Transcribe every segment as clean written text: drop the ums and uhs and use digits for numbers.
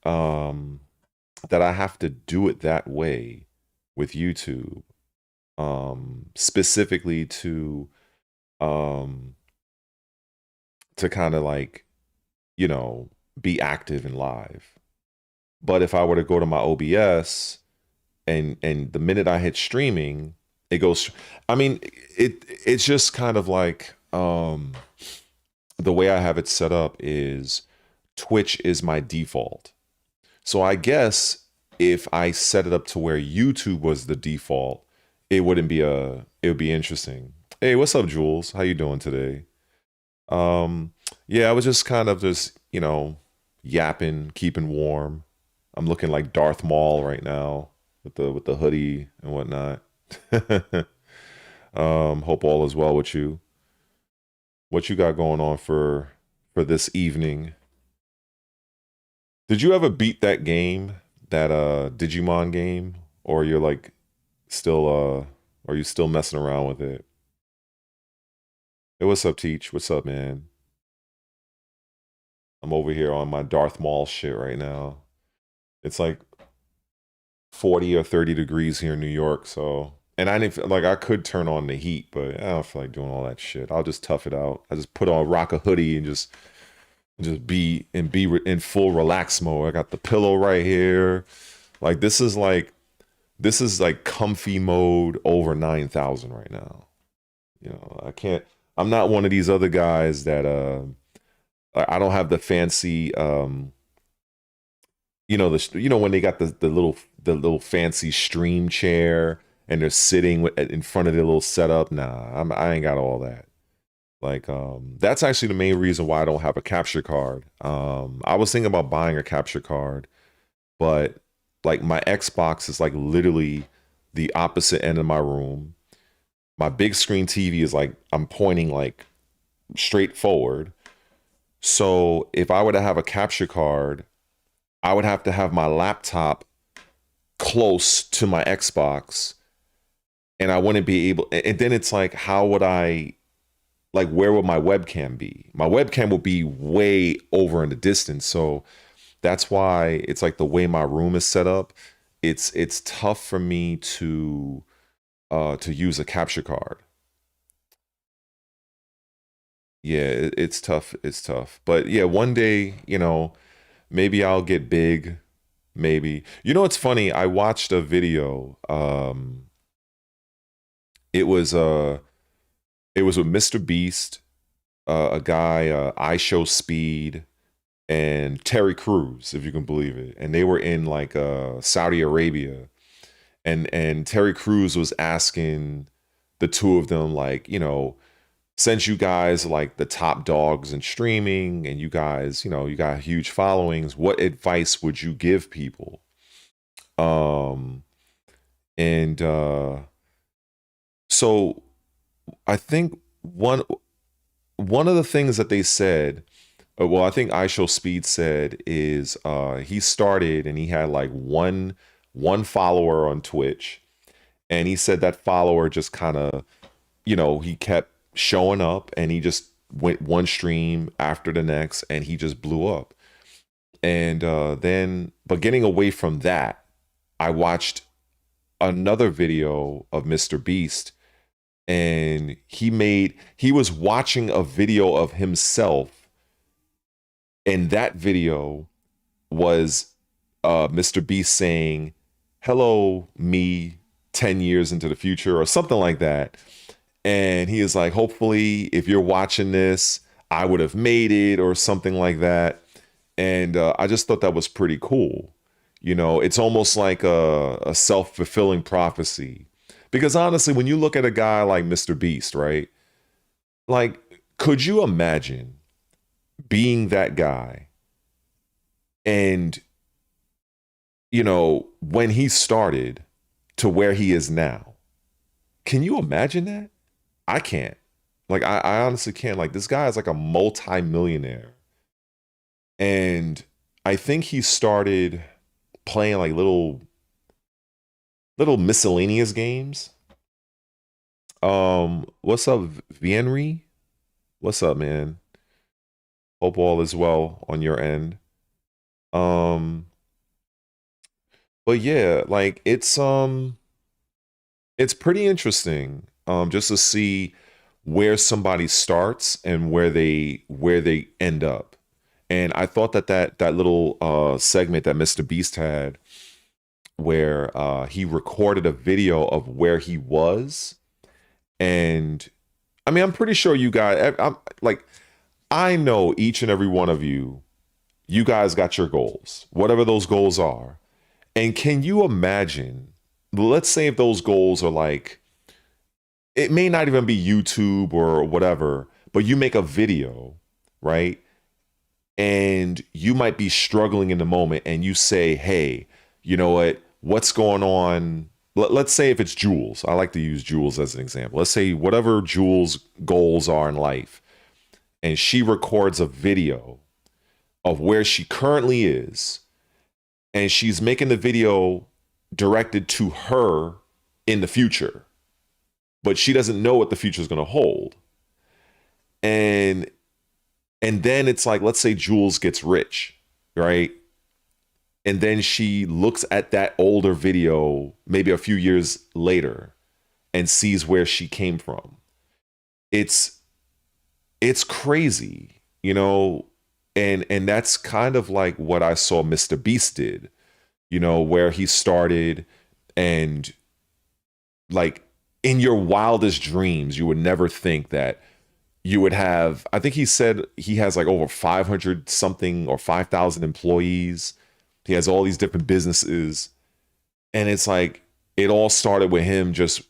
that I have to do it that way with YouTube, specifically um to kind of like, you know, be active and live. But if I were to go to my OBS and the minute I hit streaming, it goes. I mean, it's just kind of like the way I have it set up is Twitch is my default. So I guess if I set it up to where YouTube was the default, it wouldn't be it would be interesting. Hey, what's up, Jules? How you doing today? Yeah, I was just kind of just, you know, yapping, keeping warm. I'm looking like Darth Maul right now with the hoodie and whatnot. Hope all is well with you. What you got going on for this evening? Did you ever beat that game, that Digimon game, or you're like still are you still messing around with it? Hey, what's up, Teach? What's up, man? I'm over here on my Darth Maul shit right now. It's like 40 or 30 degrees here in New York, so and I didn't like I could turn on the heat, but I don't feel like doing all that shit. I'll just tough it out. I just put on rock a hoodie and just be in full relax mode. I got the pillow right here. Like this is like comfy mode over 9,000 right now. You know, I can't. I'm not one of these other guys that I don't have the fancy you know you know when they got the little fancy stream chair and they're sitting in front of their little setup. Nah, I ain't got all that. Like that's actually the main reason why I don't have a capture card. I was thinking about buying a capture card, but like my Xbox is like literally the opposite end of my room. My big screen TV is like I'm pointing like straight forward. So if I were to have a capture card, I would have to have my laptop close to my Xbox and I wouldn't be able, and then it's like, how would I, like, where would my webcam be? My webcam will be way over in the distance. So that's why it's like the way my room is set up, it's tough for me to use a capture card. Yeah, it's tough. It's tough. But yeah, one day, you know, maybe I'll get big. Maybe. You know, it's funny. I watched a video. It was it was with Mr. Beast, a guy, I Show Speed, and Terry Crews, if you can believe it. And they were in like Saudi Arabia. And Terry Crews was asking the two of them, like, you know, since you guys are like the top dogs in streaming and you guys, you know, you got huge followings, what advice would you give people? Um and so I think one of the things that they said, well, I think I Show Speed said is he started and he had like one follower on Twitch, and he said that follower just kind of, you know, he kept showing up and he just went one stream after the next and he just blew up. And then, but getting away from that, I watched another video of Mr. Beast, and he was watching a video of himself, and that video was Mr. Beast saying, "Hello, me 10 years into the future," or something like that. And he is like, hopefully, if you're watching this, I would have made it, or something like that. And I just thought that was pretty cool. You know, it's almost like a self-fulfilling prophecy. Because honestly, when you look at a guy like Mr. Beast, right? Like, could you imagine being that guy and, you know, when he started to where he is now? Can you imagine that? I can't. Like, I honestly can't. Like, this guy is like a multi-millionaire. And I think he started playing like little miscellaneous games. What's up, Vienry? What's up, man? Hope all is well on your end. But yeah, like it's pretty interesting just to see where somebody starts and where they end up. And I thought that that little segment that Mr. Beast had where he recorded a video of where he was. And I mean, I'm pretty sure you guys, I'm like, I know each and every one of you, you guys got your goals, whatever those goals are. And can you imagine, let's say if those goals are like, it may not even be YouTube or whatever, but you make a video, right? And you might be struggling in the moment and you say, hey, you know what? What's going on? Let's say if it's Jules, I like to use Jules as an example. Let's say whatever Jules' goals are in life, and she records a video of where she currently is, and she's making the video directed to her in the future, but she doesn't know what the future is going to hold. And then it's like, let's say Jules gets rich, right? And then she looks at that older video maybe a few years later and sees where she came from. It's crazy, you know, and that's kind of like what I saw Mr. Beast did, you know, where he started, and like in your wildest dreams you would never think that you would have, I think he said he has like over 500 something or 5,000 employees. He has all these different businesses. And it's like, it all started with him just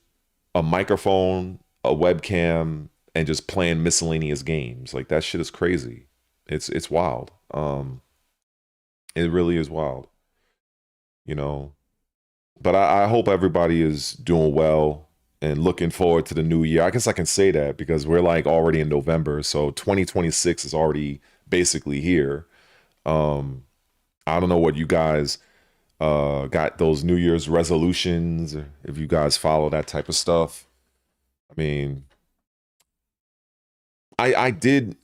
a microphone, a webcam, and just playing miscellaneous games. Like, that shit is crazy. It's wild. It really is wild, you know. But I hope everybody is doing well and looking forward to the new year. I guess I can say that because we're like already in November. So 2026 is already basically here. I don't know what you guys got those New Year's resolutions, or if you guys follow that type of stuff. I mean, I did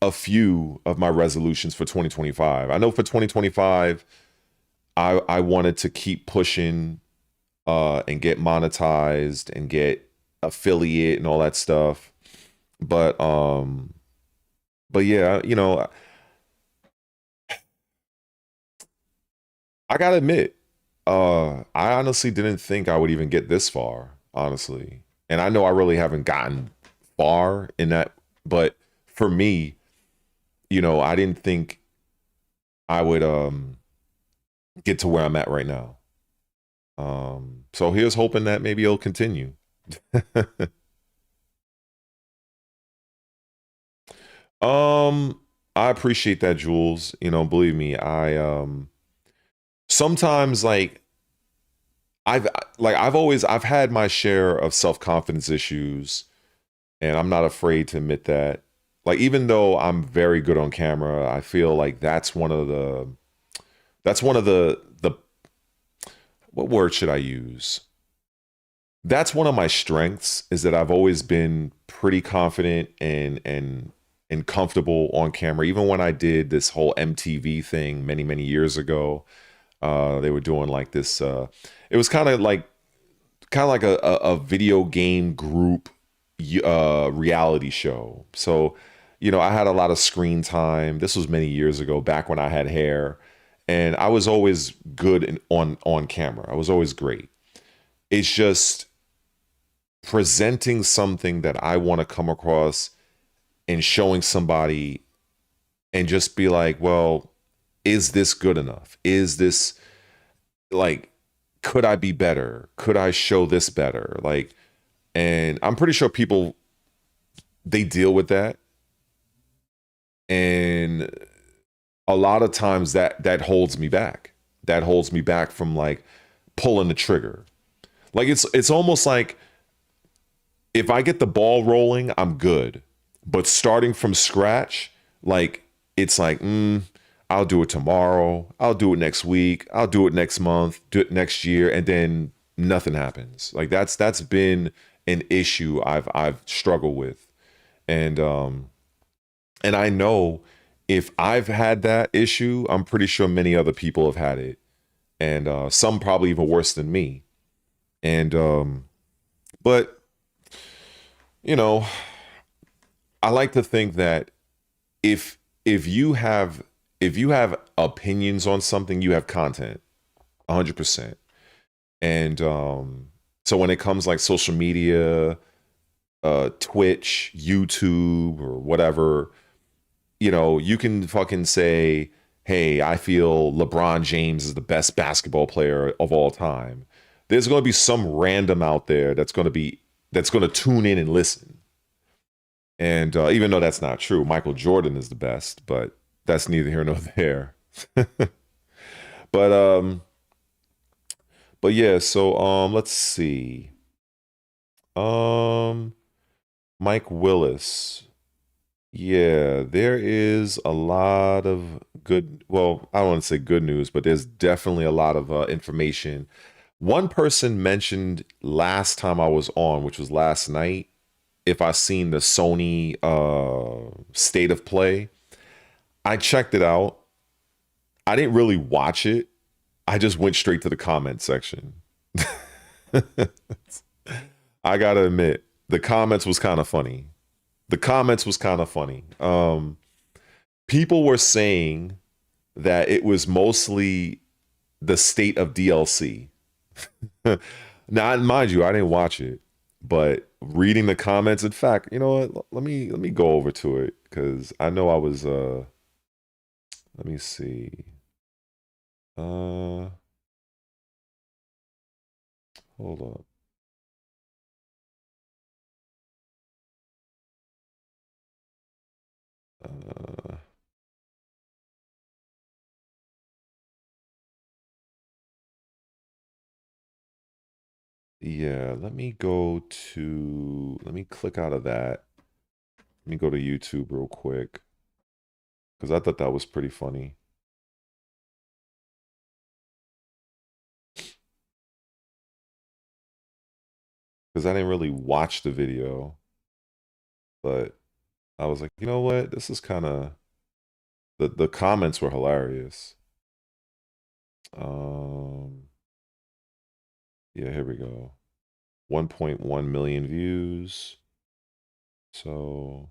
a few of my resolutions for 2025. I know for 2025, I wanted to keep pushing and get monetized and get affiliate and all that stuff. But yeah, you know, I gotta admit, I honestly didn't think I would even get this far, honestly. And I know I really haven't gotten far in that, but for me, you know, I didn't think I would get to where I'm at right now. So here's hoping that maybe it'll continue. I appreciate that, Jules. You know, believe me, I sometimes I've had my share of self-confidence issues, and I'm not afraid to admit that. Like, even though I'm very good on camera, I feel like that's one of the what word should I use? That's one of my strengths, is that I've always been pretty confident and comfortable on camera. Even when I did this whole MTV thing many years ago, they were doing like this. It was kind of like a video game group reality show. So, you know, I had a lot of screen time. This was many years ago, back when I had hair, and I was always good on camera. I was always great. It's just presenting something that I want to come across and showing somebody and just be like, well, is this good enough? Is this like, could I be better? Could I show this better? Like, and I'm pretty sure people, they deal with that. And a lot of times that holds me back. That holds me back from like pulling the trigger. Like, it's almost like if I get the ball rolling, I'm good. But starting from scratch, like, it's like, I'll do it tomorrow. I'll do it next week. I'll do it next month, do it next year, and then nothing happens. Like, that's been an issue I've struggled with. And I know if I've had that issue, I'm pretty sure many other people have had it. and some probably even worse than me. And but you know, I like to think that if if you have if you have opinions on something, you have content, 100%. And so when it comes like social media, Twitch, YouTube, or whatever, you know, you can fucking say, hey, I feel LeBron James is the best basketball player of all time. There's going to be some random out there that's going to tune in and listen. And even though that's not true, Michael Jordan is the best, but that's neither here nor there. but but yeah, so let's see. Um Mike Willis. Yeah, there is a lot of good, well, I don't want to say good news, but there's definitely a lot of information. One person mentioned last time I was on, which was last night, if I seen the Sony state of play. I checked it out. I didn't really watch it. I just went straight to the comment section. I gotta admit, the comments was kind of funny. The comments was kind of funny. People were saying that it was mostly the state of DLC. Now, mind you, I didn't watch it, but reading the comments, in fact, you know what? Let me go over to it because I know I was. Let me see. Hold up. Yeah, let me click out of that. Let me go to YouTube real quick because I thought that was pretty funny. Because I didn't really watch the video, but I was like, you know what? This is kind of the comments were hilarious. Yeah, here we go. 1.1 million views. So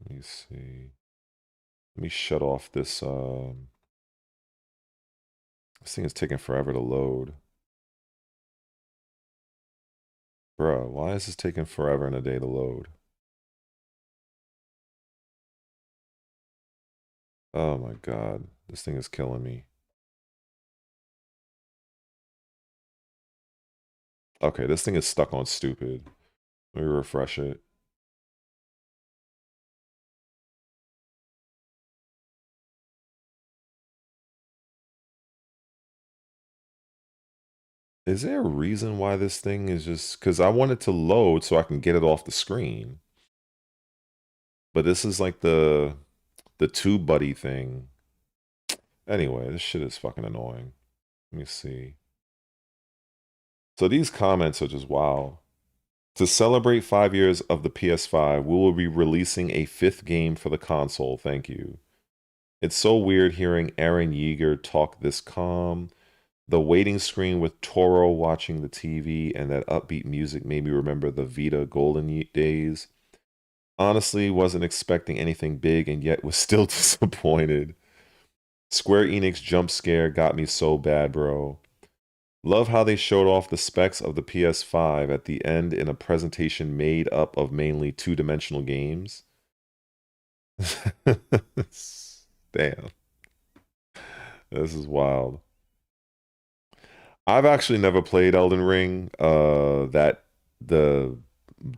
let me see. Let me shut off this. This thing is taking forever to load. Bruh, why is this taking forever in a day to load? Oh my god, this thing is killing me. Okay, this thing is stuck on stupid. Let me refresh it. Is there a reason why this thing is just... Because I want it to load so I can get it off the screen. But this is like the TubeBuddy thing. Anyway, this shit is fucking annoying. Let me see. So these comments are just wild. To celebrate 5 years of the PS5, we will be releasing a 5th game for the console. Thank you. It's so weird hearing Eren Yeager talk this calm. The waiting screen with Toro watching the TV and that upbeat music made me remember the Vita golden days. Honestly, wasn't expecting anything big and yet was still disappointed. Square Enix jump scare got me so bad, bro. Love how they showed off the specs of the PS5 at the end in a presentation made up of mainly two-dimensional games. Damn. This is wild. I've actually never played Elden Ring, that the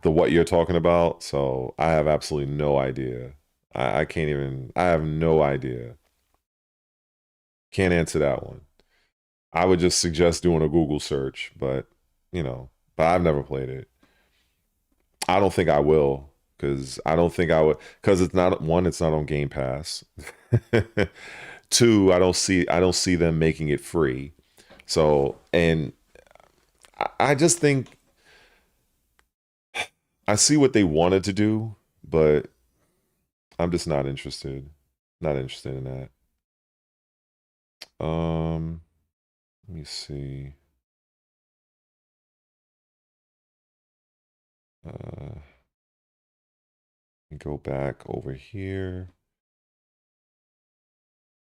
what you're talking about, so I have absolutely no idea. I can't even, I have no idea. Can't answer that one. I would just suggest doing a Google search, but you know, but I've never played it. I don't think I will, because I don't think I would, because it's not, one, it's not on Game Pass. Two, I don't see them making it free. So, and I just think I see what they wanted to do, but I'm just not interested. Not interested in that. Let me see. Go back over here.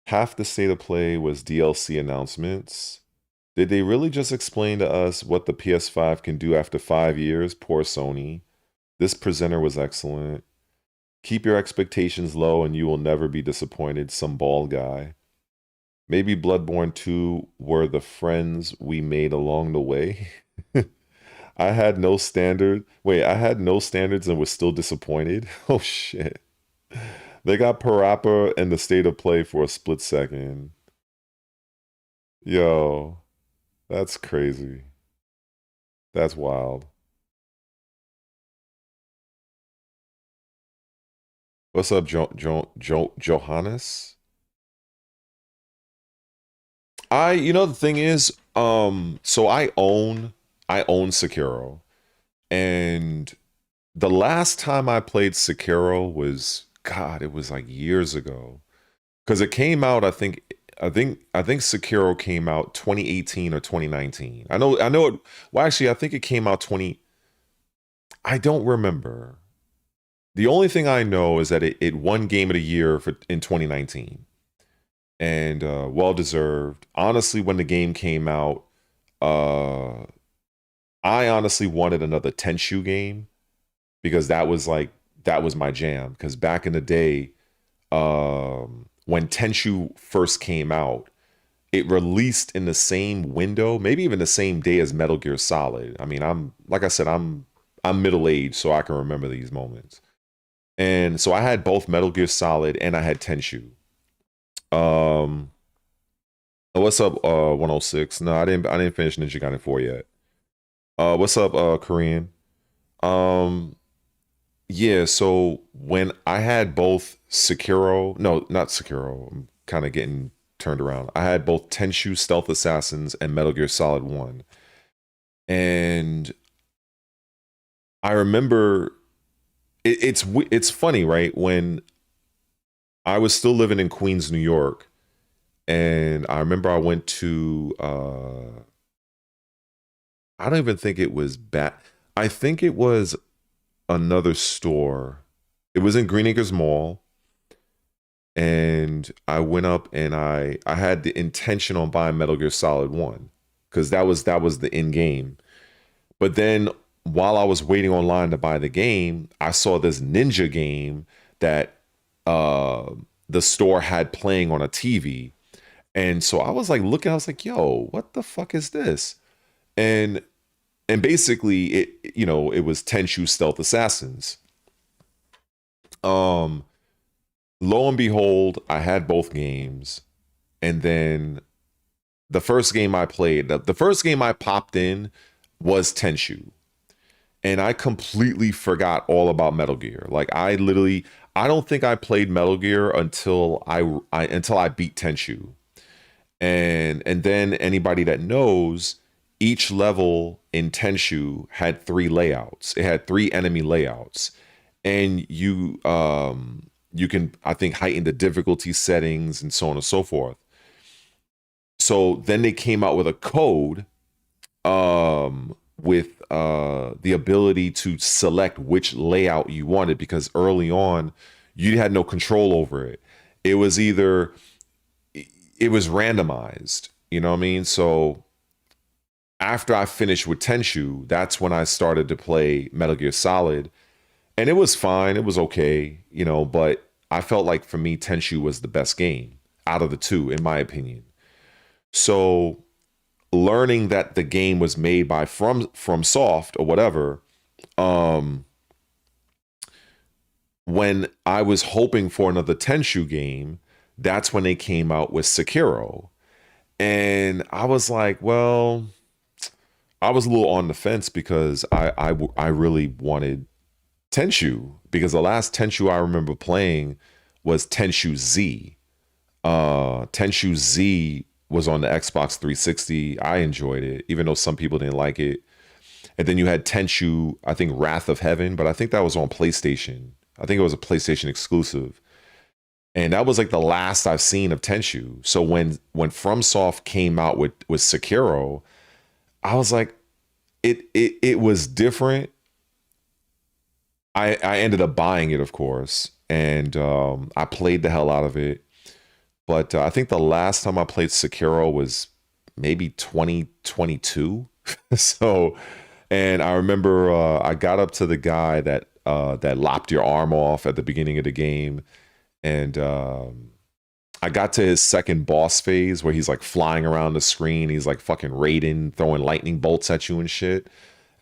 Half the state of play was DLC announcements. Did they really just explain to us what the PS5 can do after 5 years? Poor Sony. This presenter was excellent. Keep your expectations low and you will never be disappointed. Some bald guy. Maybe Bloodborne 2 were the friends we made along the way. I had no standard. Wait, I had no standards and was still disappointed. Oh shit. They got Parappa and the state of play for a split second. Yo, that's crazy. That's wild. What's up, Johannes? The thing is, so I own Sekiro, and the last time I played Sekiro was, God, it was like years ago, because it came out. I think Sekiro came out 2018 or 2019. I know it. Well, actually, I think it came out 20. I don't remember. The only thing I know is that it won Game of the Year in 2019. And well deserved. Honestly, when the game came out, I honestly wanted another Tenchu game because that was my jam. Because back in the day, when Tenchu first came out, it released in the same window, maybe even the same day as Metal Gear Solid. I mean, I'm middle-aged, so I can remember these moments. And so I had both Metal Gear Solid and I had Tenchu. What's up, 106? No, I didn't finish Ninja Gaiden 4 yet. What's up, Korean? Yeah, so when I had both Sekiro, no, not Sekiro, I'm kind of getting turned around. I had both Tenchu Stealth Assassins and Metal Gear Solid 1. And I remember it's funny, right? When I was still living in Queens, New York, and I remember I went to I don't even think it was I think it was another store. It was in Green Acres Mall. And I went up and I had the intention on buying Metal Gear Solid 1 because that was the in game. But then while I was waiting online to buy the game, I saw this ninja game that the store had playing on a TV. And so I was like looking, I was like, yo, what the fuck is this? And basically it was Tenchu Stealth Assassins. Lo and behold, I had both games. And then the first game I played, the first game I popped in was Tenchu. And I completely forgot all about Metal Gear. Like I don't think I played Metal Gear until I beat Tenchu. And then anybody that knows, each level in Tenchu had 3 layouts. It had 3 enemy layouts. And you can, I think, heighten the difficulty settings and so on and so forth. So then they came out with a code with the ability to select which layout you wanted, because early on you had no control over it. It was randomized, you know what I mean? So after I finished with Tenchu, that's when I started to play Metal Gear Solid. And it was fine. It was okay, but I felt like for me, Tenchu was the best game out of the 2, in my opinion. So learning that the game was made by FromSoft or whatever, when I was hoping for another Tenchu game, that's when they came out with Sekiro. And I was like, well, I was a little on the fence because I really wanted Tenchu, because the last Tenchu I remember playing was Tenchu Z. Tenchu Z was on the Xbox 360. I enjoyed it, even though some people didn't like it. And then you had Tenchu, I think Wrath of Heaven, but I think that was on PlayStation. I think it was a PlayStation exclusive. And that was like the last I've seen of Tenchu. So when FromSoft came out with Sekiro, I was like, it was different. I ended up buying it, of course, and I played the hell out of it. But I think the last time I played Sekiro was maybe 2022. So, and I remember I got up to the guy that lopped your arm off at the beginning of the game, and I got to his second boss phase where he's like flying around the screen. He's like fucking raiding, throwing lightning bolts at you and shit.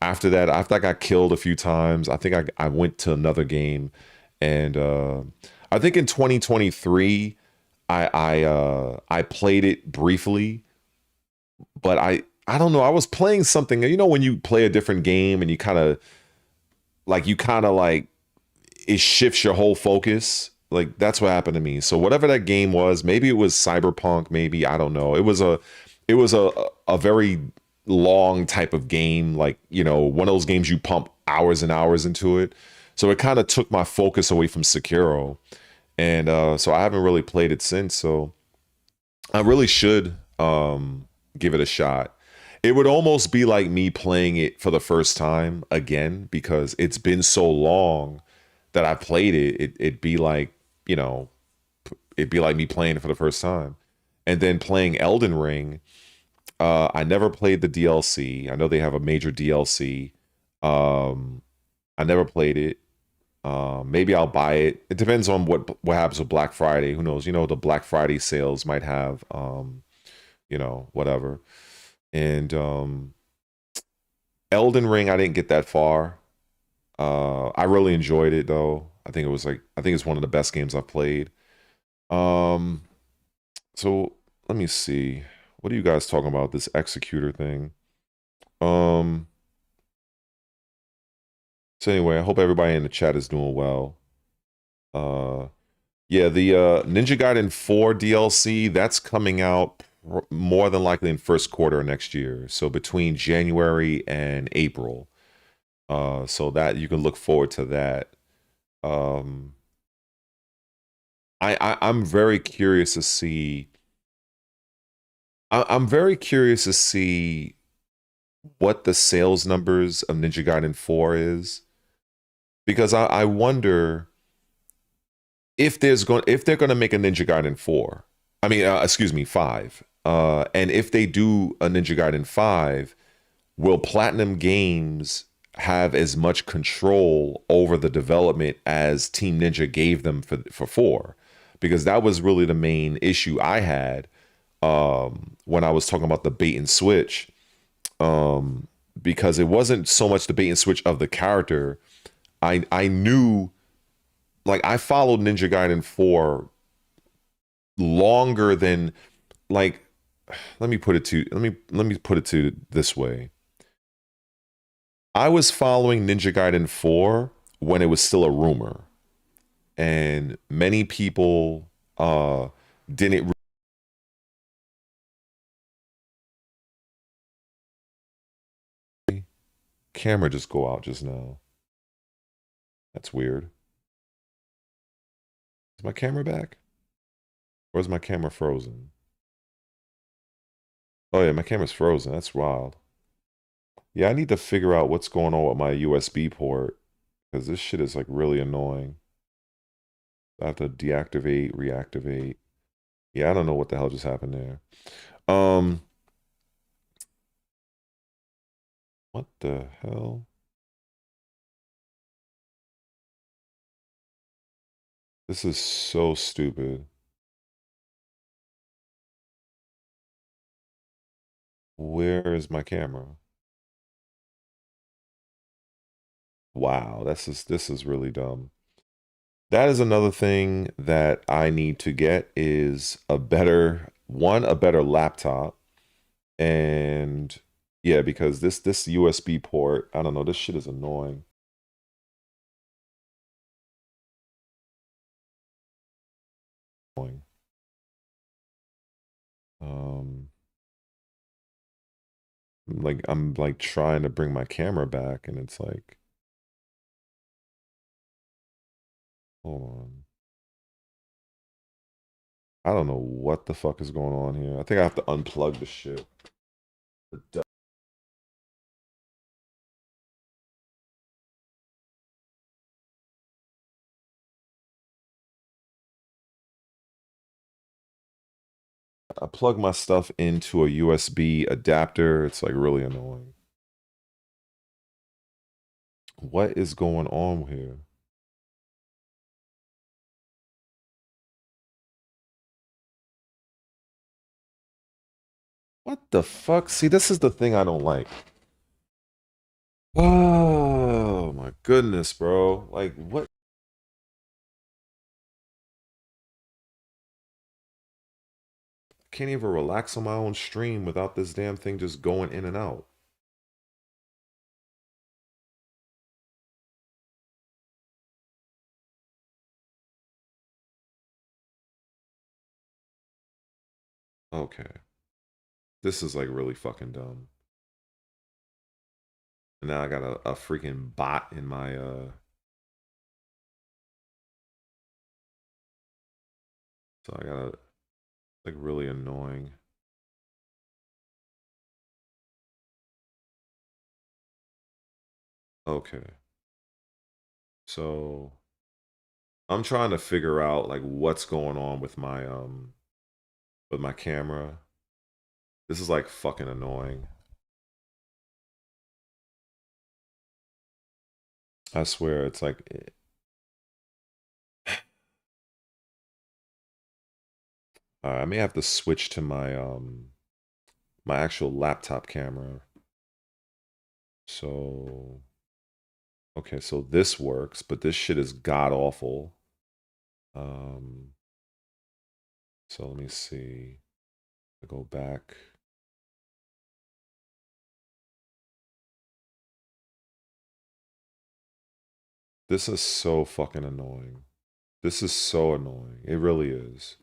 After that, after I got killed a few times, I think I went to another game, and I think in 2023 I played it briefly, but I don't know. I was playing something. You know, when you play a different game and you kind of like it shifts your whole focus. Like that's what happened to me. So whatever that game was, maybe it was Cyberpunk, maybe I don't know. It was a very long type of game, like you know, one of those games you pump hours and hours into it. So it kind of took my focus away from Sekiro, and so I haven't really played it since. So I really should give it a shot. It would almost be like me playing it for the first time again because it's been so long that I played it. It'd be like, you know, it'd be like me playing it for the first time. And then playing Elden Ring, I never played the DLC. I know they have a major DLC. Um, I never played it. Maybe I'll buy it. It depends on what happens with Black Friday. Who knows? You know, the Black Friday sales might have, you know, whatever. And Elden Ring, I didn't get that far. I really enjoyed it though. I think it's one of the best games I've played. Um, so let me see. What are you guys talking about? This executor thing. Um, so anyway, I hope everybody in the chat is doing well. Uh, yeah, the Ninja Gaiden 4 DLC that's coming out more than likely in first quarter of next year. So between January and April. So that you can look forward to that. Um, I'm very curious to see. I'm very curious to see what the sales numbers of Ninja Gaiden 4 is because I wonder if they're going to make a Ninja Gaiden 4. I mean, excuse me, 5. And if they do a Ninja Gaiden 5, will Platinum Games have as much control over the development as Team Ninja gave them for 4? Because that was really the main issue I had when I was talking about the bait and switch. Because it wasn't so much the bait and switch of the character. I knew, like, I followed Ninja Gaiden 4 longer than, like, let me put it to this way. I was following Ninja Gaiden 4 when it was still a rumor, and many people didn't. Camera just go out just now. That's weird. Is my camera back? Or is my camera frozen? Oh yeah, my camera's frozen. That's wild. Yeah, I need to figure out what's going on with my USB port because this shit is like really annoying. I have to deactivate, reactivate. Yeah, I don't know what the hell just happened there. What the hell? This is so stupid. Where is my camera? Wow, this is really dumb. That is another thing that I need to get is a better laptop. And yeah, because this USB port, I don't know, this shit is annoying. Um I'm like trying to bring my camera back and it's like, hold on. I don't know what the fuck is going on here. I think I have to unplug the shit. I plug my stuff into a USB adapter. It's like really annoying. What is going on here? What the fuck? See, this is the thing I don't like. Oh my goodness, bro. Like, what? Can't even relax on my own stream without this damn thing just going in and out. Okay. This is like really fucking dumb. And now I got a freaking bot in my so I gotta like really annoying. Okay. So I'm trying to figure out like what's going on with my camera. This is like fucking annoying. I swear it's like I may have to switch to my actual laptop camera. So okay, so this works, but this shit is god awful. So let me see. I go back. This is so fucking annoying. This is so annoying. It really is.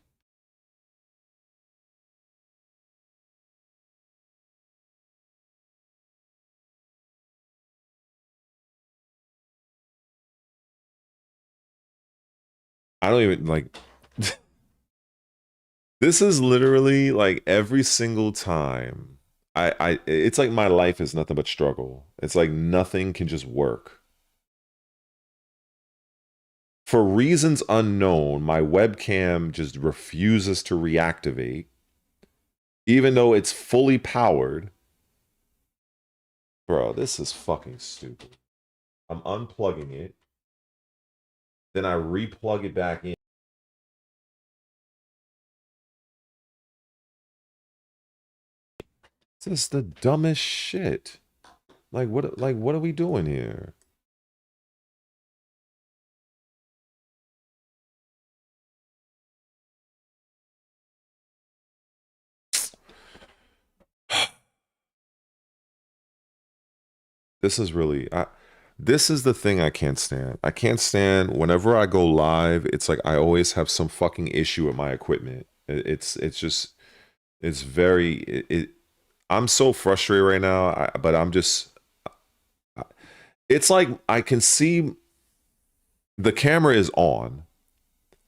I don't even like this is literally like every single time it's like my life is nothing but struggle. It's like nothing can just work. For reasons unknown, my webcam just refuses to reactivate, even though it's fully powered. Bro, this is fucking stupid. I'm unplugging it. Then I replug it back in. This is the dumbest shit. Like what are we doing here? This is really this is the thing I can't stand. I can't stand whenever I go live, it's like I always have some fucking issue with my equipment. It's just it's very I'm so frustrated right now, but I'm just it's like I can see the camera is on,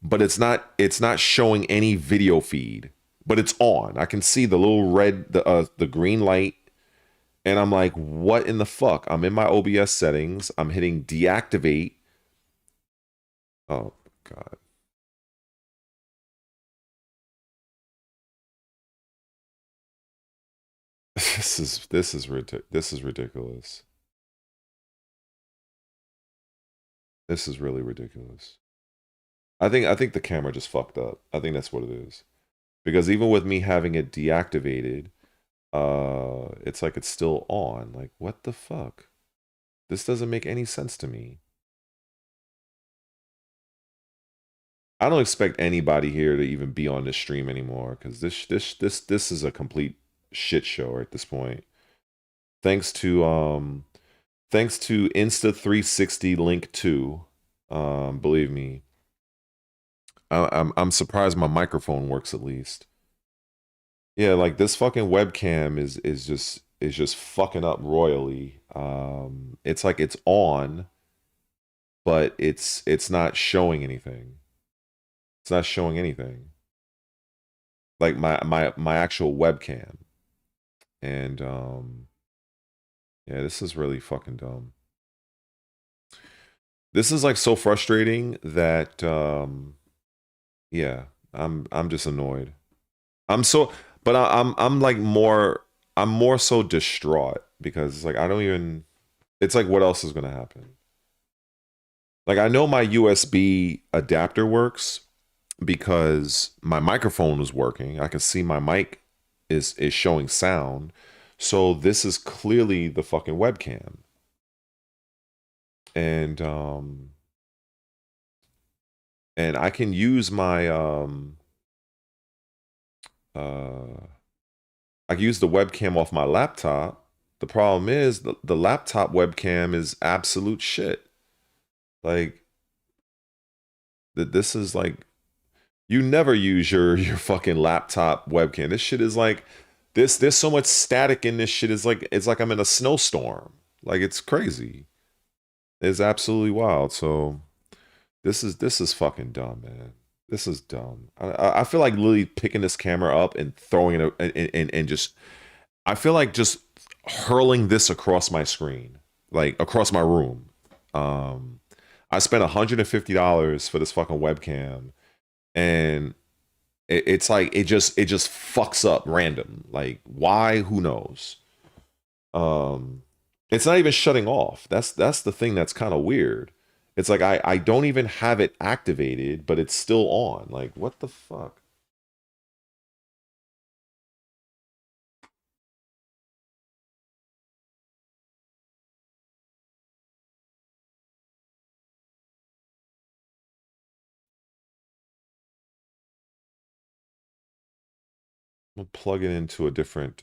but it's not showing any video feed, but it's on. I can see the little red the green light. And I'm like, what in the fuck? I'm in my OBS settings. I'm hitting deactivate. Oh god. This is ridiculous. This is really ridiculous. I think the camera just fucked up. I think that's what it is. Because even with me having it deactivated, it's like it's still on. Like what the fuck? This doesn't make any sense to me. I don't expect anybody here to even be on this stream anymore because this is a complete shit show at this point. Thanks to Insta360 Link 2. Believe me. I'm surprised my microphone works at least. Yeah, like this fucking webcam is just fucking up royally. It's like it's on, but it's not showing anything. It's not showing anything. like my actual webcam. And yeah, this is really fucking dumb. This is like so frustrating that yeah, I'm just annoyed. I'm so, but I'm like I'm more so distraught because it's like I don't even, it's like what else is gonna happen? Like I know my USB adapter works because my microphone was working. I can see my mic is showing sound. So this is clearly the fucking webcam. And and I can use my I can use the webcam off my laptop. The problem is the laptop webcam is absolute shit. Like this is like, you never use your fucking laptop webcam. This shit is like this. There's so much static in this shit. It's like I'm in a snowstorm. Like it's crazy. It's absolutely wild. So this is fucking dumb, man. This is dumb. I feel like literally picking this camera up and throwing it and just, I feel like just hurling this across my screen, like across my room. I spent $150 for this fucking webcam, and it's like it just fucks up random. Like why? Who knows? It's not even shutting off. That's the thing that's kind of weird. It's like I don't even have it activated, but it's still on. Like what the fuck? I'm gonna plug it into a different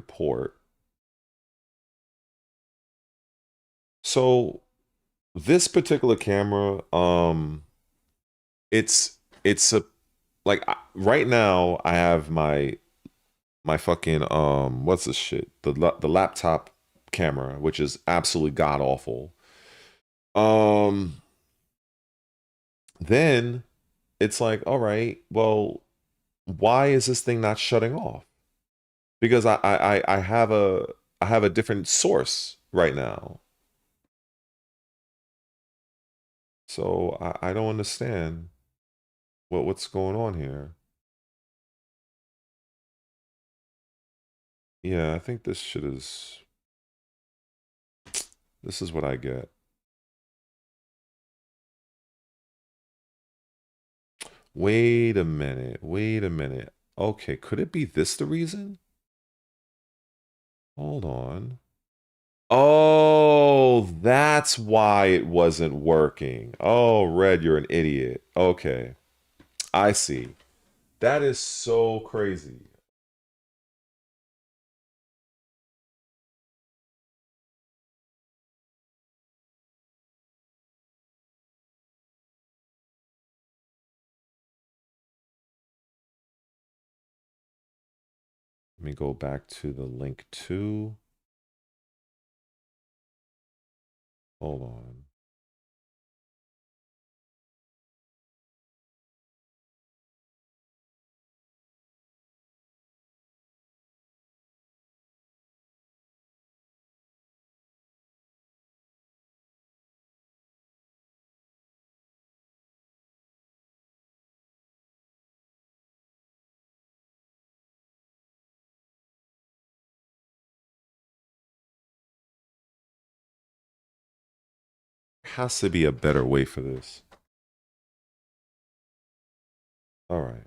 port. So this particular camera, it's a, like right now I have my fucking what's this shit, the laptop camera, which is absolutely god awful. Um, then it's like, all right, well, why is this thing not shutting off? Because I have a different source right now. So I don't understand what's going on here. Yeah, I think this shit is, this is what I get. Wait a minute. Wait a minute. Okay, could it be this the reason? Hold on. Oh, that's why it wasn't working. Oh, Red, you're an idiot. Okay, I see. That is so crazy. Let me go back to the link two. Hold on. Has to be a better way for this. All right.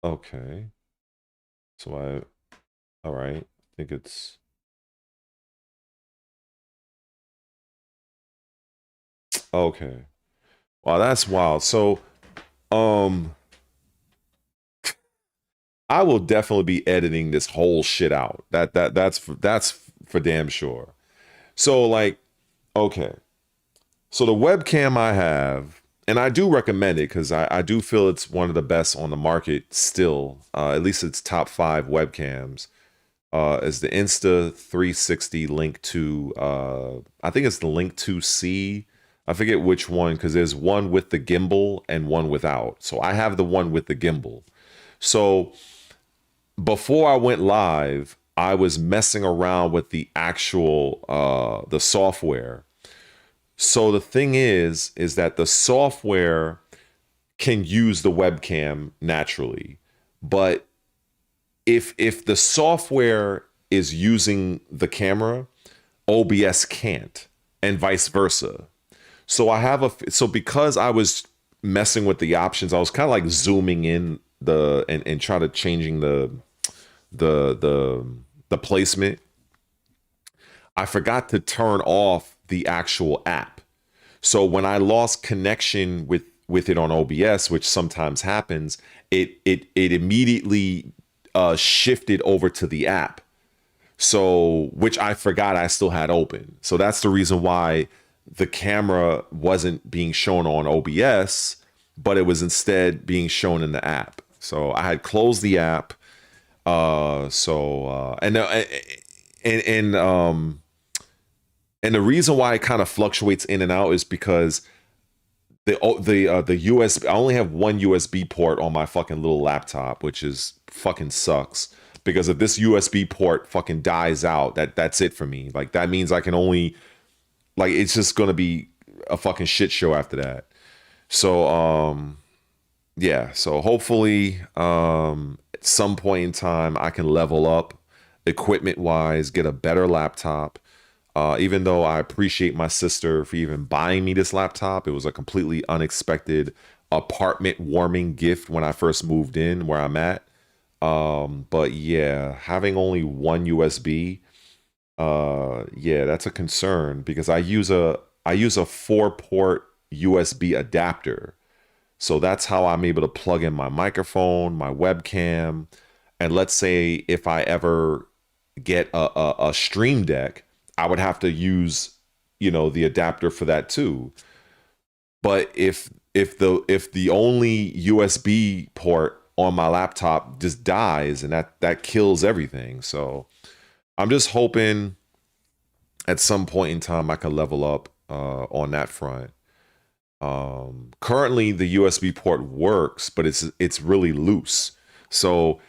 Okay. So all right. I think it's, okay. Wow, that's wild. So, um, I will definitely be editing this whole shit out. That's for damn sure. So like, okay. So the webcam I have and I do recommend it because I do feel it's one of the best on the market still. At least it's top 5 webcams. Is the Insta360 Link 2. I think it's the Link 2C. I forget which one because there's one with the gimbal and one without. So I have the one with the gimbal. So before I went live, I was messing around with the actual the software. So the thing is that the software can use the webcam naturally, but if the software is using the camera, OBS can't, and vice versa. So I have so because I was messing with the options, I was kind of like zooming in and trying to changing the placement. I forgot to turn off the actual app. So when I lost connection with it on OBS, which sometimes happens, it immediately shifted over to the app. So, which I forgot I still had open. So that's the reason why the camera wasn't being shown on OBS, but it was instead being shown in the app. So I had closed the app. And the reason why it kind of fluctuates in and out is because the USB, I only have one USB port on my fucking little laptop, which is fucking sucks. Because if this USB port fucking dies out, that's it for me. Like that means I can only, like, it's just gonna be a fucking shit show after that. So yeah, so hopefully at some point in time I can level up equipment wise, get a better laptop. Even though I appreciate my sister for even buying me this laptop, it was a completely unexpected apartment warming gift when I first moved in where I'm at. But yeah, having only one USB, yeah, that's a concern because I use a 4-port USB adapter. So that's how I'm able to plug in my microphone, my webcam, and let's say if I ever get a Stream Deck, I would have to use, the adapter for that too. But if the only USB port on my laptop just dies, and that kills everything. So I'm just hoping at some point in time I can level up on that front. Currently the USB port works, but it's really loose. So,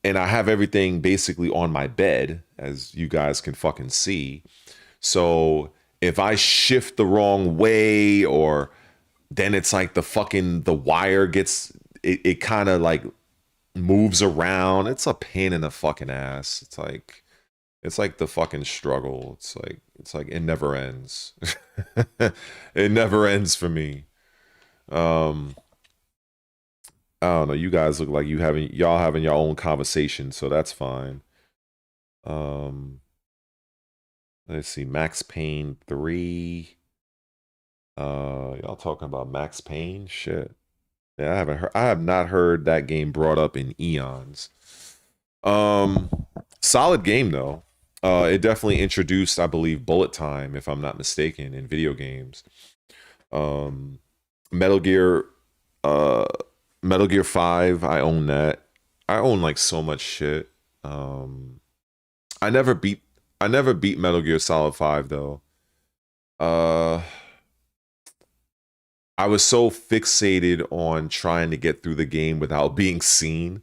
and I have everything basically on my bed, as you guys can fucking see. So if I shift the wrong way, or then it's like the wire gets, it kind of like moves around. It's a pain in the fucking ass. It's like the fucking struggle. It's like it never ends. It never ends for me. I don't know. You guys look like y'all having your own conversation, so that's fine. Let's see, Max Payne 3. Y'all talking about Max Payne? Shit. Yeah, I have not heard that game brought up in eons. Solid game though. It definitely introduced, I believe, bullet time, if I'm not mistaken, in video games. Metal Gear Metal Gear 5, I own that. I own like so much shit. I never beat Metal Gear Solid 5 though. I was so fixated on trying to get through the game without being seen.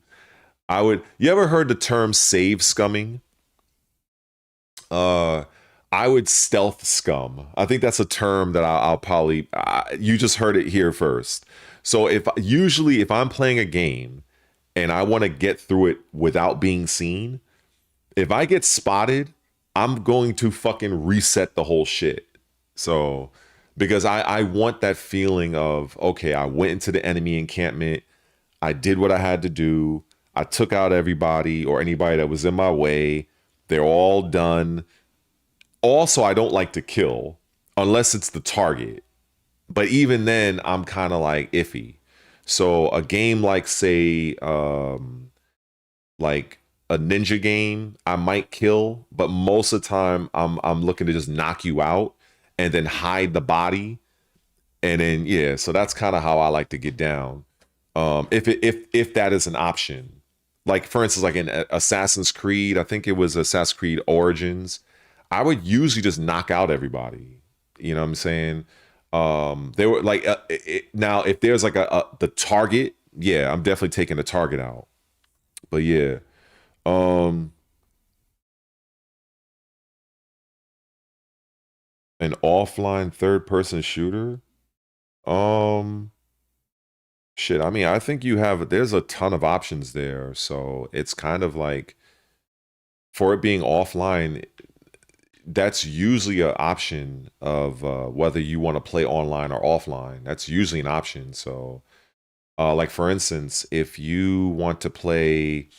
You ever heard the term save scumming? I would stealth scum. I think that's a term that I'll probably, you just heard it here first. So if I'm playing a game and I want to get through it without being seen, if I get spotted, I'm going to fucking reset the whole shit. So, because I want that feeling of, okay, I went into the enemy encampment, I did what I had to do, I took out everybody or anybody that was in my way, they're all done. Also, I don't like to kill unless it's the target. But even then, I'm kind of like iffy. So a game like, say, like a ninja game, I might kill, but most of the time I'm looking to just knock you out and then hide the body. And then yeah, so that's kind of how I like to get down. If that is an option, like for instance, like in Assassin's Creed, I think it was Assassin's Creed Origins, I would usually just knock out everybody. You know what I'm saying? They were like now if there's like the target, yeah, I'm definitely taking the target out. But yeah, um, an offline third person shooter. Um, Shit, I mean, I think there's a ton of options there. So it's kind of like for it being offline, that's usually an option of whether you want to play online or offline. That's usually an option. So, like for instance, if you want to play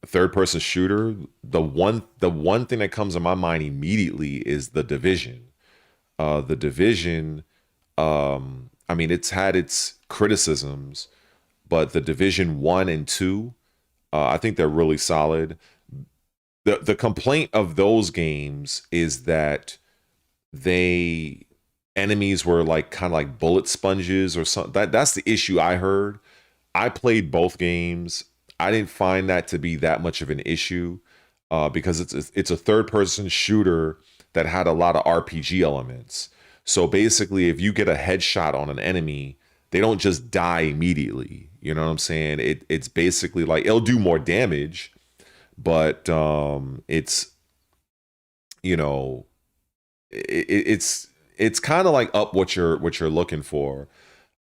a third person shooter, the one thing that comes to my mind immediately is the Division. The Division, I mean, it's had its criticisms, but the Division 1 and 2, I think they're really solid. The complaint of those games is that they enemies were like kind of like bullet sponges or something. That's the issue I heard. I played both games. I didn't find that to be that much of an issue because it's a third person shooter that had a lot of RPG elements. So basically, if you get a headshot on an enemy, they don't just die immediately. You know what I'm saying? It's basically like it'll do more damage, but it's you know it's kind of like up what you're looking for.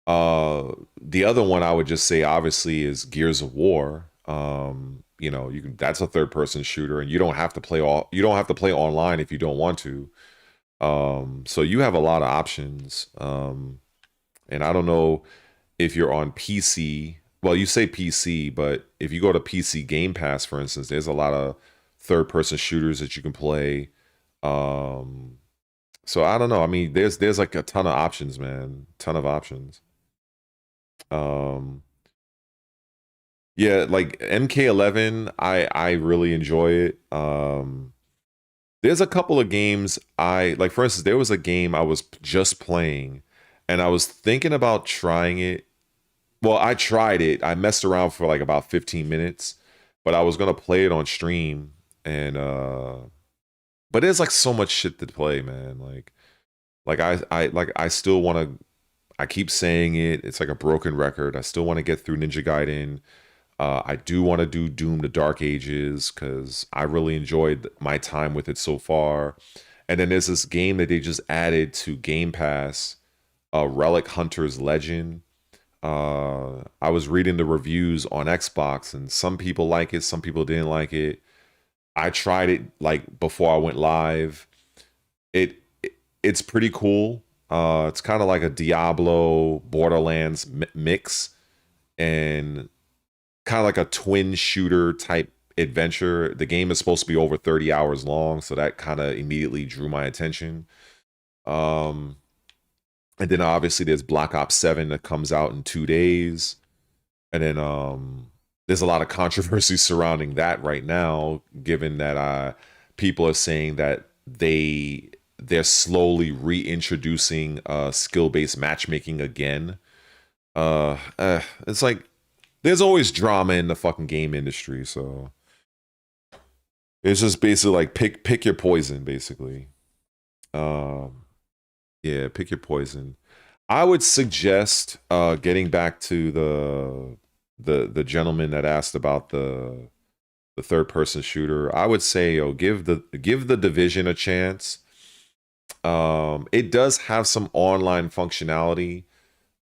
The other one I would just say obviously is Gears of War. You can that's a third person shooter, and you don't have to play online if you don't want to. So you have a lot of options. And I don't know if you're on PC. Well, you say PC, but if you go to PC Game Pass, for instance, there's a lot of third person shooters that you can play. Um, so I don't know. I mean, there's like a ton of options, man. Ton of options. Um, yeah, like MK11, I really enjoy it. There's a couple of games I like. For instance, there was a game I was just playing, and I was thinking about trying it. Well, I tried it. I messed around for like about 15 minutes, but I was gonna play it on stream, and but there's like so much shit to play, man. I still want to. I keep saying it. It's like a broken record. I still want to get through Ninja Gaiden. I do want to do Doom: The Dark Ages because I really enjoyed my time with it so far. And then there's this game that they just added to Game Pass, Relic Hunter's Legend. I was reading the reviews on Xbox, and some people like it, some people didn't like it. I tried it like before I went live. It's pretty cool. It's kind of like a Diablo Borderlands mix, and kind of like a twin shooter type adventure. The game is supposed to be over 30 hours long, so that kind of immediately drew my attention. Um, and then obviously there's Black Ops 7 that comes out in 2 days. And then there's a lot of controversy surrounding that right now, given that people are saying that they're slowly reintroducing skill-based matchmaking again. It's like there's always drama in the fucking game industry, so it's just basically like pick your poison, basically. Um, yeah, pick your poison. I would suggest getting back to the gentleman that asked about the third person shooter. I would say, give the Division a chance. It does have some online functionality,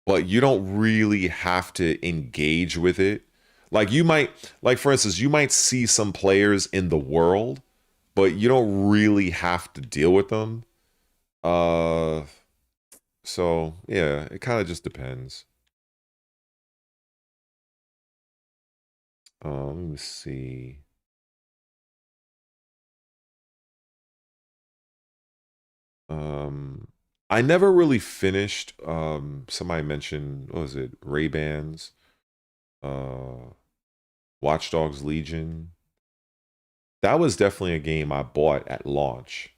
but you don't really have to engage with it. Like you might, like for instance, you might see some players in the world, but you don't really have to deal with them. Uh, so yeah, it kind of just depends. Let me see. Um, I never really finished. Somebody mentioned what was it? Ray Bans, uh, Watch Dogs Legion. That was definitely a game I bought at launch,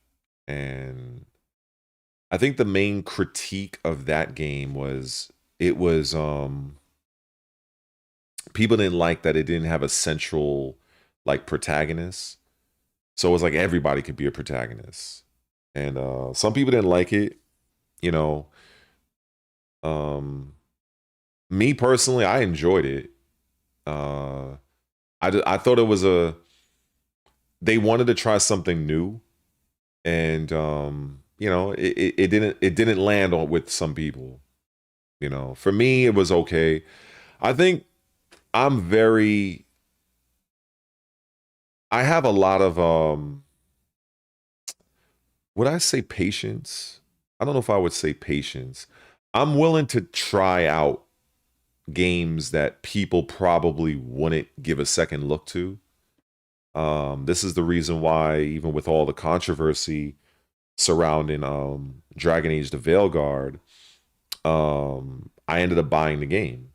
and I think the main critique of that game was it was people didn't like that it didn't have a central like protagonist. So it was like everybody could be a protagonist. And some people didn't like it, you know. Me personally, I enjoyed it. I thought it was they wanted to try something new, and you know, it didn't land on with some people. You know, for me, it was okay. I think I'm very. I have a lot of would I say patience? I don't know if I would say patience. I'm willing to try out games that people probably wouldn't give a second look to. This is the reason why, even with all the controversy surrounding Dragon Age the Veilguard, I ended up buying the game,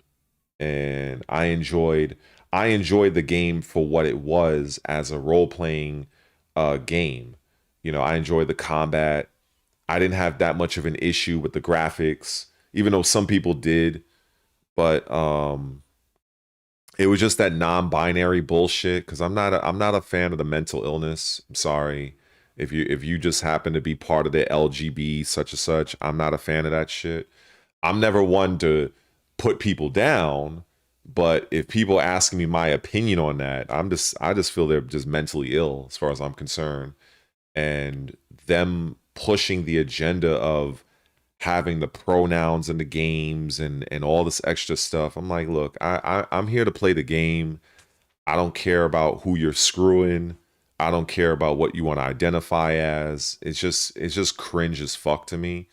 and I enjoyed the game for what it was as a role playing game. You know, I enjoyed the combat. I didn't have that much of an issue with the graphics, even though some people did. But it was just that non-binary bullshit. Because I'm not a fan of the mental illness. I'm sorry if you just happen to be part of the LGB such and such. I'm not a fan of that shit. I'm never one to put people down, but if people ask me my opinion on that, I just feel they're just mentally ill as far as I'm concerned, and them pushing the agenda of having the pronouns in the games and all this extra stuff. I'm like, look, I'm here to play the game. I don't care about who you're screwing. I don't care about what you want to identify as. It's just cringe as fuck to me.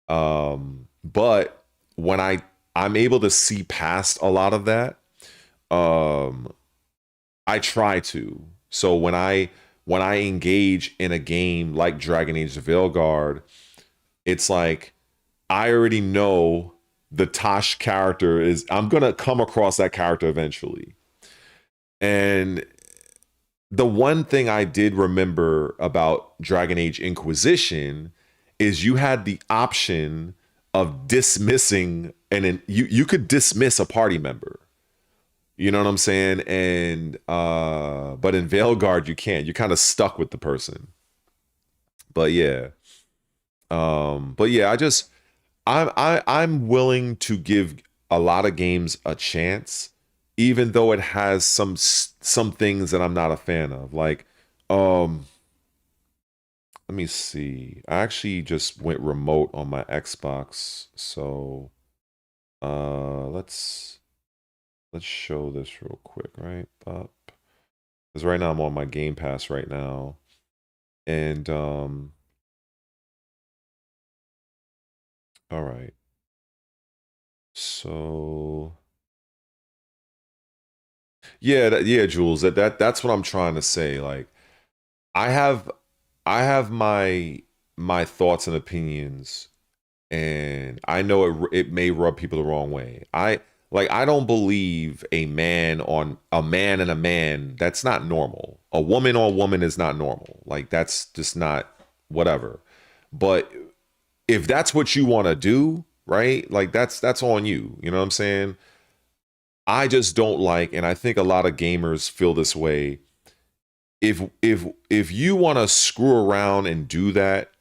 But when I'm able to see past a lot of that, I try to. So when I engage in a game like Dragon Age the Veilguard, it's like I already know the Tosh character is, I'm gonna come across that character eventually. And the one thing I did remember about Dragon Age Inquisition is you had the option of dismissing, and you could dismiss a party member. You know what I'm saying? And but in Veilguard you can't. You're kind of stuck with the person. But yeah. I'm willing to give a lot of games a chance, even though it has some things that I'm not a fan of. Like, let me see. I actually just went remote on my Xbox, so let's show this real quick, right? Up. Because right now I'm on my Game Pass right now. And all right. So yeah, yeah, Jules, that's what I'm trying to say. Like, I have my thoughts and opinions, and I know it may rub people the wrong way. I don't believe a man and a man, that's not normal. A woman on woman is not normal. Like, that's just not whatever. But if that's what you want to do, right? Like, that's on you. You know what I'm saying? I just don't like, and I think a lot of gamers feel this way. If you want to screw around and do that,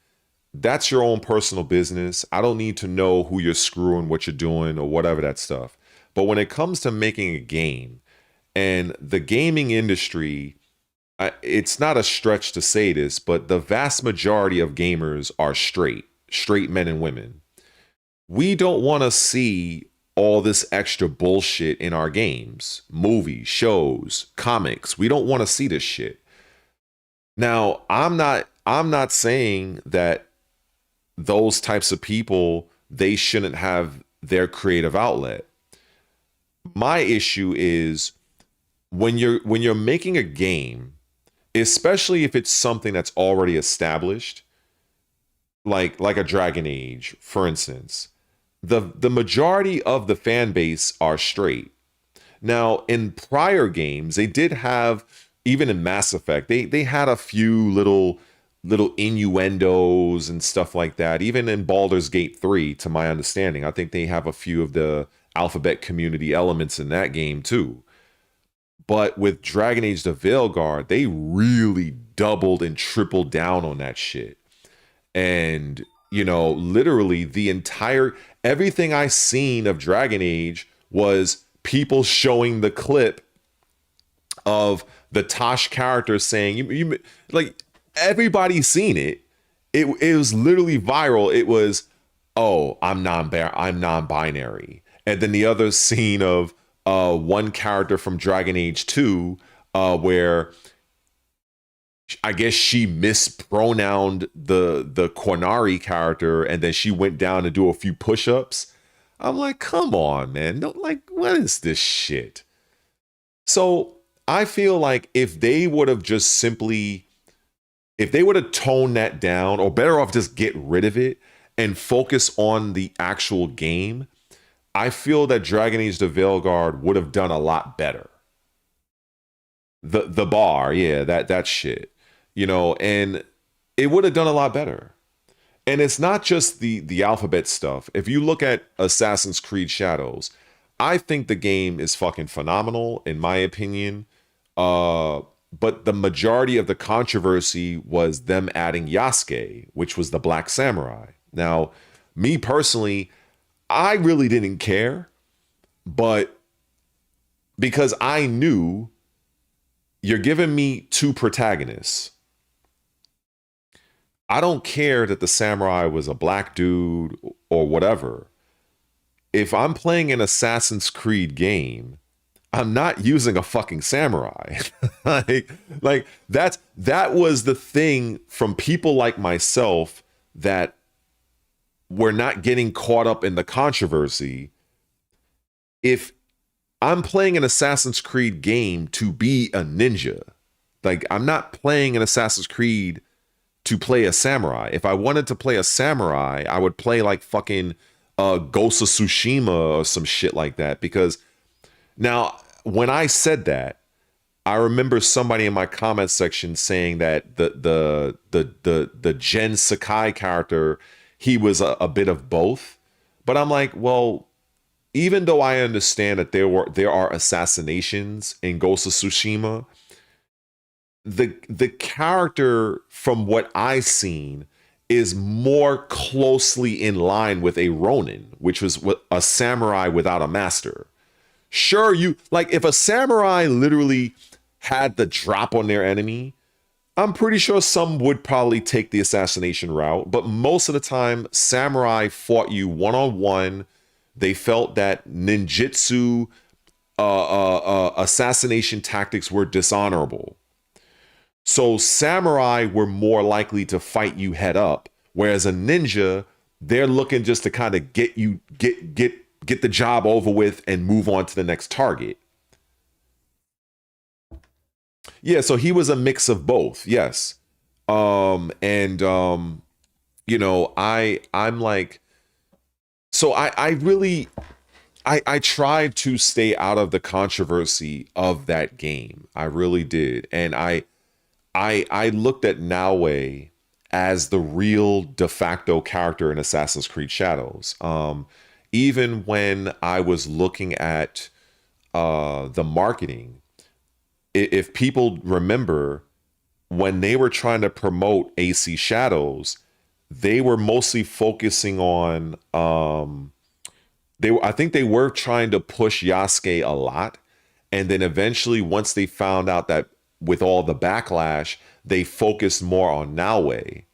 that's your own personal business. I don't need to know who you're screwing, what you're doing, or whatever that stuff. But when it comes to making a game, and the gaming industry, it's not a stretch to say this, but the vast majority of gamers are straight men and women. We don't want to see all this extra bullshit in our games, movies, shows, comics. We don't want to see this shit. Now, I'm not saying that those types of people, they shouldn't have their creative outlet. My issue is when you're making a game, especially if it's something that's already established, like a Dragon Age, for instance, the majority of the fan base are straight. Now, in prior games, they did have, even in Mass Effect, they had a few little little innuendos and stuff like that. Even in Baldur's Gate 3, to my understanding, I think they have a few of the alphabet community elements in that game too. But with Dragon Age the Veilguard, they really doubled and tripled down on that shit. And, you know, literally the entire, everything I seen of Dragon Age was people showing the clip of the Tosh character saying, you like, everybody's seen it. It was literally viral. It was, oh, I'm non-binary. And then the other scene of one character from Dragon Age 2, where I guess she mispronounced the Quanari character, and then she went down to do a few push-ups. I'm like, come on, man. No, like, what is this shit? So I feel like if they would have just simply, if they would have toned that down, or better off just get rid of it and focus on the actual game, I feel that Dragon Age the Veilguard would have done a lot better. The bar, yeah, that shit, you know, and it would have done a lot better. And it's not just the alphabet stuff. If you look at Assassin's Creed Shadows, I think the game is fucking phenomenal, in my opinion. But the majority of the controversy was them adding Yasuke, which was the Black Samurai. Now, me personally, I really didn't care, but because I knew you're giving me two protagonists. I don't care that the samurai was a black dude or whatever. If I'm playing an Assassin's Creed game, I'm not using a fucking samurai. like that was the thing from people like myself that were not getting caught up in the controversy. If I'm playing an Assassin's Creed game to be a ninja, like I'm not playing an Assassin's Creed to play a samurai. If I wanted to play a samurai, I would play like fucking Ghost of Tsushima or some shit like that. Because now, when I said that, I remember somebody in my comment section saying that the Gen Sakai character, he was a bit of both. But I'm like, well, even though I understand that there are assassinations in Ghost of Tsushima, the character, from what I've seen, is more closely in line with a Ronin, which was a samurai without a master. Sure, you like, if a samurai literally had the drop on their enemy, I'm pretty sure some would probably take the assassination route, but most of the time, samurai fought you one-on-one. They felt that ninjutsu assassination tactics were dishonorable. So samurai were more likely to fight you head up, whereas a ninja, they're looking just to kind of get the job over with and move on to the next target. Yeah, so he was a mix of both, yes. You know, I'm like, so I really I tried to stay out of the controversy of that game. I really did. And I looked at Naue as the real de facto character in Assassin's Creed Shadows. Even when I was looking at the marketing, if people remember, when they were trying to promote AC Shadows, they were mostly focusing on I think they were trying to push Yasuke a lot, and then eventually, once they found out that with all the backlash, they focused more on Naue.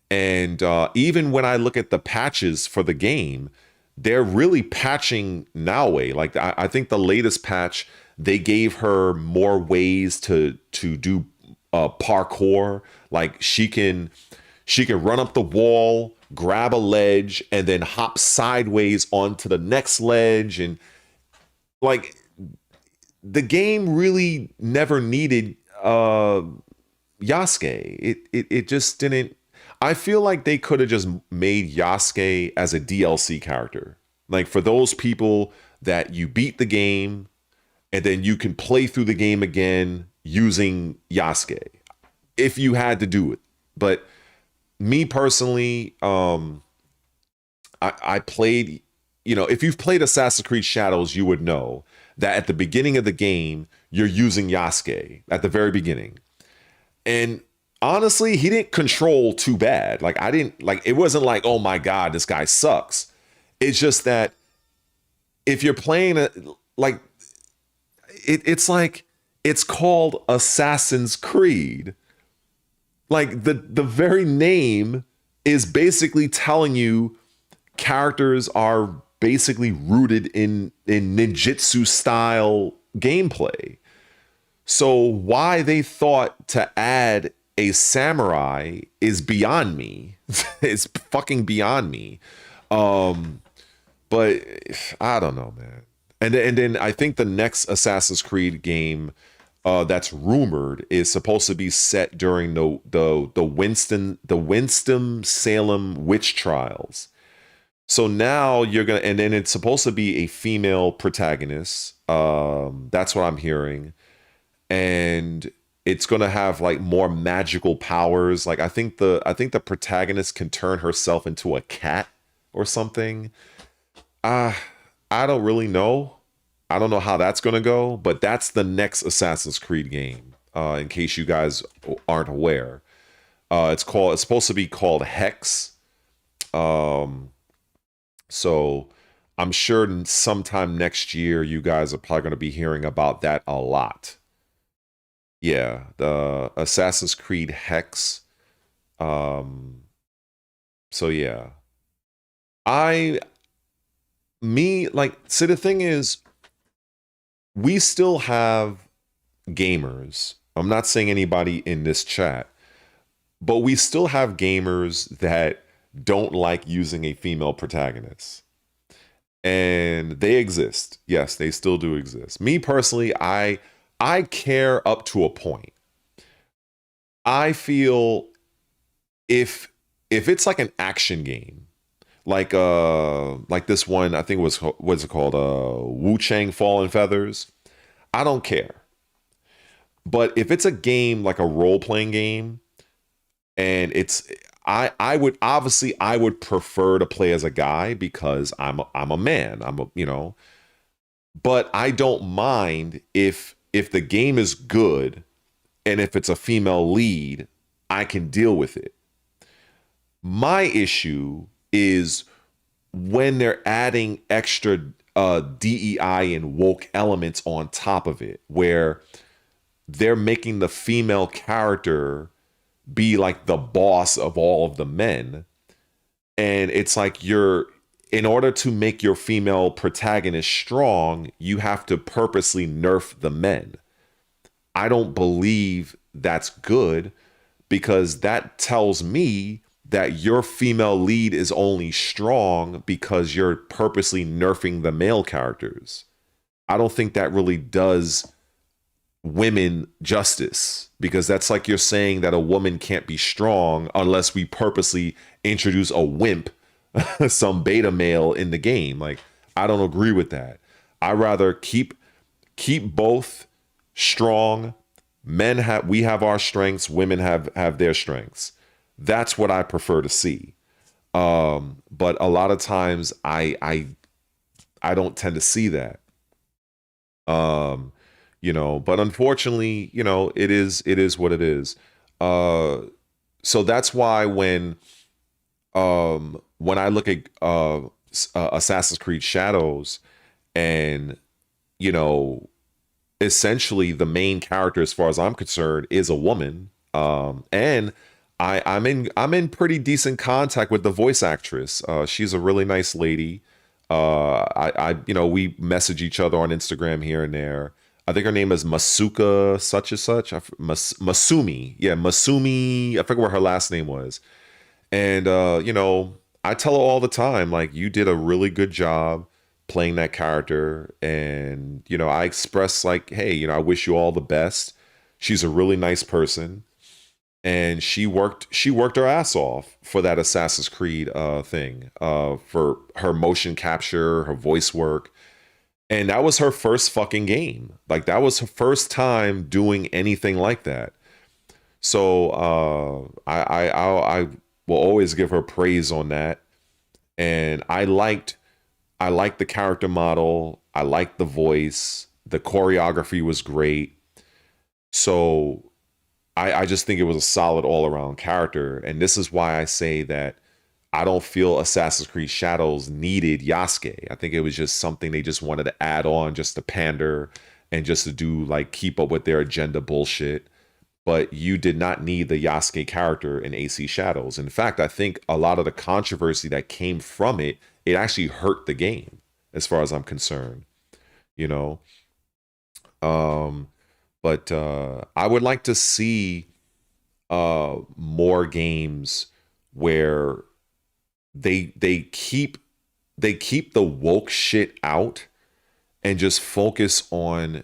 And even when I look at the patches for the game, they're really patching Naue. Like I think the latest patch, they gave her more ways to do parkour. Like she can run up the wall, grab a ledge, and then hop sideways onto the next ledge. And like the game really never needed Yasuke. It just didn't. I feel like they could have just made Yasuke as a DLC character. Like for those people that you beat the game and then you can play through the game again using Yasuke, if you had to do it. But me personally, I played, you know, if you've played Assassin's Creed Shadows, you would know that at the beginning of the game, you're using Yasuke at the very beginning. And honestly, he didn't control too bad. Like, I didn't, like, it wasn't like, oh my God, this guy sucks. It's just that if you're playing it, like, it's like, it's called Assassin's Creed. Like, the very name is basically telling you characters are basically rooted in ninjutsu style gameplay. So why they thought to add a samurai is beyond me. It's fucking beyond me. But I don't know, man. And then I think the next Assassin's Creed game that's rumored is supposed to be set during the Winston-Salem witch trials. So now you're gonna, and then it's supposed to be a female protagonist. That's what I'm hearing, and it's gonna have like more magical powers. Like I think the protagonist can turn herself into a cat or something. I don't really know. I don't know how that's gonna go, but that's the next Assassin's Creed game. In case you guys aren't aware, it's supposed to be called Hex. So I'm sure sometime next year, you guys are probably going to be hearing about that a lot. Yeah, the Assassin's Creed Hex. So yeah, see, the thing is, we still have gamers. I'm not saying anybody in this chat, but we still have gamers that don't like using a female protagonist. And they exist. Yes, they still do exist. Me personally, I care up to a point. I feel if it's like an action game, like this one, I think it was, what's it called? Wu Chang Fallen Feathers. I don't care. But if it's a game like a role-playing game, and I would prefer to play as a guy because I'm a man. But I don't mind if the game is good and if it's a female lead, I can deal with it. My issue is when they're adding extra DEI and woke elements on top of it, where they're making the female character be like the boss of all of the men. And it's like in order to make your female protagonist strong, you have to purposely nerf the men. I don't believe that's good, because that tells me that your female lead is only strong because you're purposely nerfing the male characters. I don't think that really does women justice, because that's like you're saying that a woman can't be strong unless we purposely introduce a wimp, some beta male in the game. Like, I don't agree with that. I rather keep both strong. We have our strengths, women have their strengths. That's what I prefer to see. But a lot of times I don't tend to see that. But unfortunately, it is what it is. So that's why when I look at Assassin's Creed Shadows, and essentially the main character, as far as I'm concerned, is a woman, and I'm in pretty decent contact with the voice actress. She's a really nice lady. We message each other on Instagram here and there. I think her name is Masuka such and such. Masumi. Yeah, Masumi. I forget what her last name was. And, I tell her all the time, like, you did a really good job playing that character. And, I express like, hey, I wish you all the best. She's a really nice person. And she worked her ass off for that Assassin's Creed thing, for her motion capture, her voice work. And that was her first fucking game. Like, that was her first time doing anything like that. So I will always give her praise on that. And I liked the character model. I liked the voice. The choreography was great. So I just think it was a solid all around character. And this is why I say that I don't feel Assassin's Creed Shadows needed Yasuke. I think it was just something they just wanted to add on just to pander and just to do like keep up with their agenda bullshit. But you did not need the Yasuke character in AC Shadows. In fact, I think a lot of the controversy that came from it, it actually hurt the game, as far as I'm concerned. You know, um, but I would like to see more games where they they keep the woke shit out and just focus on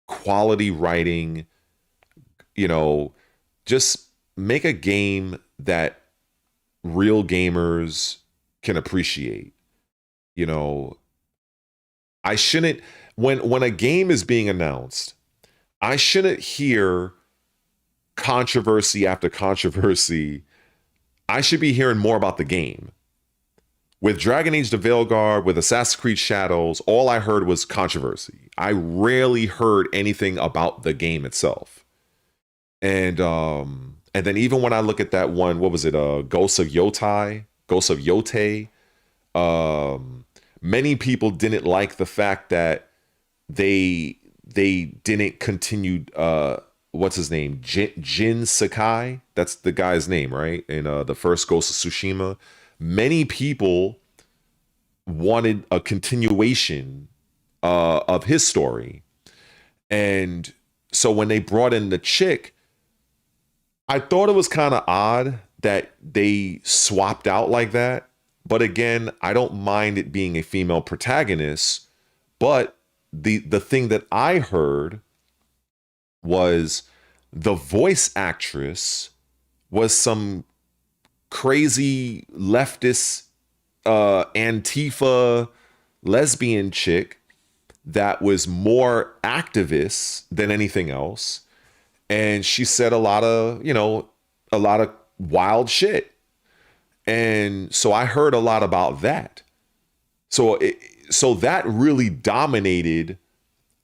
quality writing, you know, just make a game that real gamers can appreciate. You know, I shouldn't when a game is being announced, I shouldn't hear controversy after controversy. I should be hearing more about the game. With Dragon Age the Veilguard, with Assassin's Creed Shadows, all I heard was controversy. I rarely heard anything about the game itself. And then even when I look at that one, what was it? Ghosts of Yotai, Ghosts of Yote. Many people didn't like the fact that they didn't continue. What's his name? Jin Sakai. That's the guy's name, right? In the first Ghost of Tsushima, many people wanted a continuation of his story, and so when they brought in the chick, I thought it was kind of odd that they swapped out like that. But again, I don't mind it being a female protagonist. But the thing that I heard was the voice actress was some crazy leftist Antifa lesbian chick that was more activist than anything else, and she said a lot of, you know, a lot of wild shit. And so I heard a lot about that. So that really dominated.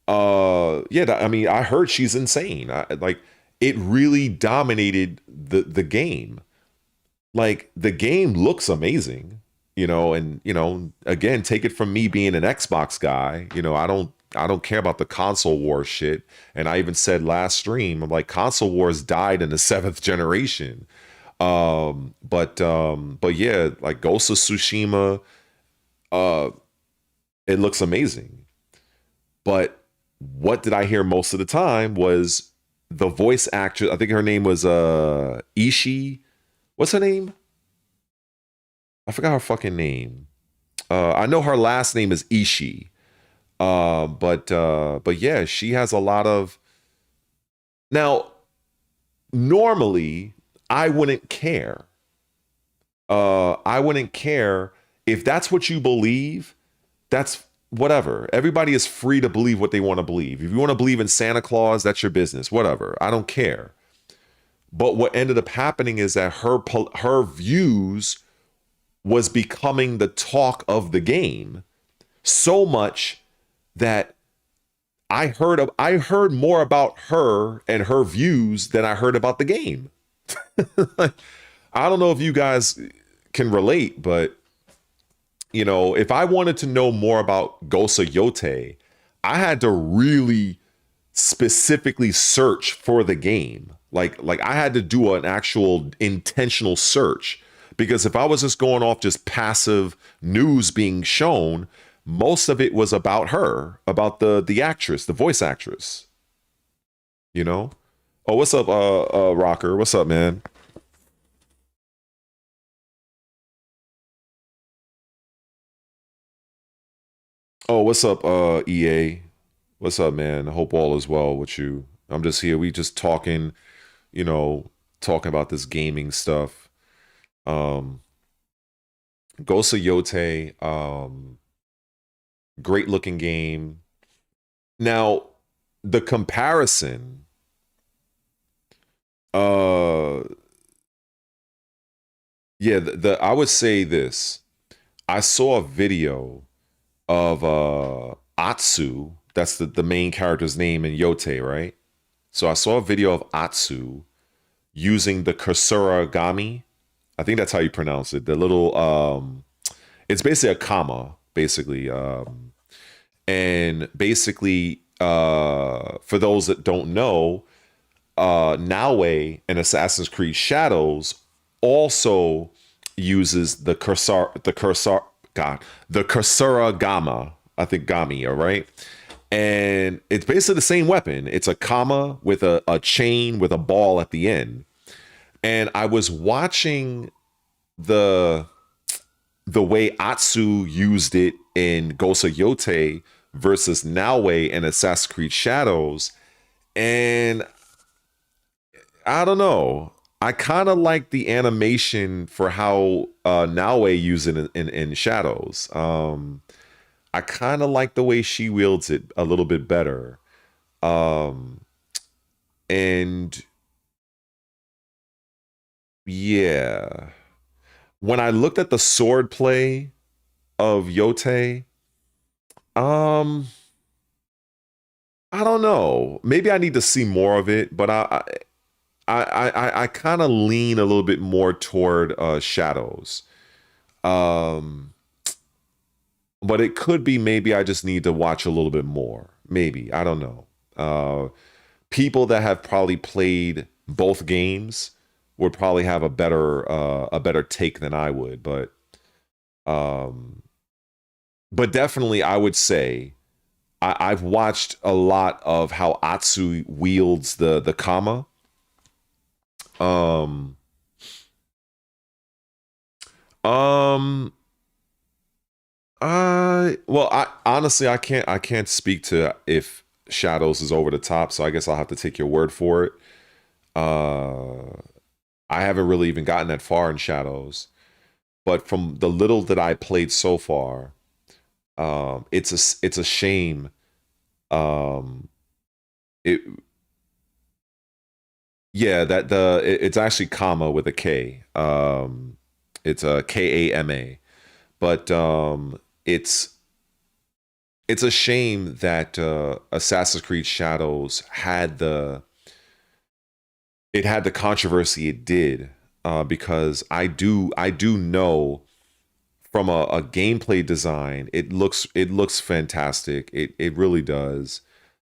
Yeah, I mean, I heard she's insane. Like it really dominated the game. Like the game looks amazing, you know, and you know, again, take it from me being an Xbox guy, you know, I don't care about the console war shit. And I even said last stream, I'm like, console wars died in the seventh generation. But yeah, like Ghost of Tsushima, uh, it looks amazing. But what did I hear most of the time was the voice actress. I think her name was Ishii. What's her name? I forgot her fucking name. I know her last name is Ishii. But yeah, she has a lot of. Now, normally I wouldn't care. I wouldn't care if that's what you believe. That's whatever. Everybody is free to believe what they want to believe. If you want to believe in Santa Claus, that's your business. Whatever. I don't care. But what ended up happening is that her views was becoming the talk of the game so much that I heard more about her and her views than I heard about the game. I don't know if you guys can relate, but you know, if I wanted to know more about Ghost of Yote, I had to really specifically search for the game. Like I had to do an actual intentional search, because if I was just going off just passive news being shown, most of it was about her, about the actress, the voice actress, you know? Oh, what's up, Rocker? What's up, man? Oh, what's up, EA? What's up, man? I hope all is well with you. I'm just here. We just talking, you know, talking about this gaming stuff. Um, Ghost of Yote, great looking game. Now, the comparison Uh, yeah, I would say this. I saw a video of Atsu. That's the main character's name in Yote, right? So I saw a video of Atsu using the Kursoragami. I think that's how you pronounce it. The little it's basically a comma, basically. And basically, for those that don't know, Naue in Assassin's Creed Shadows also uses the Kursoragama. I think Gami, all right? And it's basically the same weapon. It's a comma with a chain with a ball at the end. And I was watching the the way Atsu used it in Ghost of Yote versus Naue in Assassin's Creed Shadows, and I don't know. I kind of like the animation for how Naue used it in Shadows. I kind of like the way she wields it a little bit better. Um, and yeah, when I looked at the sword play of Yote, um, I don't know. Maybe I need to see more of it, but I kind of lean a little bit more toward Shadows. Um, but it could be maybe I just need to watch a little bit more. Maybe I don't know. People that have probably played both games would probably have a better take than I would. Um, but definitely I would say I've watched a lot of how Atsu wields the kama. Um, um, I honestly I can't speak to if Shadows is over the top, so I guess I'll have to take your word for it. Uh, I haven't really even gotten that far in Shadows, but from the little that I played so far, it's a shame. Um, it Yeah, it's actually comma with a K. It's a Kama, but it's a shame that Assassin's Creed Shadows had the controversy it did, because I do know from a gameplay design it looks fantastic. It really does.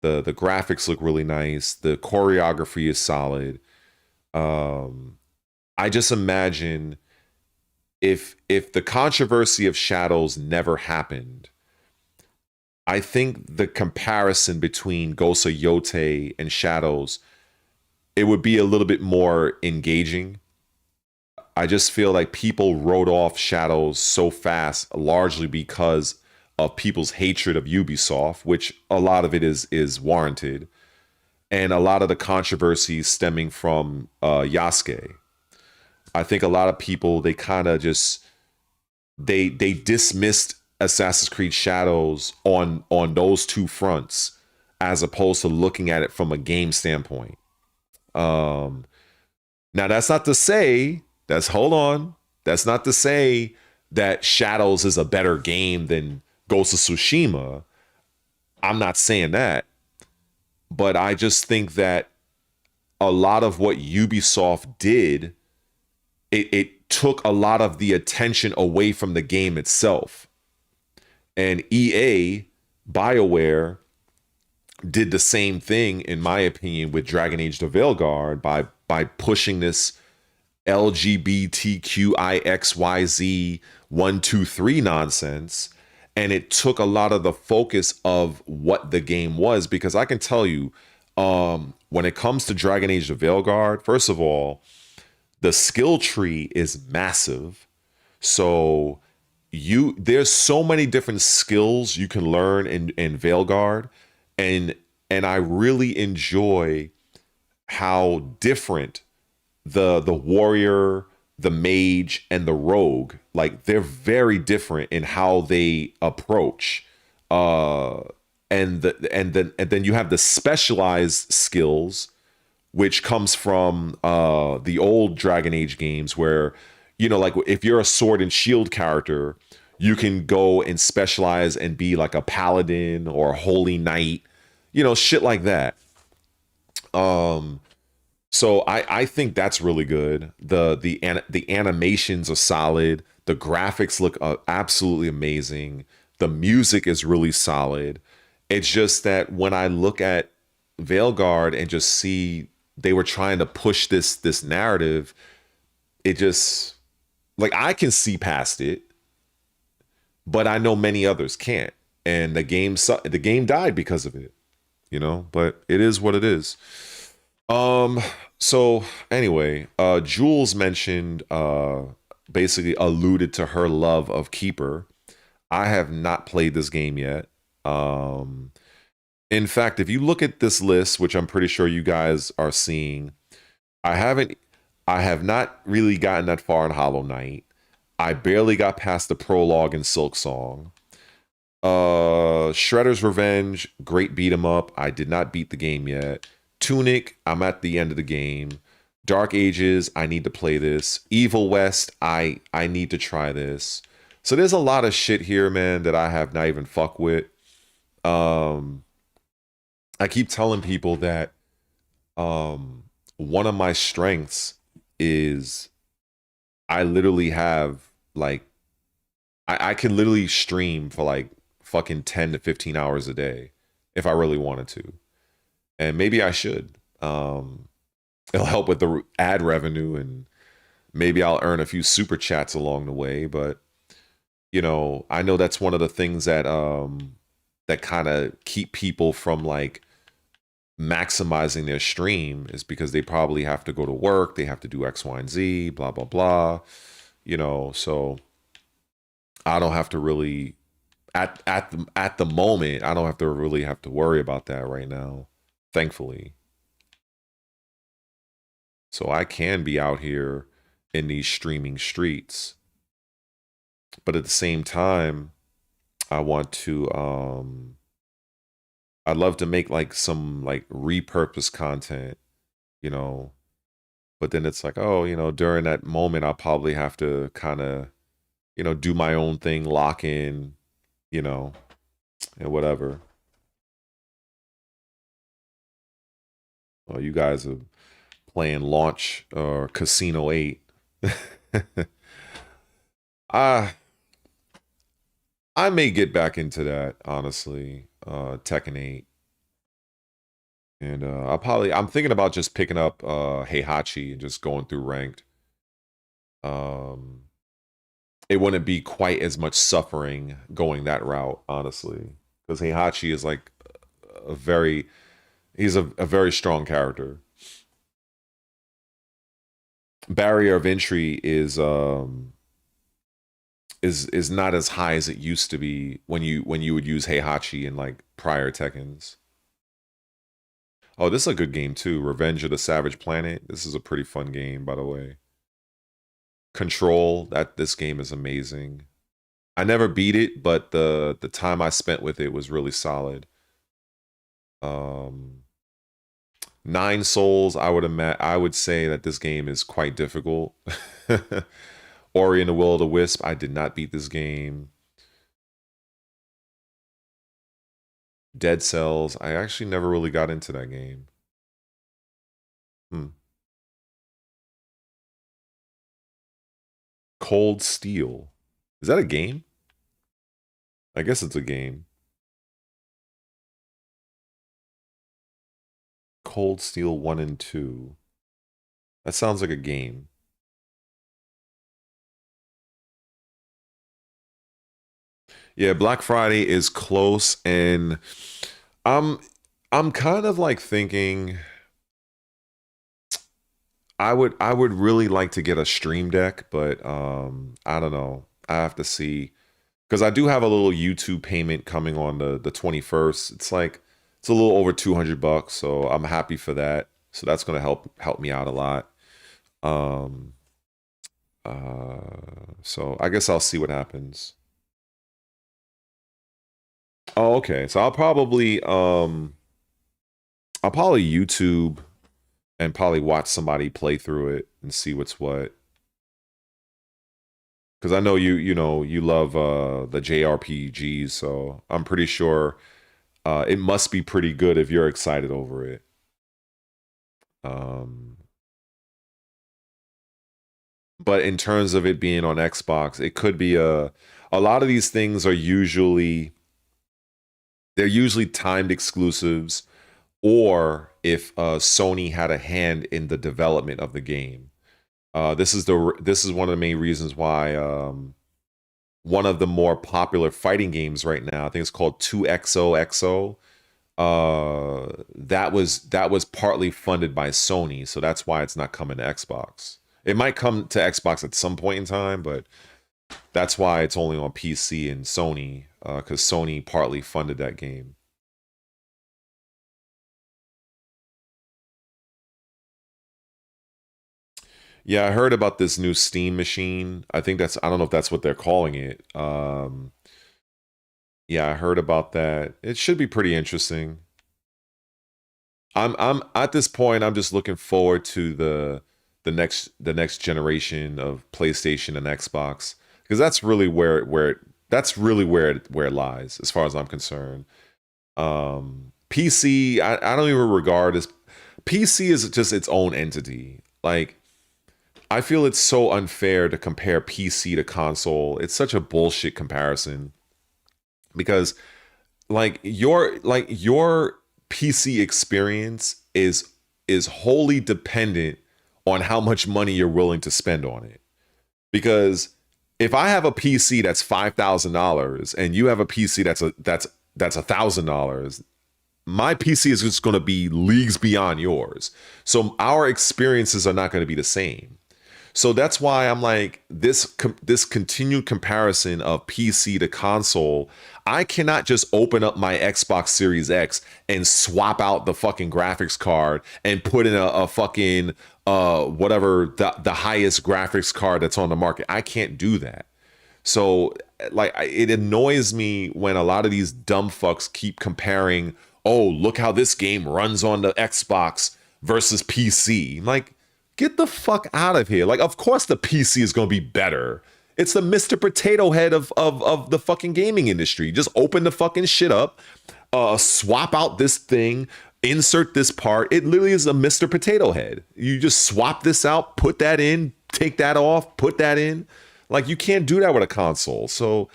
The graphics look really nice. The choreography is solid. Um, I just imagine if the controversy of Shadows never happened, I think the comparison between Ghost of Yote and Shadows, it would be a little bit more engaging. I just feel like people wrote off Shadows so fast, largely because of people's hatred of Ubisoft, which a lot of it is warranted, and a lot of the controversies stemming from Yasuke. I think a lot of people they kind of just they dismissed Assassin's Creed Shadows on those two fronts, as opposed to looking at it from a game standpoint. Um, Now that's not to say that's hold on. That's not to say that Shadows is a better game than Ghost of Tsushima. I'm not saying that, but I just think that a lot of what Ubisoft did, it took a lot of the attention away from the game itself. And EA, BioWare, did the same thing, in my opinion, with Dragon Age the Veilguard by pushing this LGBTQIXYZ 123 nonsense. And it took a lot of the focus of what the game was, because I can tell you, when it comes to Dragon Age the Veilguard, first of all, the skill tree is massive. So there's so many different skills you can learn in Veilguard, and I really enjoy how different the warrior, the mage, and the rogue, like they're very different in how they approach. Uh and then you have the specialized skills, which comes from the old Dragon Age games where, you know, like if you're a sword and shield character, you can go and specialize and be like a paladin or a holy knight, you know, shit like that. So I think that's really good. The animations are solid. The graphics look absolutely amazing. The music is really solid. It's just that when I look at Veilguard and just see they were trying to push this narrative, it just, like, I can see past it, but I know many others can't. And the game died because of it, you know. But it is what it is. Um, so anyway, Jules mentioned, basically alluded to her love of Keeper. I have not played this game yet. Um, in fact, if you look at this list, which I'm pretty sure you guys are seeing, I haven't, I have not really gotten that far in Hollow Knight. I barely got past the prologue in Silk Song. Shredder's Revenge, great beat 'em up. I did not beat the game yet. Tunic, I'm at the end of the game. Dark Ages, I need to play this. Evil West, I need to try this. So there's a lot of shit here, man, that I have not even fuck with. Um, I keep telling people that one of my strengths is I literally have like I can literally stream for like fucking 10 to 15 hours a day if I really wanted to. And maybe I should. It'll help with the ad revenue, and maybe I'll earn a few super chats along the way. But you know, I know that's one of the things that that kind of keep people from like maximizing their stream, is because they probably have to go to work, they have to do X, Y, and Z, blah blah blah. You know, so I don't have to really at the moment, I don't have to really have to worry about that right now, thankfully. So I can be out here in these streaming streets. But at the same time, I want to I'd love to make like some like repurposed content, you know. But then it's like, oh, you know, during that moment I'll probably have to kind of, you know, do my own thing, lock in, you know, and whatever. Oh, you guys are playing Launch or Casino 8. I I may get back into that, honestly. Tekken 8. And I'm thinking about just picking up Heihachi and just going through ranked. Um it wouldn't be quite as much suffering going that route, honestly. Because Heihachi is like a very he's a very strong character. Barrier of entry is not as high as it used to be when you would use Heihachi in like prior Tekkens. Oh, this is a good game too. Revenge of the Savage Planet. This is a pretty fun game, by the way. Control, that this game is amazing. I never beat it, but the time I spent with it was really solid. Um Nine Souls, I would say that this game is quite difficult. Ori and the Will of the Wisp, I did not beat this game. Dead Cells, I actually never really got into that game. Cold Steel. Is that a game? I guess it's a game. Cold Steel 1 and 2. That sounds like a game. Yeah, Black Friday is close, and I'm I'm kind of like thinking I would really like to get a Stream Deck, but I don't know. I have to see, because I do have a little YouTube payment coming on the 21st. It's like it's a little over 200 bucks, so I'm happy for that. So that's going to help me out a lot. Um so I guess I'll see what happens. Oh, okay. So I'll probably YouTube and probably watch somebody play through it and see what's what. Because I know you love the JRPGs, so I'm pretty sure it must be pretty good if you're excited over it. But in terms of it being on Xbox, it could be a lot of these things are usually timed exclusives, or if Sony had a hand in the development of the game. This is one of the main reasons why one of the more popular fighting games right now, I think it's called 2XOXO. That was partly funded by Sony, so that's why it's not coming to Xbox. It might come to Xbox at some point in time, but that's why it's only on PC and Sony, because Sony partly funded that game. Yeah, I heard about this new Steam machine. I don't know if that's what they're calling it. Yeah, I heard about that. It should be pretty interesting. I'm at this point, I'm just looking forward to the next generation of PlayStation and Xbox, because that's really where it lies as far as I'm concerned. PC, I don't even regard as PC is just its own entity. Like, I feel it's so unfair to compare PC to console. It's such a bullshit comparison, because your PC experience is wholly dependent on how much money you're willing to spend on it. Because if I have a PC that's $5,000 and you have a PC that's $1,000, my PC is just going to be leagues beyond yours. So our experiences are not going to be the same. So that's why I'm like, this continued comparison of PC to console, I cannot just open up my Xbox Series X and swap out the fucking graphics card and put in a fucking whatever the highest graphics card that's on the market. I can't do that. So like, it annoys me when a lot of these dumb fucks keep comparing, oh, look how this game runs on the Xbox versus PC. Like, get the fuck out of here. Like, of course the PC is going to be better. It's the Mr. Potato Head of the fucking gaming industry. Just open the fucking shit up, swap out this thing, insert this part. It literally is a Mr. Potato Head. You just swap this out, put that in, take that off, put that in. Like, you can't do that with a console. So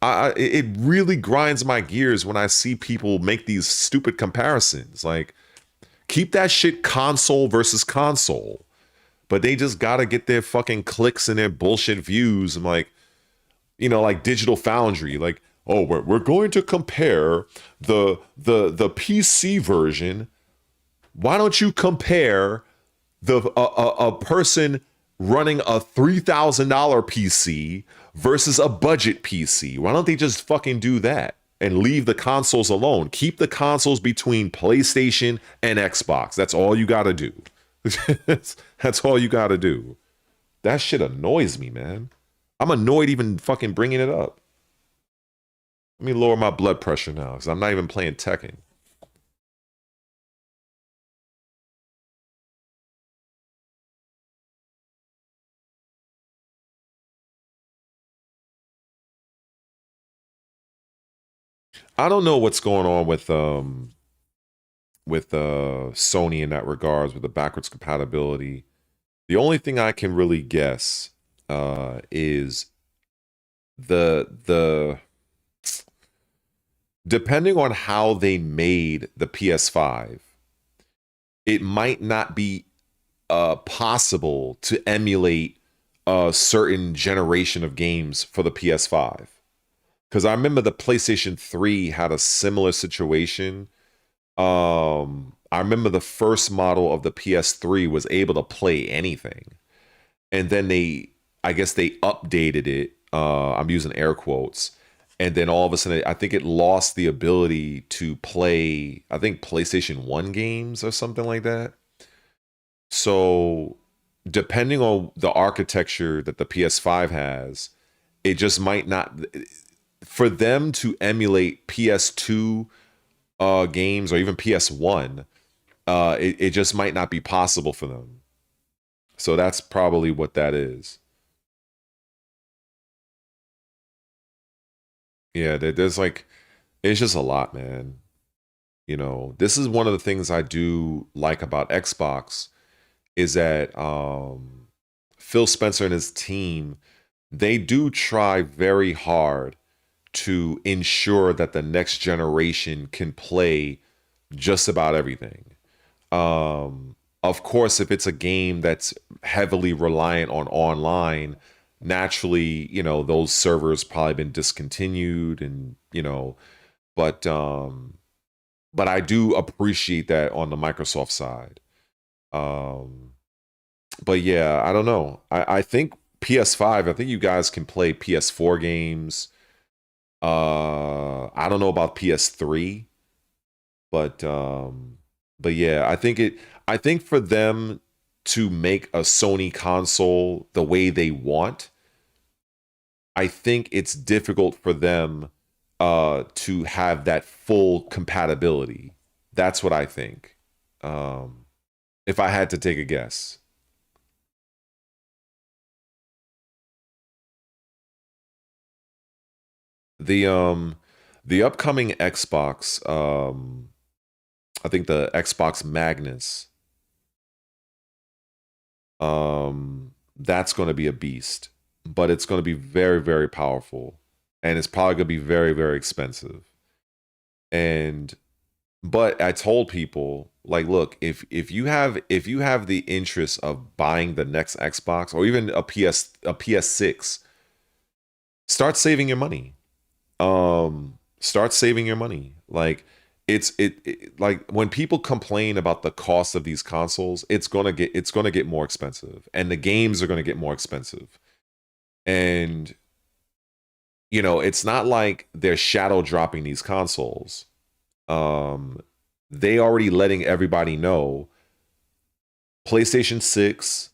it really grinds my gears when I see people make these stupid comparisons. Like, keep that shit console versus console. But they just gotta get their fucking clicks and their bullshit views. I'm like, like Digital Foundry, like, oh, we're going to compare the PC version. Why don't you compare a person running a $3,000 PC versus a budget PC? Why don't they just fucking do that and leave the consoles alone? Keep the consoles between PlayStation and Xbox. That's all you gotta do. That's all you gotta do. That shit annoys me, man. I'm annoyed even fucking bringing it up. Let me lower my blood pressure now, because I'm not even playing Tekken. I don't know what's going on with Sony in that regards, with the backwards compatibility. The only thing I can really guess is the depending on how they made the PS5, it might not be possible to emulate a certain generation of games for the PS5. Because I remember the PlayStation 3 had a similar situation. I remember the first model of the PS3 was able to play anything. And then I guess they updated it. I'm using air quotes. And then all of a sudden, I think it lost the ability to play, I think, PlayStation 1 games or something like that. So depending on the architecture that the PS5 has, it just might not, for them to emulate PS2 games or even PS1, it just might not be possible for them. So that's probably what that is. Yeah, there's like, it's just a lot, man. You know, this is one of the things I do like about Xbox is that Phil Spencer and his team, they do try very hard to ensure that the next generation can play just about everything. Of course, if it's a game that's heavily reliant on online, naturally, you know, those servers probably been discontinued and, you know, but I do appreciate that on the Microsoft side. But yeah, I don't know. I think PS5, I think you guys can play PS4 games. I don't know about PS3, but yeah, I think for them to make a Sony console the way they want, I think it's difficult for them to have that full compatibility. That's what I think. If I had to take a guess. The upcoming Xbox, I think the Xbox Magnus, that's going to be a beast, but it's going to be very, very powerful, and it's probably going to be very, very expensive. And but I told people, like, look, if you have the interest of buying the next Xbox or even a PS6, start saving your money. Start saving your money. Like like when people complain about the cost of these consoles, it's gonna get more expensive, and the games are gonna get more expensive. And you know, it's not like they're shadow dropping these consoles. They already letting everybody know PlayStation 6,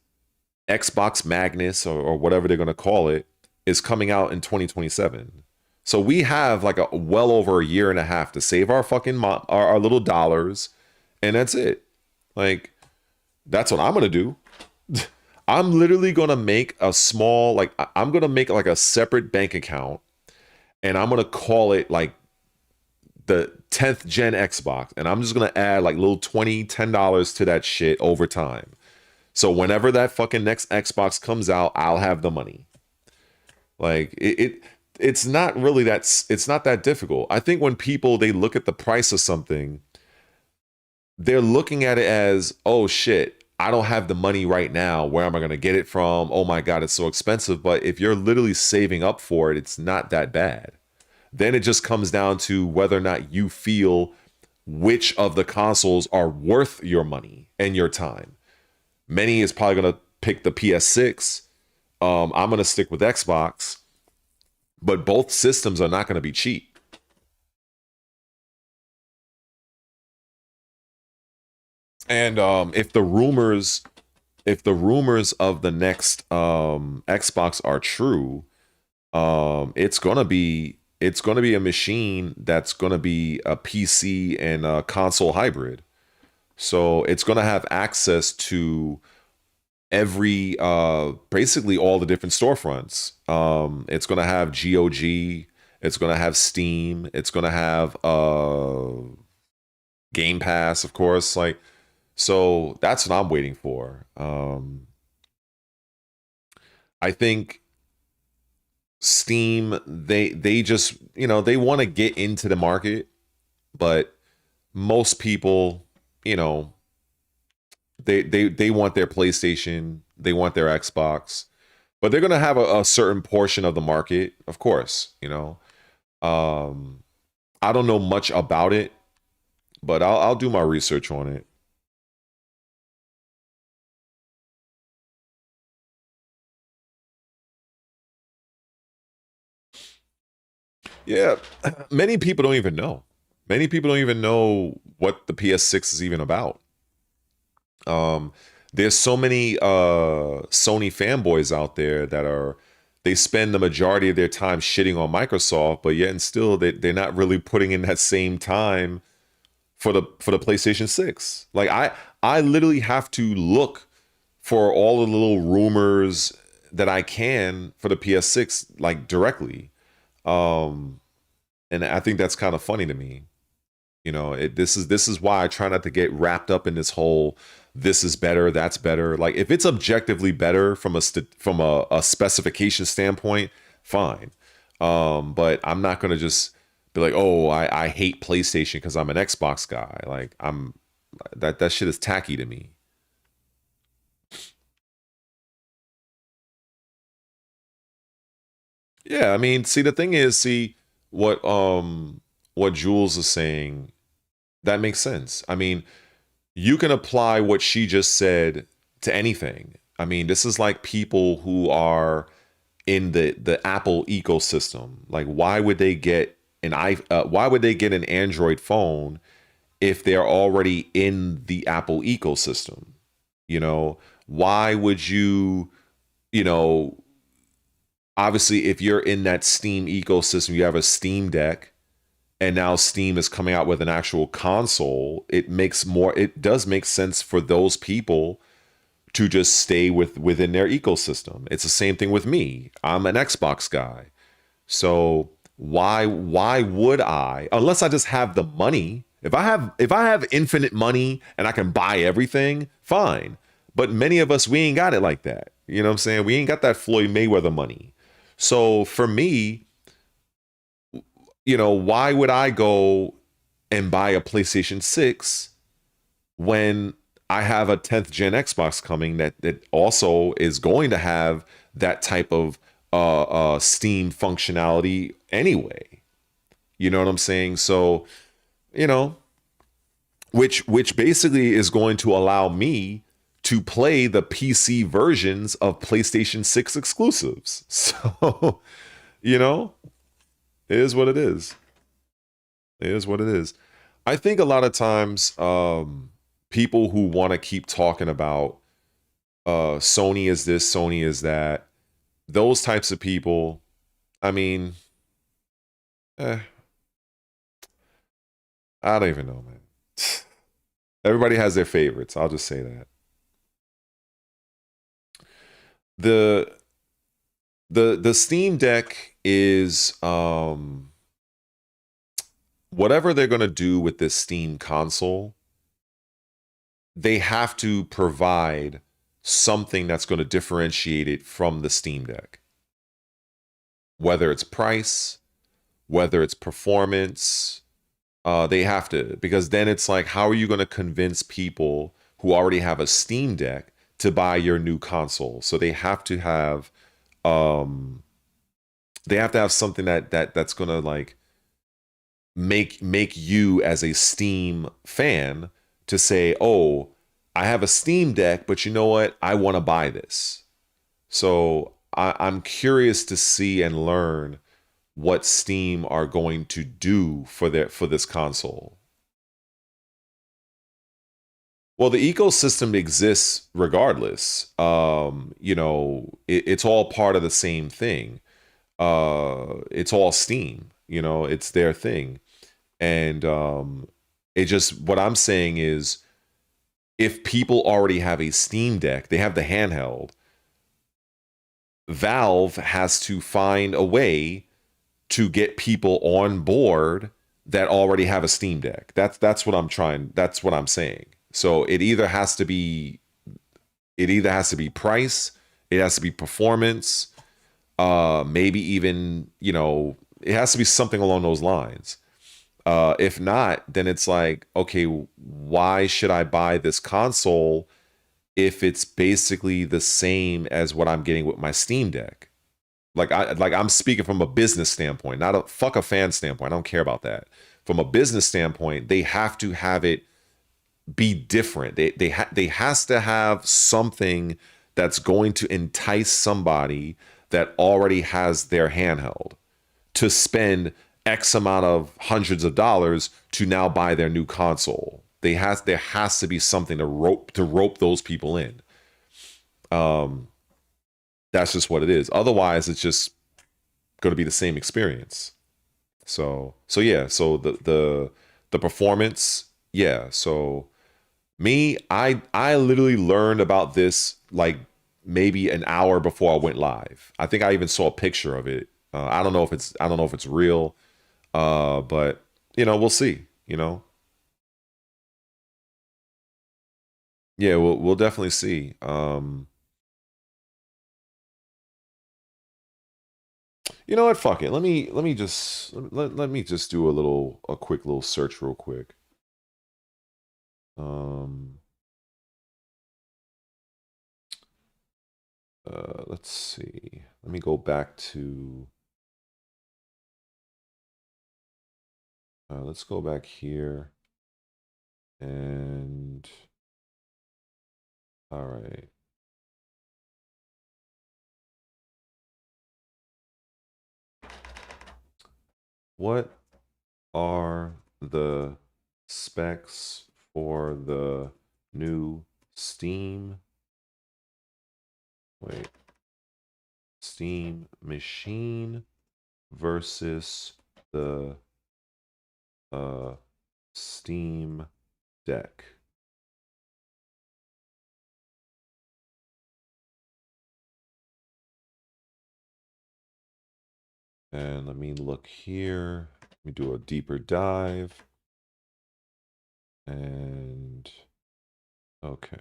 Xbox Magnus, or whatever they're gonna call it, is coming out in 2027. So we have like a well over a year and a half to save our fucking our little dollars, and that's it. Like, that's what I'm gonna do. I'm literally gonna make a small, like, I'm gonna make like a separate bank account, and I'm gonna call it like the 10th gen Xbox, and I'm just gonna add like little $10 to that shit over time. So whenever that fucking next Xbox comes out, I'll have the money. Like it's not really it's not that difficult. I think when people, they look at the price of something, they're looking at it as, oh shit, I don't have the money right now. Where am I going to get it from? Oh my God, it's so expensive. But if you're literally saving up for it, it's not that bad. Then it just comes down to whether or not you feel which of the consoles are worth your money and your time. Many is probably going to pick the PS6. I'm going to stick with Xbox. But both systems are not going to be cheap. And if the rumors of the next Xbox are true, it's gonna be a machine that's gonna be a PC and a console hybrid. So it's gonna have access to every basically all the different storefronts. It's gonna have GOG, it's gonna have Steam, it's gonna have Game Pass, of course. Like, so that's what I'm waiting for. I think Steam, they just, you know, they want to get into the market, but most people, you know, they want their PlayStation, they want their Xbox, but they're gonna have a certain portion of the market, of course, you know. I don't know much about it, but I'll do my research on it. Yeah, many people don't even know. Many people don't even know what the PS6 is even about. Um, there's so many Sony fanboys out there that they spend the majority of their time shitting on Microsoft, but yet and still they're not really putting in that same time for the PlayStation 6. Like I literally have to look for all of the little rumors that I can for the PS6 like directly. And I think that's kind of funny to me. You know, this is why I try not to get wrapped up in this whole this is better, that's better. Like if it's objectively better from a specification standpoint, fine. But I'm not gonna just be like, oh, I hate PlayStation because I'm an Xbox guy. Like that shit is tacky to me. Yeah, I mean, see the thing is, see what Jules is saying, that makes sense. I mean, you can apply what she just said to anything. I mean, this is like people who are in the Apple ecosystem. Like, why would they get why would they get an Android phone if they're already in the Apple ecosystem? You know, why would you, you know, obviously if you're in that Steam ecosystem, you have a Steam Deck, and now Steam is coming out with an actual console, it does make sense for those people to just stay within their ecosystem. It's the same thing with me. I'm an Xbox guy. So why would I, unless I just have the money, if I have infinite money and I can buy everything, fine. But many of us, we ain't got it like that. You know what I'm saying? We ain't got that Floyd Mayweather money. So for me, you know, why would I go and buy a PlayStation 6 when I have a 10th gen Xbox coming that also is going to have that type of Steam functionality anyway? You know what I'm saying? So, you know, which basically is going to allow me to play the PC versions of PlayStation 6 exclusives. So, you know, it is what it is. It is what it is. I think a lot of times people who want to keep talking about Sony is this, Sony is that, those types of people, I mean, I don't even know, man. Everybody has their favorites. I'll just say that. The Steam Deck is whatever they're going to do with this Steam console, they have to provide something that's going to differentiate it from the Steam Deck. Whether it's price, whether it's performance, they have to, because then it's like, how are you going to convince people who already have a Steam Deck to buy your new console? So they have to have something that's going to like make you as a Steam fan to say, oh, I have a Steam Deck, but you know what? I want to buy this. So I'm curious to see and learn what Steam are going to do for this console. Well, the ecosystem exists regardless. You know, it's all part of the same thing. It's all Steam. You know, it's their thing. And it just, what I'm saying is, if people already have a Steam Deck, they have the handheld, Valve has to find a way to get people on board that already have a Steam Deck. That's what I'm saying. So it either has to be price, it has to be performance, maybe even, you know, it has to be something along those lines. If not, then it's like, okay, why should I buy this console if it's basically the same as what I'm getting with my Steam Deck? I'm speaking from a business standpoint, not a fan standpoint. I don't care about that. From a business standpoint, they have to have it be different. They has to have something that's going to entice somebody that already has their handheld to spend X amount of hundreds of dollars to now buy their new console. There has to be something to rope those people in. That's just what it is. Otherwise, it's just going to be the same experience. So yeah. So the performance Yeah, so me, I literally learned about this like maybe an hour before I went live. I think I even saw a picture of it. I don't know if it's real, but you know, we'll see. You know, yeah, we'll definitely see. You know what? Fuck it. Let me just do a quick little search real quick. Um, let's see. Let me go back to. Let's go back here and. All right. What are the specs for the new Steam? Wait, Steam machine versus the uh, Steam Deck. And let me look here. Let me do a deeper dive. And okay.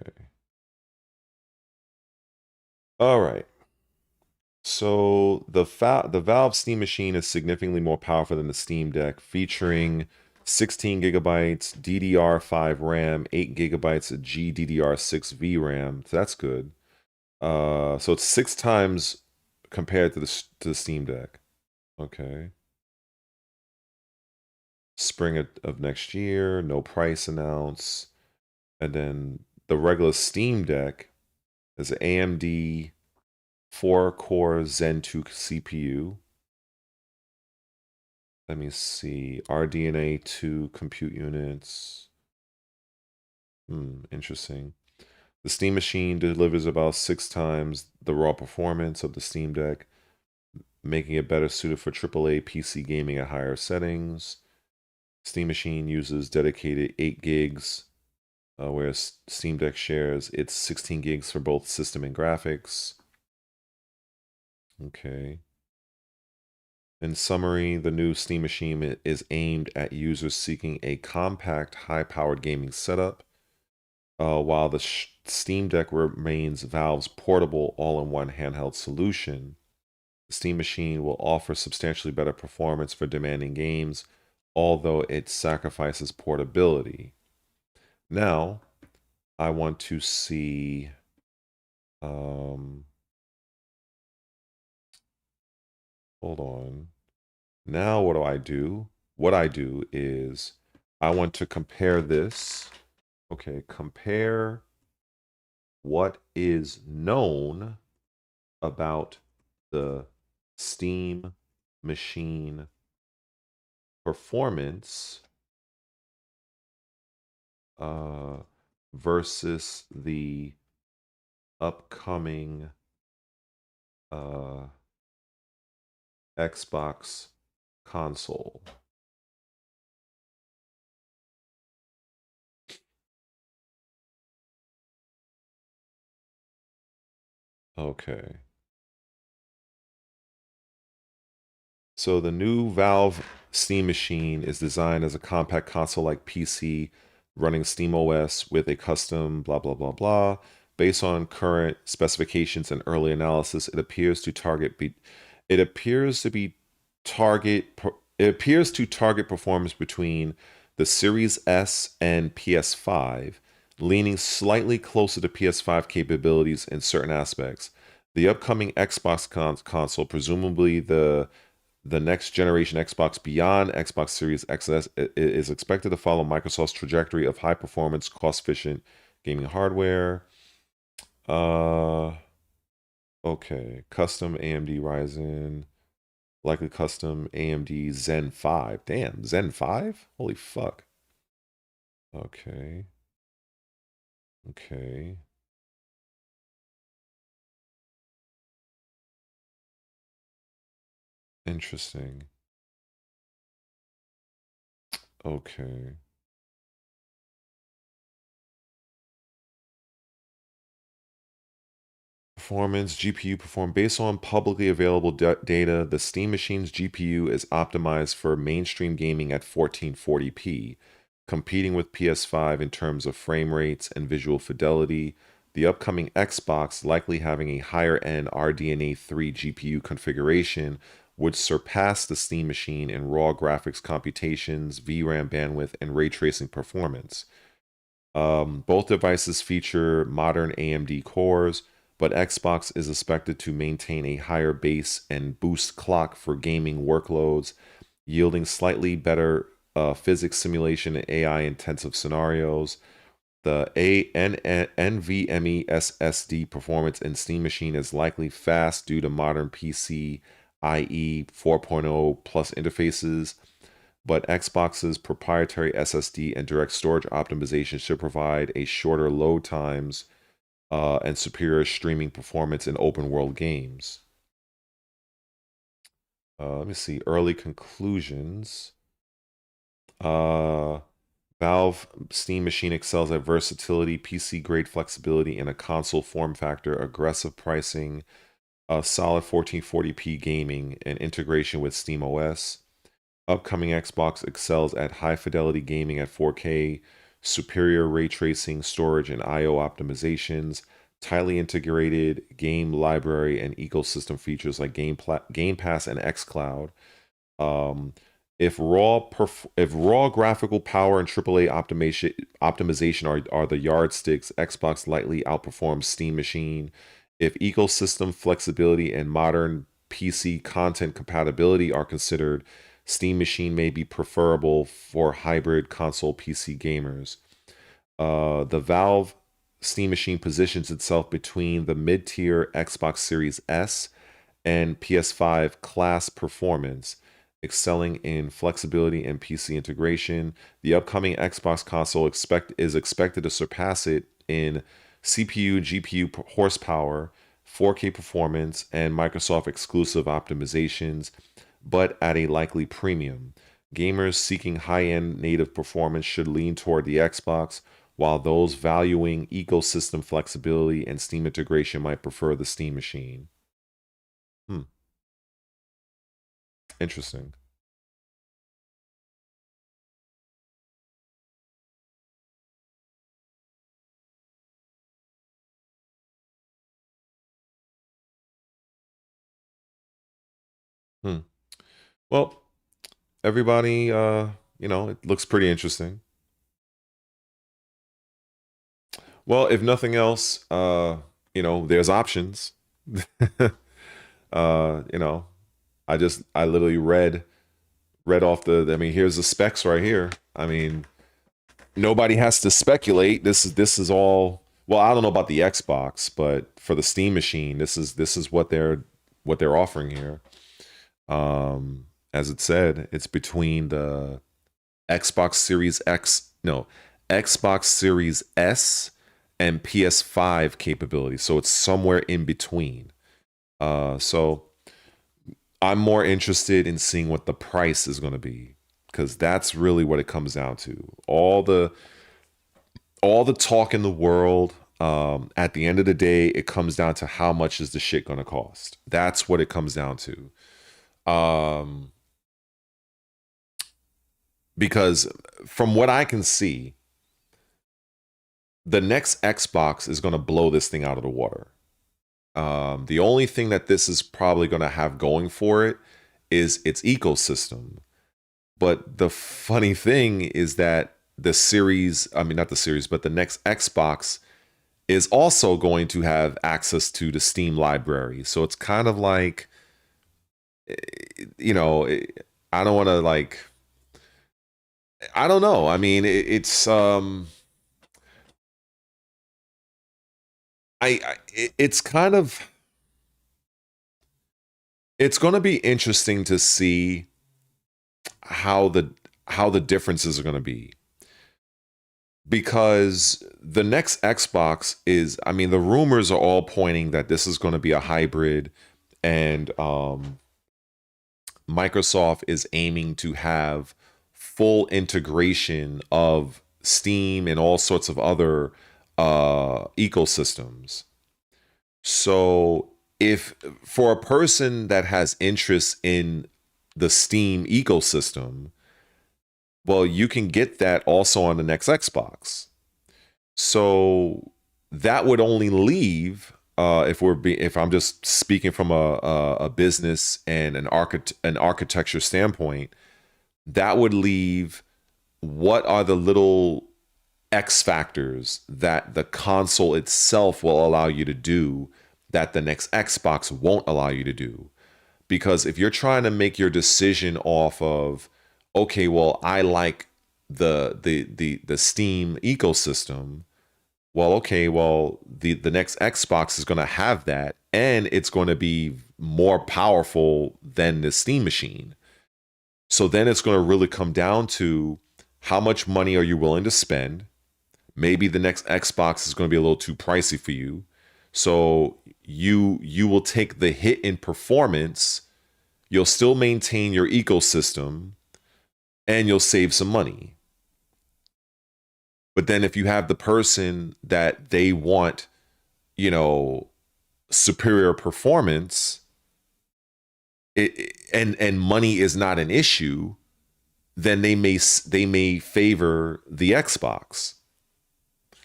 All right. So the Valve Steam Machine is significantly more powerful than the Steam Deck, featuring 16 gigabytes DDR5 RAM, 8 gigabytes of GDDR6 VRAM. So that's good. So it's 6 times compared to the Steam Deck. Okay. Spring of next year, no price announced. And then the regular Steam Deck is an AMD 4-core Zen 2 CPU. Let me see. RDNA 2 compute units. Interesting. The Steam Machine delivers about 6 times the raw performance of the Steam Deck, making it better suited for AAA PC gaming at higher settings. Steam Machine uses dedicated 8 gigs, whereas Steam Deck shares its 16 gigs for both system and graphics. Okay. In summary, the new Steam Machine is aimed at users seeking a compact, high-powered gaming setup, while the Steam Deck remains Valve's portable, all-in-one handheld solution. The Steam Machine will offer substantially better performance for demanding games, although it sacrifices portability. Now, I want to see. Hold on. Now, what do I do? What I do is I want to compare this. Okay, compare what is known about the Steam Machine performance uh, versus the upcoming uh, Xbox console. Okay. So the new Valve Steam Machine is designed as a compact console-like PC running Steam OS with a custom blah blah blah blah. Based on current specifications and early analysis, it appears to be it appears to target performance between the Series S and PS5, leaning slightly closer to PS5 capabilities in certain aspects. The upcoming Xbox console, presumably the next generation Xbox beyond Xbox Series XS, is expected to follow Microsoft's trajectory of high performance, cost efficient gaming hardware. Okay, custom AMD Ryzen, likely custom AMD Zen 5. Damn, Zen 5? Holy fuck. Okay. Okay. Interesting. Okay. Performance, GPU perform based on publicly available data. The Steam Machine's GPU is optimized for mainstream gaming at 1440p, competing with PS5 in terms of frame rates and visual fidelity. The upcoming Xbox, likely having a higher end RDNA 3 GPU configuration, would surpass the Steam Machine in raw graphics computations, VRAM bandwidth, and ray tracing performance. Both devices feature modern AMD cores, but Xbox is expected to maintain a higher base and boost clock for gaming workloads, yielding slightly better physics simulation and AI intensive scenarios. The NVMe SSD performance in Steam Machine is likely fast due to modern PCIe 4.0 plus interfaces, but Xbox's proprietary SSD and direct storage optimization should provide a shorter load times and superior streaming performance in open world games. Let me see. Early conclusions. Valve Steam Machine excels at versatility, PC grade flexibility, and a console form factor, aggressive pricing, solid 1440p gaming, and integration with Steam OS. Upcoming Xbox excels at high fidelity gaming at 4K, superior ray tracing, storage, and I/O optimizations, tightly integrated game library and ecosystem features like Game Pass and xCloud. If raw graphical power and AAA optimization are the yardsticks, Xbox likely outperforms Steam Machine. If ecosystem flexibility and modern PC content compatibility are considered, Steam Machine may be preferable for hybrid console PC gamers. The Valve Steam Machine positions itself between the mid-tier Xbox Series S and PS5 class performance, excelling in flexibility and PC integration. The upcoming Xbox console is expected to surpass it in CPU, GPU horsepower, 4K performance, and Microsoft exclusive optimizations, but at a likely premium. Gamers seeking high-end native performance should lean toward the Xbox, while those valuing ecosystem flexibility and Steam integration might prefer the Steam Machine. Interesting. Well, everybody, it looks pretty interesting. Well, if nothing else, there's options. I literally read off here's the specs right here. I mean, nobody has to speculate. This is all, well, I don't know about the Xbox, but for the Steam Machine, this is what they're offering here. As it said, it's between the Xbox Series S and PS5 capability. So it's somewhere in between. So I'm more interested in seeing what the price is going to be, because that's really what it comes down to. All the talk in the world, at the end of the day, it comes down to how much is the shit going to cost. That's what it comes down to. Because from what I can see, the next Xbox is going to blow this thing out of the water. The only thing that this is probably going to have going for it is its ecosystem. But the funny thing is that the next Xbox is also going to have access to the Steam library. So it's kind of like, I don't want to I don't know. I mean, it's it's kind of, it's going to be interesting to see how the differences are going to be, because the next Xbox is, the rumors are all pointing that this is going to be a hybrid, and Microsoft is aiming to have full integration of Steam and all sorts of other ecosystems. So if for a person that has interest in the Steam ecosystem, well, you can get that also on the next Xbox. So that would only leave if I'm just speaking from a business and an architecture standpoint, that would leave what are the little X factors that the console itself will allow you to do that the next Xbox won't allow you to do. Because if you're trying to make your decision off of, okay, well, I like the Steam ecosystem, well, okay, well, the next Xbox is going to have that, and it's going to be more powerful than the Steam machine. So then it's going to really come down to how much money are you willing to spend? Maybe the next Xbox is going to be a little too pricey for you. So you will take the hit in performance, you'll still maintain your ecosystem, and you'll save some money. But then if you have the person that they want, you know, superior performance, and money is not an issue, then they may favor the Xbox.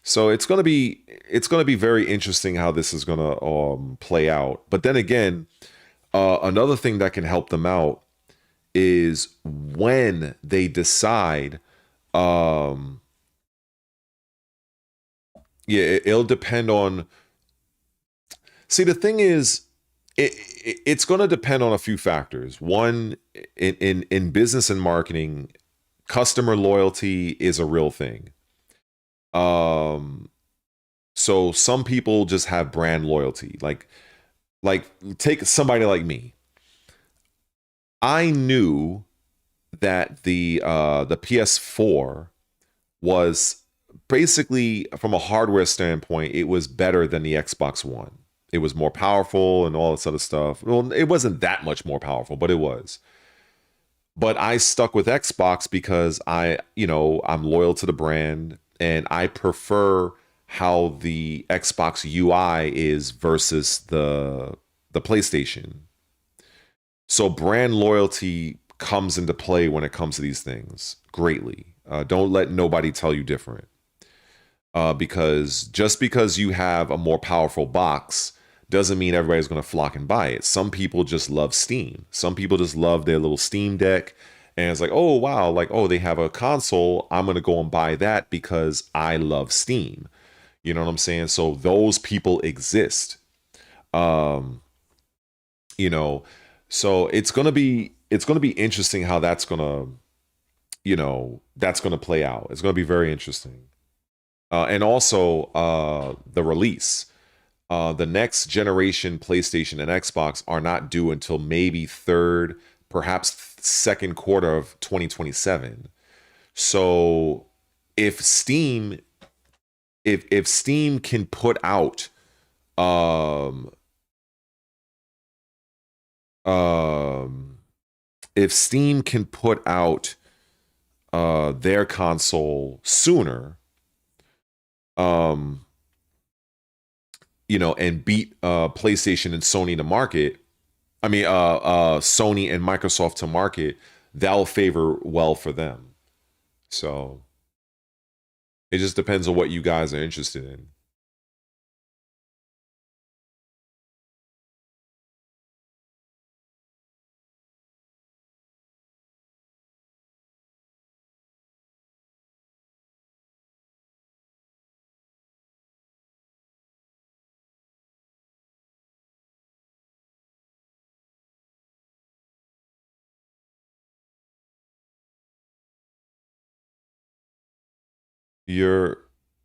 So it's gonna be very interesting how this is gonna play out. But then again, another thing that can help them out is when they decide. Um, yeah, it'll depend on. See, the thing is, it's going to depend on a few factors. One, in business and marketing, customer loyalty is a real thing. Um, so some people just have brand loyalty. Like take somebody like me. I knew that the PS4 was basically, from a hardware standpoint, it was better than the Xbox One. It was more powerful and all this other stuff. Well, it wasn't that much more powerful, but it was. But I stuck with Xbox because I'm loyal to the brand and I prefer how the Xbox UI is versus the PlayStation. So brand loyalty comes into play when it comes to these things greatly. Don't let nobody tell you different. Because just because you have a more powerful box doesn't mean everybody's going to flock and buy it. Some people just love Steam. Some people just love their little Steam Deck. And it's like, oh, wow, like, oh, they have a console. I'm going to go and buy that because I love Steam. You know what I'm saying? So those people exist. Um, you know, so it's gonna be interesting how that's gonna play out. It's gonna be very interesting. And also the release. The next generation PlayStation and Xbox are not due until maybe third, perhaps second quarter of 2027. So if Steam, if Steam can put out um um if Steam can put out their console sooner, um, and beat PlayStation and Sony to market. I mean, Sony and Microsoft to market. That'll favor well for them. So it just depends on what you guys are interested in. You're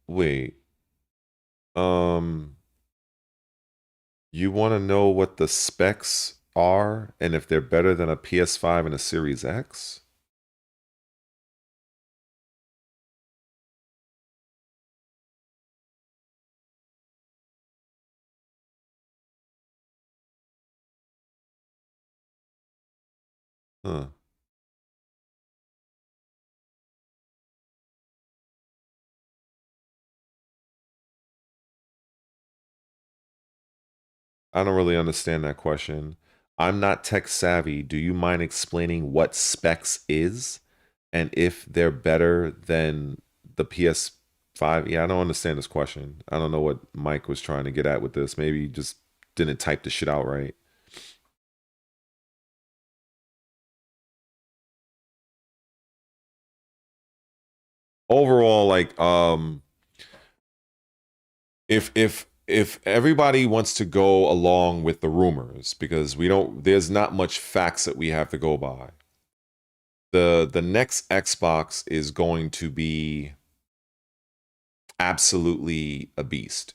wait. Um, you want to know what the specs are and if they're better than a PS5 and a Series X? Huh. I don't really understand that question. I'm not tech savvy. Do you mind explaining what specs is and if they're better than the PS5? Yeah, I don't understand this question. I don't know what Mike was trying to get at with this. Maybe he just didn't type the shit out right. Overall, like if everybody wants to go along with the rumors, because we don't, there's not much facts that we have to go by. The next Xbox is going to be absolutely a beast.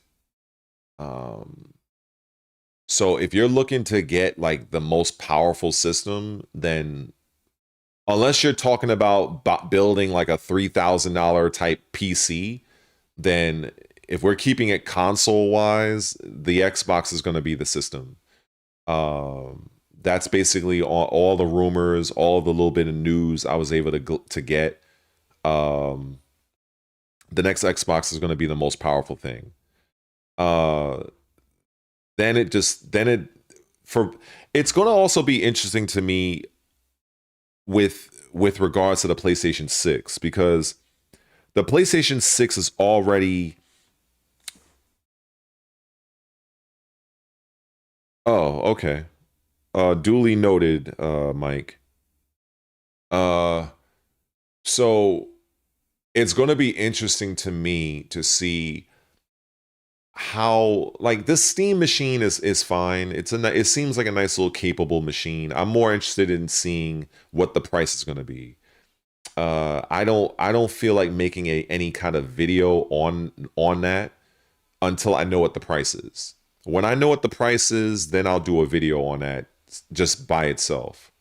So if you're looking to get like the most powerful system, then unless you're talking about building like a $3,000 type PC, then if we're keeping it console wise, the Xbox is going to be the system. That's basically all the rumors, all the little bit of news I was able to get. The next Xbox is going to be the most powerful thing. Then it's going to also be interesting to me with regards to the PlayStation 6, because the PlayStation 6 is already, oh, okay. Duly noted, Mike. So it's going to be interesting to me to see how, like, this Steam machine is fine. It seems like a nice little capable machine. I'm more interested in seeing what the price is going to be. I don't feel like making any kind of video on that until I know what the price is. When I know what the price is, then I'll do a video on that just by itself.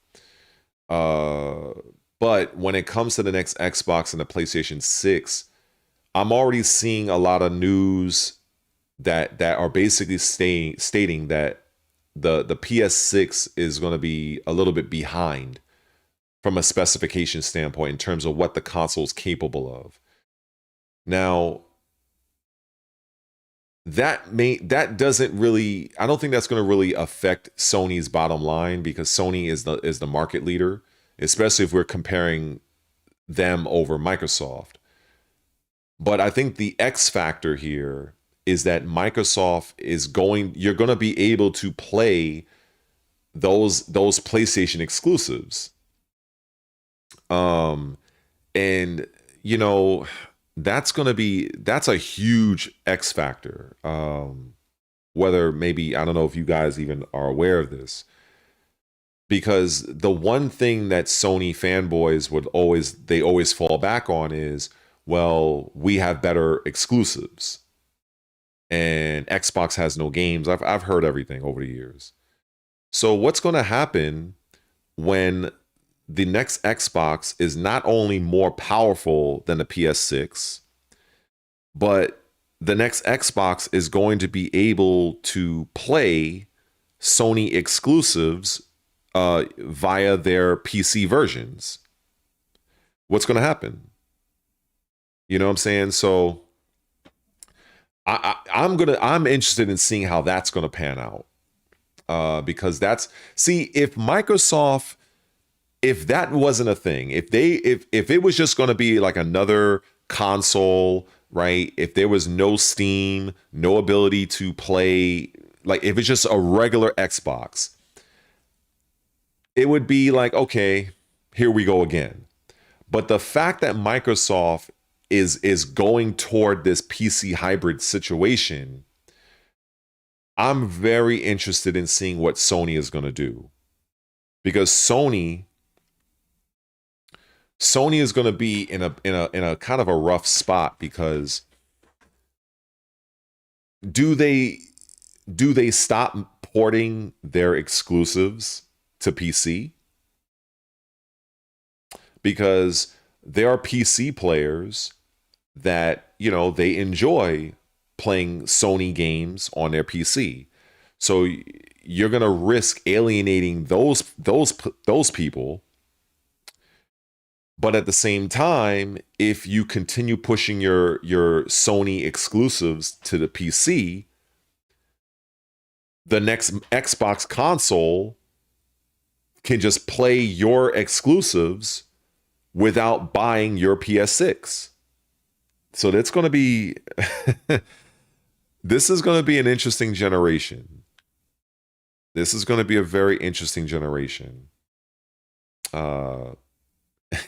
But when it comes to the next Xbox and the PlayStation 6, I'm already seeing a lot of news that are basically stating that the PS6 is going to be a little bit behind from a specification standpoint in terms of what the console is capable of. Now, that doesn't really, I don't think that's going to really affect Sony's bottom line, because Sony is the market leader, especially if we're comparing them over Microsoft. But I think the X factor here is that Microsoft you're going to be able to play those PlayStation exclusives. And you know, that's a huge X factor. Whether, maybe, I don't know if you guys even are aware of this, because the one thing that Sony fanboys always fall back on is, well, we have better exclusives and Xbox has no games. I've heard everything over the years. So what's going to happen when the next Xbox is not only more powerful than the PS6, but the next Xbox is going to be able to play Sony exclusives via their PC versions? What's going to happen? You know what I'm saying? So I'm interested in seeing how that's going to pan out, because if Microsoft, if that wasn't a thing, if it was just going to be like another console, right? If there was no Steam, no ability to play, like if it's just a regular Xbox, it would be like, okay, here we go again. But the fact that Microsoft is going toward this PC hybrid situation, I'm very interested in seeing what Sony is going to do, because Sony is going to be in a kind of a rough spot, because do they stop porting their exclusives to PC? Because there are PC players that, they enjoy playing Sony games on their PC. So you're going to risk alienating those people. But at the same time, if you continue pushing your Sony exclusives to the PC, the next Xbox console can just play your exclusives without buying your PS6. So that's going to be this is going to be an interesting generation. This is going to be a very interesting generation.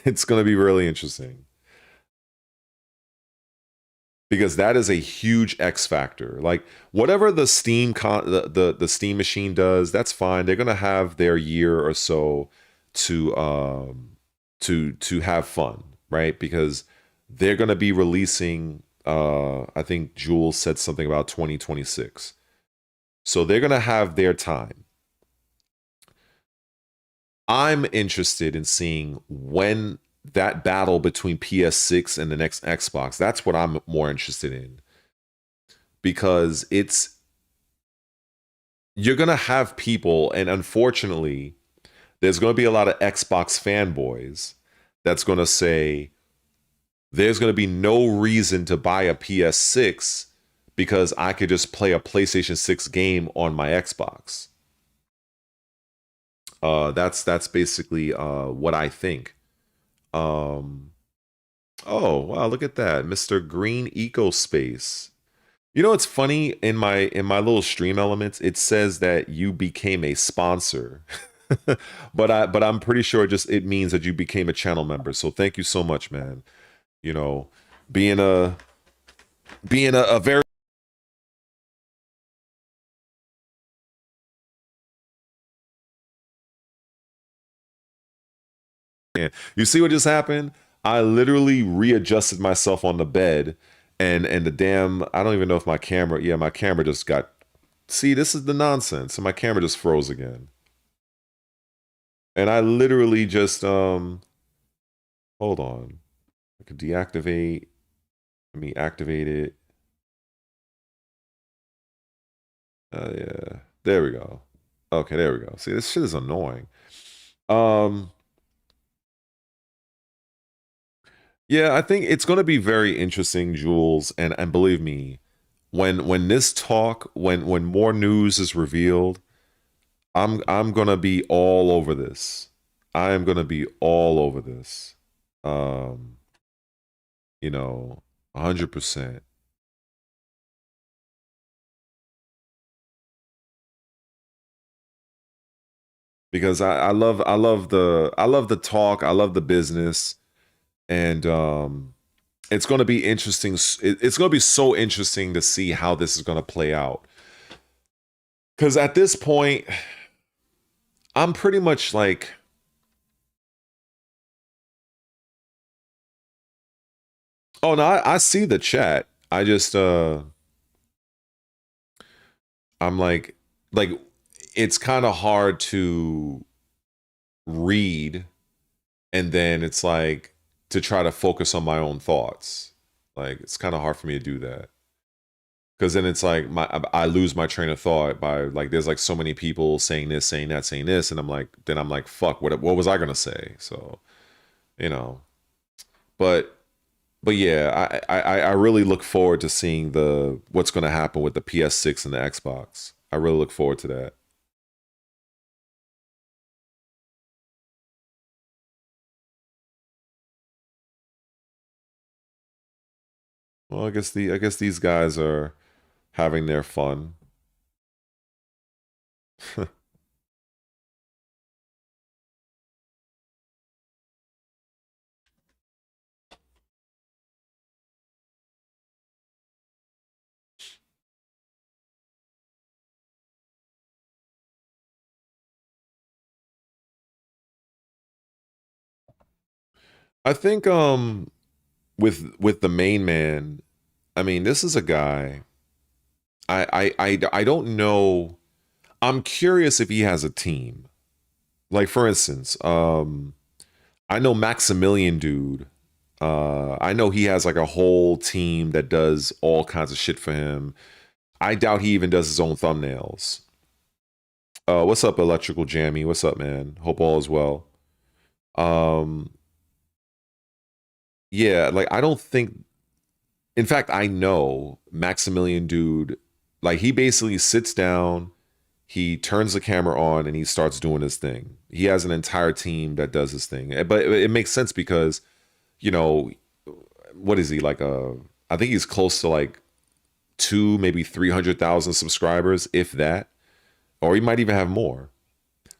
It's going to be really interesting because that is a huge X factor. Like whatever the Steam the Steam machine does, that's fine. They're going to have their year or so to have fun, right? Because they're going to be releasing I think Jules said something about 2026. So they're going to have their time. I'm interested in seeing when that battle between PS6 and the next Xbox, that's what I'm more interested in. Because you're going to have people, and unfortunately, there's going to be a lot of Xbox fanboys that's going to say, there's going to be no reason to buy a PS6 because I could just play a PlayStation 6 game on my Xbox. That's basically what I think. Oh wow, look at that, Mr. Green Ecospace. You know, it's funny in my little stream elements, it says that you became a sponsor, but I'm pretty sure it means that you became a channel member. So thank you so much, man. You know, being a very you see what just happened? I literally readjusted myself on the bed and the damn, I don't even know if my camera just got, see, this is the nonsense. So my camera just froze again. And I literally just, hold on. I could deactivate, let me activate it. Yeah, there we go. Okay, there we go. See, this shit is annoying. Yeah, I think it's going to be very interesting, Jules, and believe me, when this talk, when more news is revealed, I'm going to be all over this. I am going to be all over this. You know, 100%. Because I love the talk, I love the business, and it's going to be interesting. It's going to be so interesting to see how this is going to play out. Because at this point, I'm pretty much like, oh no, I see the chat. I just I'm like it's kind of hard to read, and then it's like to try to focus on my own thoughts. Like it's kind of hard for me to do that. Because then it's like I lose my train of thought by like there's like so many people saying this, saying that, saying this, and I'm like, fuck, what was I gonna say? So, you know, but yeah, I really look forward to seeing what's gonna happen with the PS6 and the Xbox. I really look forward to that. Well, I guess these guys are having their fun. I think with the main man, I mean, this is a guy. I don't know. I'm curious if he has a team. Like for instance, I know Maximilian dude. I know he has like a whole team that does all kinds of shit for him. I doubt he even does his own thumbnails. What's up, Electrical Jammy? What's up, man? Hope all is well. Yeah, like I don't think. In fact, I know Maximilian dude. Like he basically sits down. He turns the camera on and he starts doing his thing. He has an entire team that does his thing. But it makes sense because, you know, what is he like? I think he's close to like 2, maybe 300,000 subscribers, if that, or he might even have more.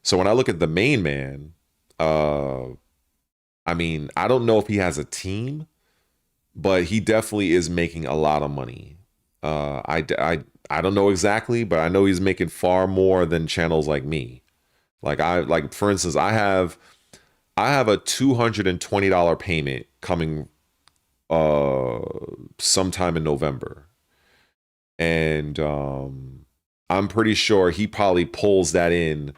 So when I look at the main man, I mean, I don't know if he has a team, but he definitely is making a lot of money. I don't know exactly, but I know he's making far more than channels like me. Like for instance, I have a $220 payment coming sometime in November. And I'm pretty sure he probably pulls that in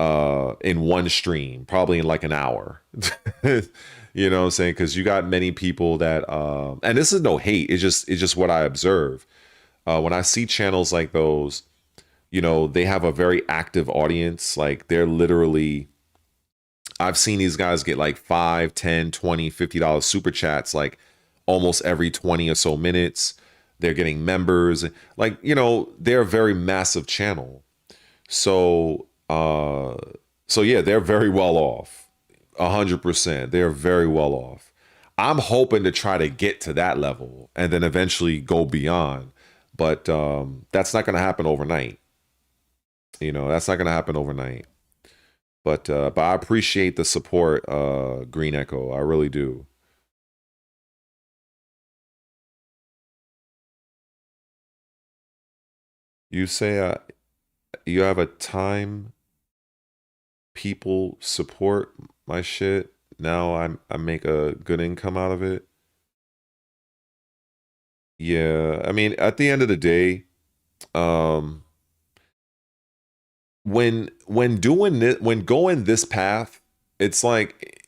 one stream, probably in like an hour. You know what I'm saying? Because you got many people that and this is no hate, it's just what I observe. When I see channels like those, you know, they have a very active audience. Like they're literally, I've seen these guys get like $5, $10, $20, $50 super chats like almost every 20 or so minutes. They're getting members. Like, you know, they're a very massive channel. So yeah, they're very well off. 100%. They're very well off. I'm hoping to try to get to that level and then eventually go beyond. But that's not going to happen overnight. You know, that's not going to happen overnight. But I appreciate the support, Green Echo. I really do. You say you have a time people support my shit. Now I make a good income out of it. Yeah, I mean, at the end of the day, when doing this, when going this path, it's like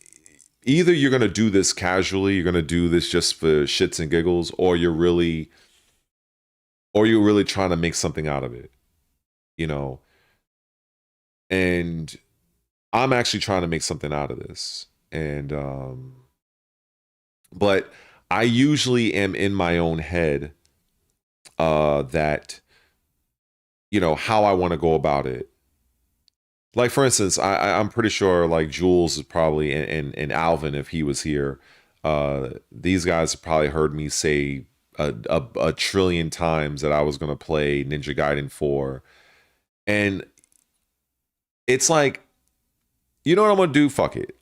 either you're gonna do this casually, you're gonna do this just for shits and giggles, or you're really trying to make something out of it, you know. And I'm actually trying to make something out of this, and but I usually am in my own head that, you know, how I want to go about it. Like for instance, I'm pretty sure like Jules is probably and Alvin, if he was here, these guys probably heard me say a trillion times that I was gonna play Ninja Gaiden 4, and it's like, you know what I'm gonna do? Fuck it.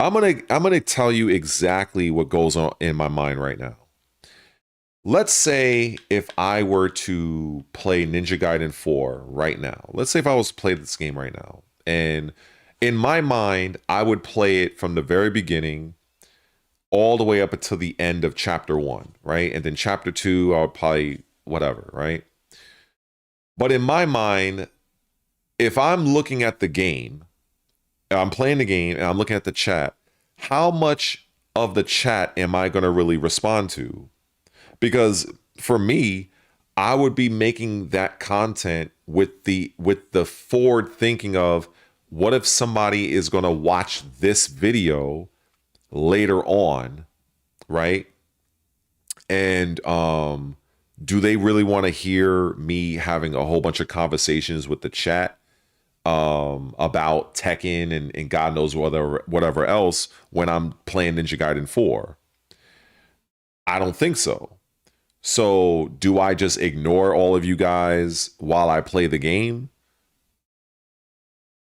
I'm gonna tell you exactly what goes on in my mind right now. Let's say if I were to play Ninja Gaiden 4 right now. Let's say if I was to play this game right now. And in my mind, I would play it from the very beginning all the way up until the end of chapter 1, right? And then chapter 2, I would probably whatever, right? But in my mind, if I'm looking at the game, I'm playing the game and I'm looking at the chat, how much of the chat am I going to really respond to? Because for me, I would be making that content with the forward thinking of, what if somebody is going to watch this video later on, right? And do they really want to hear me having a whole bunch of conversations with the chat about Tekken and God knows whatever else when I'm playing Ninja Gaiden 4? I don't think so. So do I just ignore all of you guys while I play the game?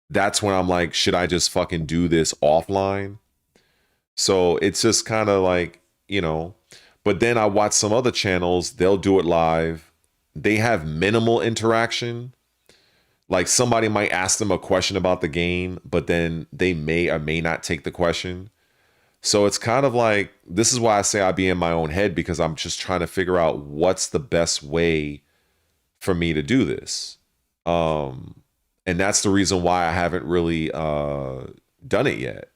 That's when I'm like, should I just fucking do this offline? So it's just kind of like, you know, but then I watch some other channels, they'll do it live. They have minimal interaction. Like somebody might ask them a question about the game, but then they may or may not take the question. So it's kind of like, this is why I say I be in my own head, because I'm just trying to figure out what's the best way for me to do this. And that's the reason why I haven't really done it yet.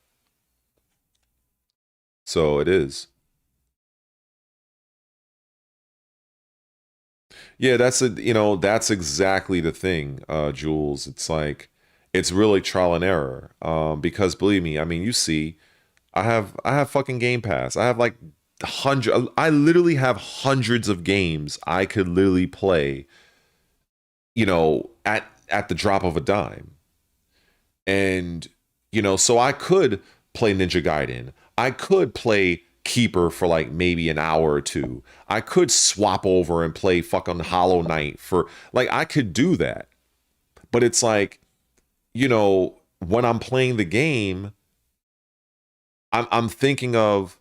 So it is. Yeah, that's exactly the thing, Jules. It's like, it's really trial and error. Because believe me, I mean, you see, I have fucking Game Pass. I have like I literally have hundreds of games I could literally play, you know, at at the drop of a dime. And, you know, so I could play Ninja Gaiden. I could play Keeper for like maybe an hour or two. I could swap over and play fucking Hollow Knight for like, I could do that. But it's like, you know, when I'm playing the game, I'm thinking of,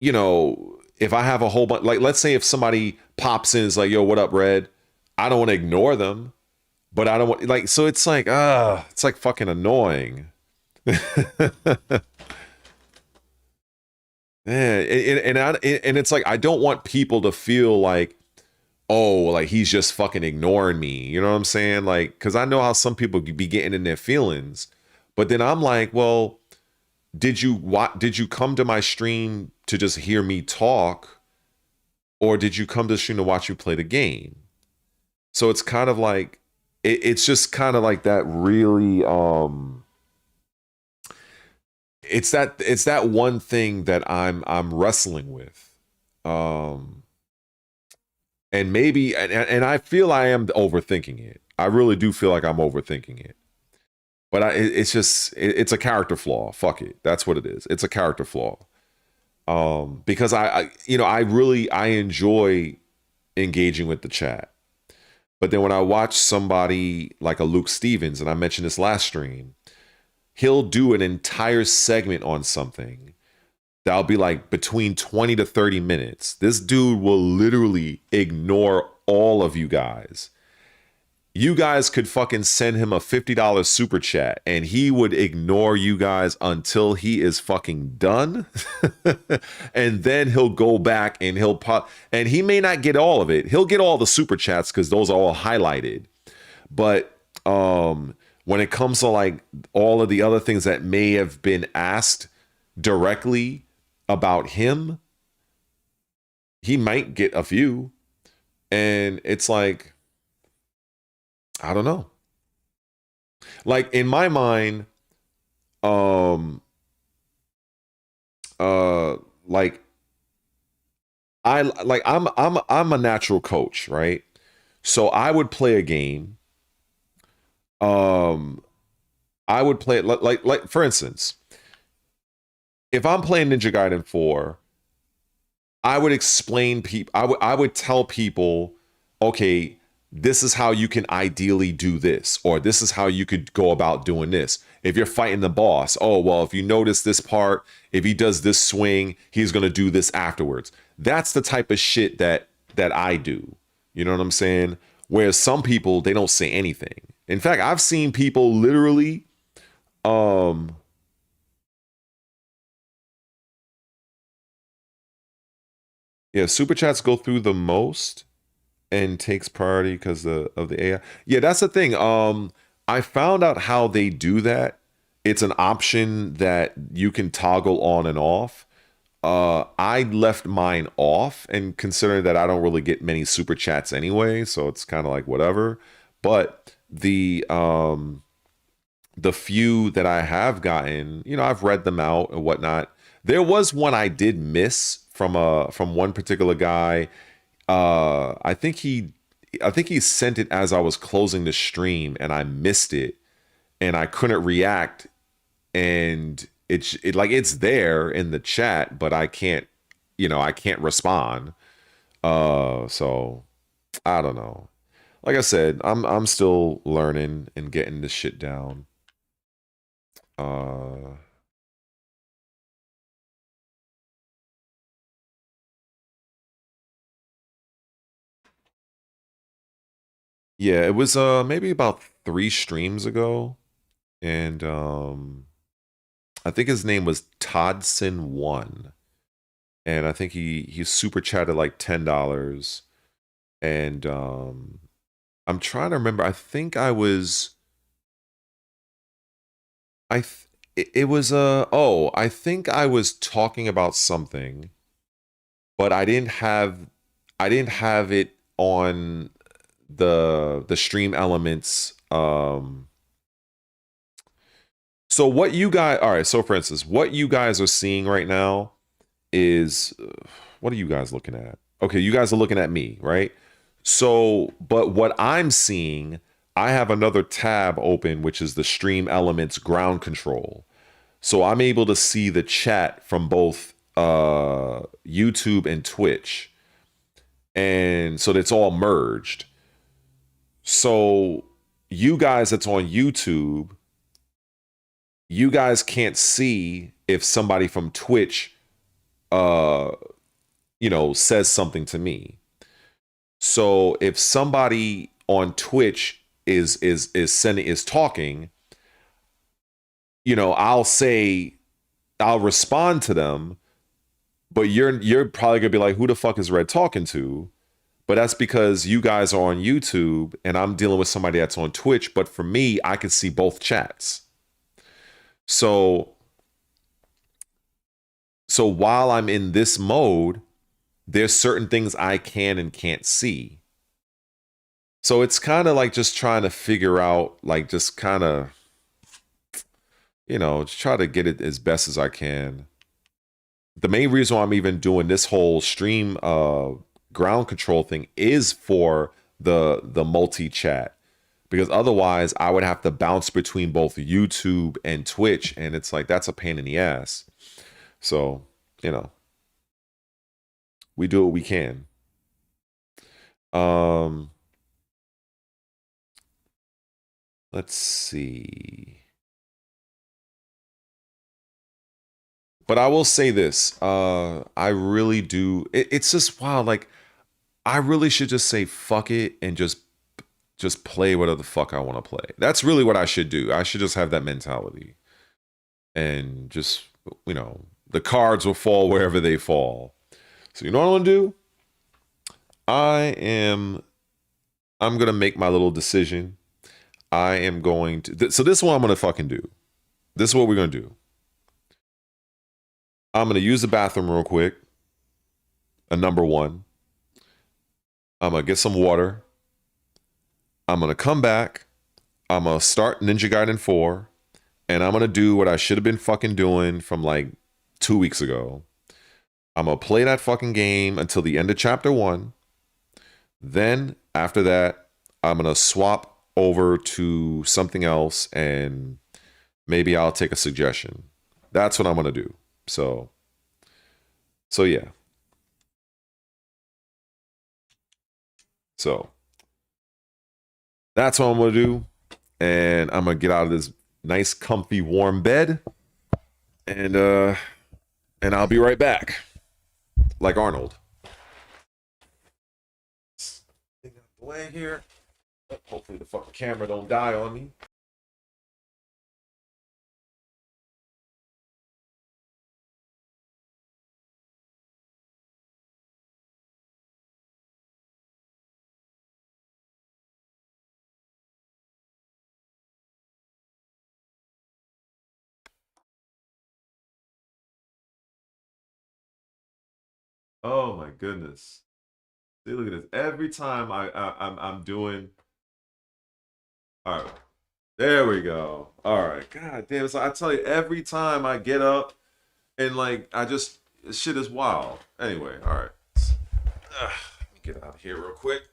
you know, if I have a whole bunch, like, let's say if somebody pops in and is like, yo, what up, Red? I don't want to ignore them, but I don't want, like, so it's like, it's like fucking annoying. Yeah, and it's like, I don't want people to feel like, oh, like he's just fucking ignoring me. You know what I'm saying? Like, because I know how some people be getting in their feelings, but then I'm like, well, did you come to my stream to just hear me talk, or did you come to the stream to watch you play the game? So it's kind of like, it's just kind of like that really, it's that one thing that I'm wrestling with. And maybe, and I feel I am overthinking it. I really do feel like I'm overthinking it. But it's just, it's a character flaw. Fuck it. That's what it is. It's a character flaw. Because I you know, I enjoy engaging with the chat. But then when I watch somebody like a Luke Stevens, and I mentioned this last stream, he'll do an entire segment on something that'll be like between 20 to 30 minutes. This dude will literally ignore all of you guys. You guys could fucking send him a $50 super chat and he would ignore you guys until he is fucking done. And then he'll go back and he'll pop, and he may not get all of it. He'll get all the super chats because those are all highlighted. But when it comes to like all of the other things that may have been asked directly about him, he might get a few. And it's like, I don't know. Like in my mind, like I'm a natural coach, right? So I would play a game. I would play it like for instance, if I'm playing Ninja Gaiden 4, I would explain people. I would tell people, okay, this is how you can ideally do this, or this is how you could go about doing this. If you're fighting the boss, oh, well, if you notice this part, if he does this swing, he's going to do this afterwards. That's the type of shit that I do. You know what I'm saying? Whereas some people, they don't say anything. In fact, I've seen people literally, yeah, super chats go through the most and takes priority because of the AI. Yeah, that's the thing. I found out how they do that. It's an option that you can toggle on and off. I left mine off, and considering that I don't really get many super chats anyway, so it's kind of like whatever. But the few that I have gotten, you know, I've read them out and whatnot. There was one I did miss from one particular guy. I think he sent it as I was closing the stream and I missed it and I couldn't react, and it like it's there in the chat, but I can't respond. So I don't know. Like I said, I'm still learning and getting this shit down. Yeah, it was maybe about 3 streams ago, and I think his name was Todson1, and I think he super chatted like $10, and I'm trying to remember. I think I was I think I was talking about something, but I didn't have it on the stream elements. So what you guys, all right, so for instance, what you guys are seeing right now is, what are you guys looking at? Okay, you guys are looking at me, right? So, but what I'm seeing, I have another tab open, which is the Stream Elements ground control. So I'm able to see the chat from both YouTube and Twitch. And so it's all merged. So you guys that's on YouTube, you guys can't see if somebody from Twitch says something to me. So if somebody on Twitch is talking, I'll respond to them, but you're probably gonna be like, who the fuck is Red talking to? But that's because you guys are on YouTube and I'm dealing with somebody that's on Twitch. But for me, I can see both chats. So while I'm in this mode, there's certain things I can and can't see. So it's kind of like just trying to figure out, like, just kind of, just try to get it as best as I can. The main reason why I'm even doing this whole stream ground control thing is for the multi-chat, because otherwise I would have to bounce between both YouTube and Twitch, and it's like, that's a pain in the ass. So, we do what we can. Let's see. But I will say this, I really do. It's just wild. Like, I really should just say fuck it and just play whatever the fuck I want to play. That's really what I should do. I should just have that mentality, and just, the cards will fall wherever they fall. So you know what I'm gonna do? I'm gonna make my little decision. I am going to. So this is what I'm gonna fucking do. This is what we're gonna do. I'm gonna use the bathroom real quick. Number one. I'm gonna get some water. I'm gonna come back. I'm gonna start Ninja Gaiden 4, and I'm gonna do what I should have been fucking doing from like 2 weeks ago. I'm gonna play that fucking game until the end of chapter 1. Then after that, I'm gonna swap over to something else, and maybe I'll take a suggestion. That's what I'm gonna do. So yeah. So that's what I'm gonna do, and I'm gonna get out of this nice, comfy, warm bed, and I'll be right back, like Arnold. Get out the way here. Hopefully the fucking camera don't die on me. Oh my goodness. See, look at this. Every time I'm doing. All right, there we go. All right, god damn. So I tell you, every time I get up and like shit is wild. Anyway, all right. Let me get out of here real quick.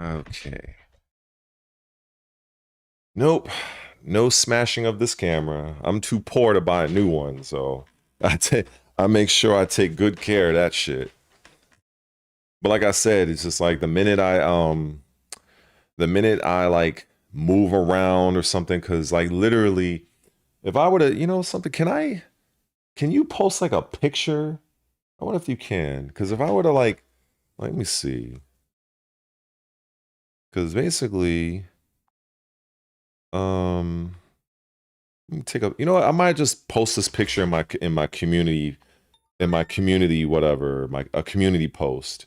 Okay. Nope. No smashing of this camera. I'm too poor to buy a new one, so I make sure I take good care of that shit. But like I said, it's just like the minute I like move around or something, because like literally, if I were to, you know, something, can you post like a picture? I wonder if you can, because if I were to like, let me see, because basically, let me take a, you know what, I might just post this picture in my community whatever, a community post,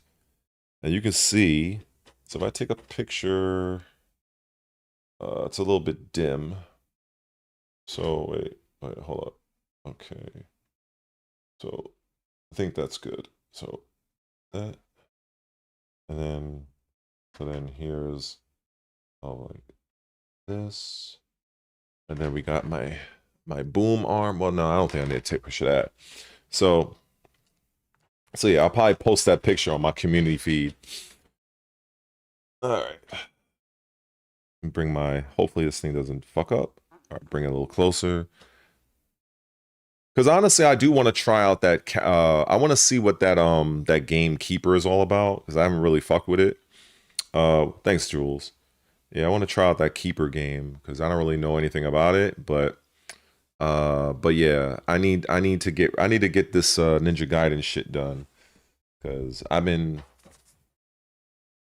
and you can see. So if I take a picture, it's a little bit dim. So wait, hold up. Okay. So I think that's good. So that, and then here's, oh, like this. And then we got my boom arm. Well, no, I don't think I need to take a picture of that. So yeah, I'll probably post that picture on my community feed. All right. Bring hopefully this thing doesn't fuck up. All right, bring it a little closer. Because honestly, I do want to try out that. I want to see what that game Keeper is all about. Because I haven't really fucked with it. Thanks, Jules. Yeah, I want to try out that Keeper game because I don't really know anything about it. But yeah, I need to get this Ninja Gaiden shit done because I've been.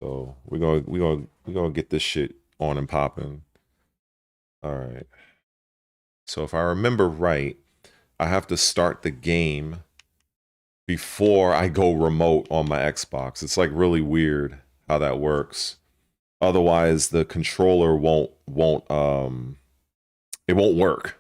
So we're gonna get this shit on and popping. All right. So if I remember right, I have to start the game before I go remote on my Xbox. It's like really weird how that works. Otherwise, the controller won't it won't work.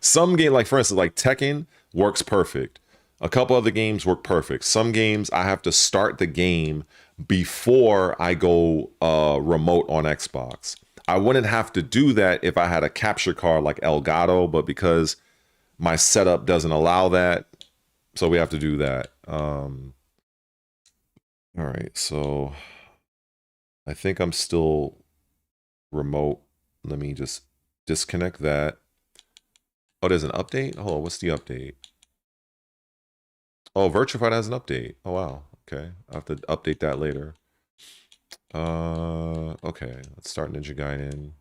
Some game, like for instance, like Tekken works perfect. A couple other games work perfect. Some games I have to start the game before I go remote on Xbox. I wouldn't have to do that if I had a capture card like Elgato, but because my setup doesn't allow that, so we have to do that. All right, so I think I'm still remote. Let me just disconnect that. Oh, there's an update? Hold on, what's the update? Oh, Virtufied has an update. Oh, wow. Okay, I have to update that later. Okay, let's start Ninja Gaiden.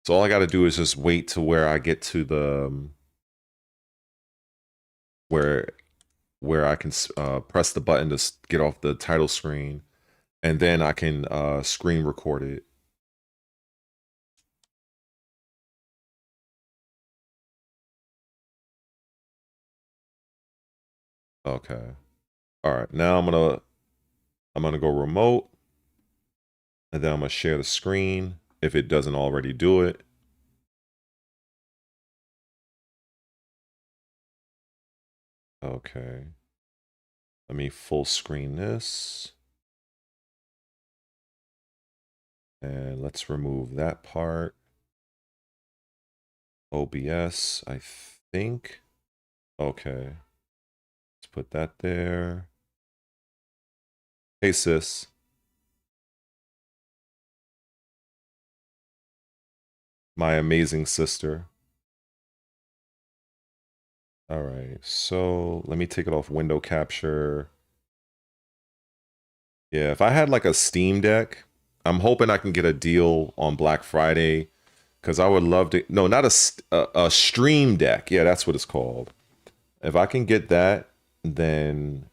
So all I got to do is just wait to where I get to the where I can press the button to get off the title screen, and then I can screen record it. Okay. All right. Now I'm gonna go remote, and then I'm gonna share the screen if it doesn't already do it. Okay. Let me full screen this. And let's remove that part. OBS, I think. Okay. Let's put that there. Hey, sis. My amazing sister. All right. So let me take it off window capture. Yeah, if I had like a Steam Deck, I'm hoping I can get a deal on Black Friday because I would love to. No, not a Stream Deck. Yeah, that's what it's called. If I can get that, then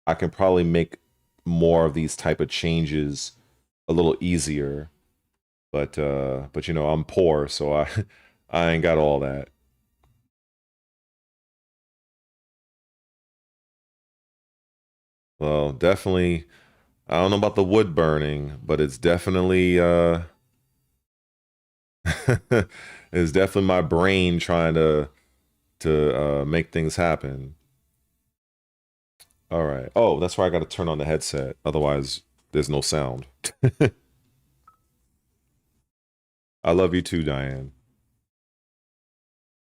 I can probably make more of these type of changes a little easier. But you know, I'm poor, so I ain't got all that. Well, definitely I don't know about the wood burning, but it's definitely it's definitely my brain trying to make things happen. All right. Oh, that's why I got to turn on the headset. Otherwise, there's no sound. I love you too, Diane.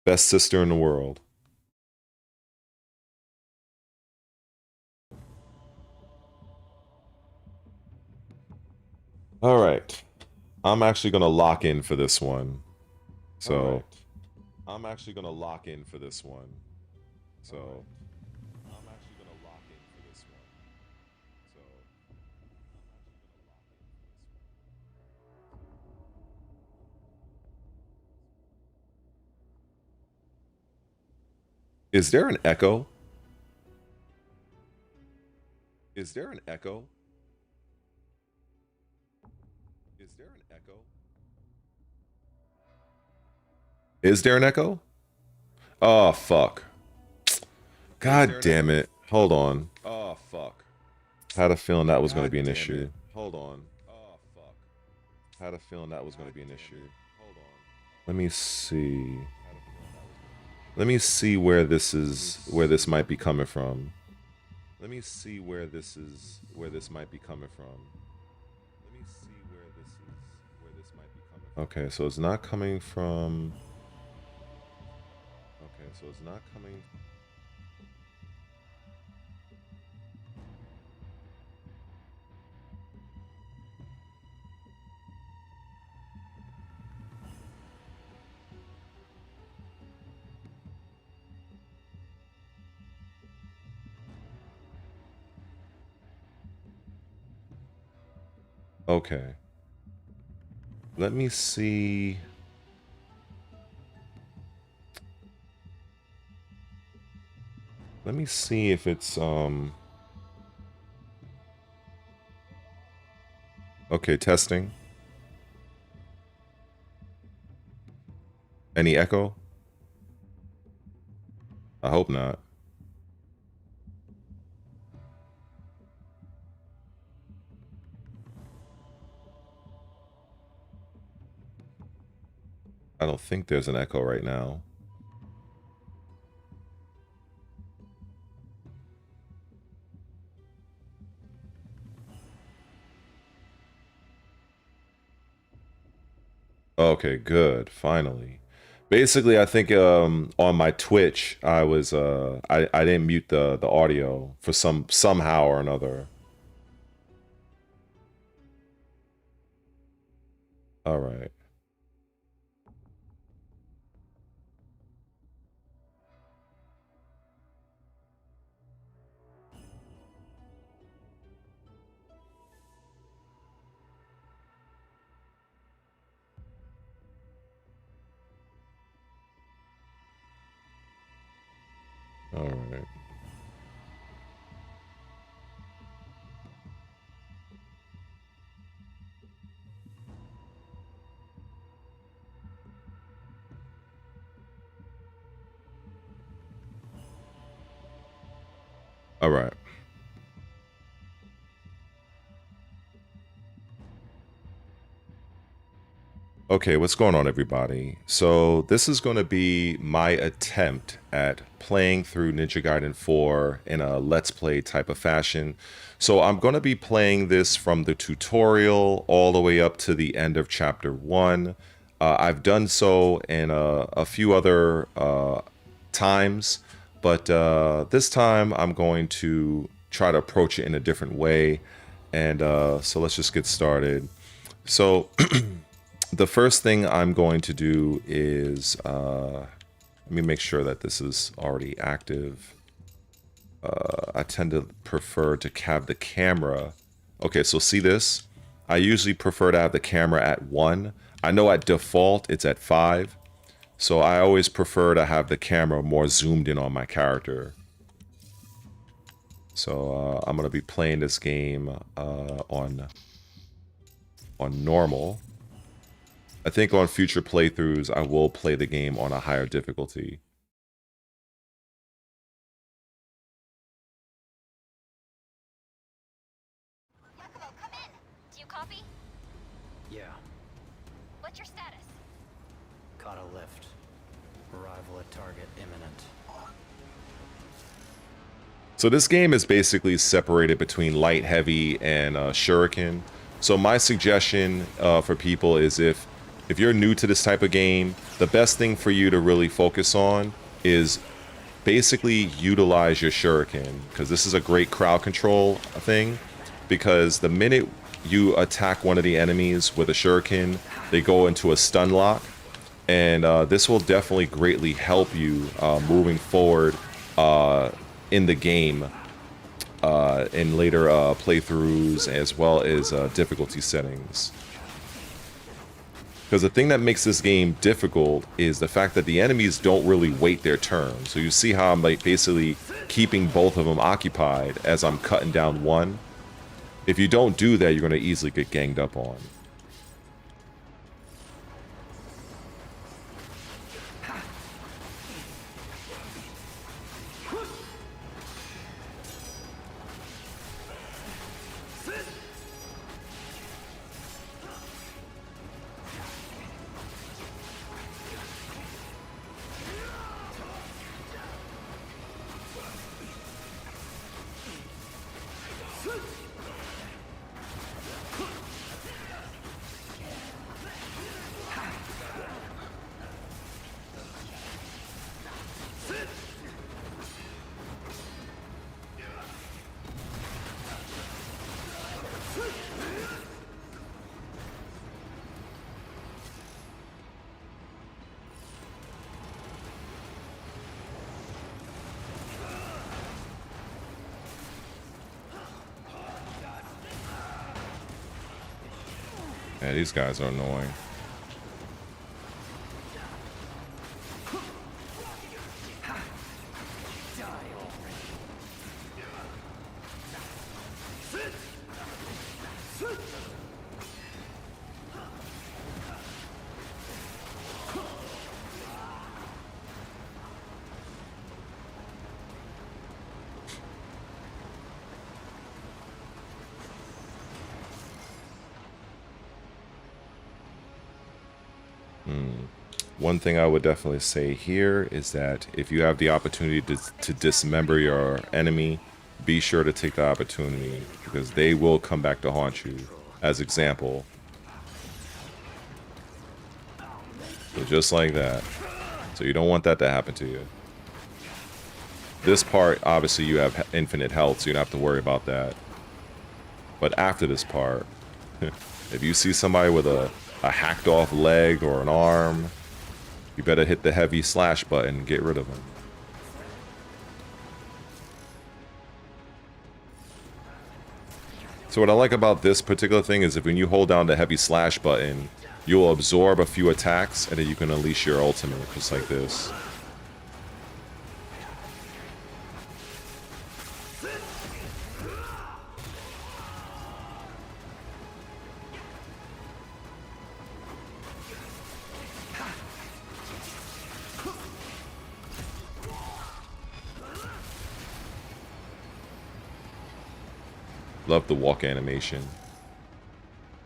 Best sister in the world. All right. I'm actually going to lock in for this one. So I'm actually going to lock in for this one. So I'm actually going to lock in for this one. So is there an echo? Is there an echo? Is there an echo? Is there an echo? Oh, fuck. God damn it. Hold on. Oh, fuck. Had a feeling that was going to be an issue. Hold on. Oh, fuck. Had a feeling that was going to be an issue. Hold on. Let me see. Let me see where this might be coming from. Let me see where this might be coming from. Let me see where this might be coming from. Okay, so it's not coming from. Okay, so it's not coming. Okay. Let me see. Let me see if it's okay, testing. Any echo? I hope not. I don't think there's an echo right now. Okay, good. Finally. Basically, I think on my Twitch, I was I didn't mute the audio for somehow or another. All right. All right. All right. Okay, what's going on, everybody? So this is going to be my attempt at playing through Ninja Gaiden 4 in a Let's Play type of fashion. So I'm going to be playing this from the tutorial all the way up to the end of Chapter 1. I've done so in a few other times, but this time I'm going to try to approach it in a different way. And so let's just get started. So the first thing I'm going to do is, let me make sure that this is already active. I tend to prefer to have the camera. Okay, so see this? I usually prefer to have the camera at 1. I know at default it's at 5. So I always prefer to have the camera more zoomed in on my character. So I'm going to be playing this game on normal. I think on future playthroughs, I will play the game on a higher difficulty. Yakumo, come in! Do you copy? Yeah. What's your status? Caught a lift. Arrival at target imminent. So this game is basically separated between light, heavy, and shuriken. So my suggestion for people is if you're new to this type of game, the best thing for you to really focus on is basically utilize your shuriken, because this is a great crowd control thing. Because the minute you attack one of the enemies with a shuriken, they go into a stun lock, and this will definitely greatly help you moving forward in the game in later playthroughs, as well as difficulty settings. Because the thing that makes this game difficult is the fact that the enemies don't really wait their turn. So you see how I'm like basically keeping both of them occupied as I'm cutting down one. If you don't do that, you're going to easily get ganged up on. Yeah, these guys are annoying. One thing I would definitely say here is that if you have the opportunity to dismember your enemy, be sure to take the opportunity, because they will come back to haunt you. As example. So just like that. So you don't want that to happen to you. This part, obviously you have infinite health, so you don't have to worry about that. But after this part, if you see somebody with a hacked off leg or an arm, you better hit the heavy slash button and get rid of them. So what I like about this particular thing is if when you hold down the heavy slash button, you'll absorb a few attacks and then you can unleash your ultimate, just like this. Love the walk animation.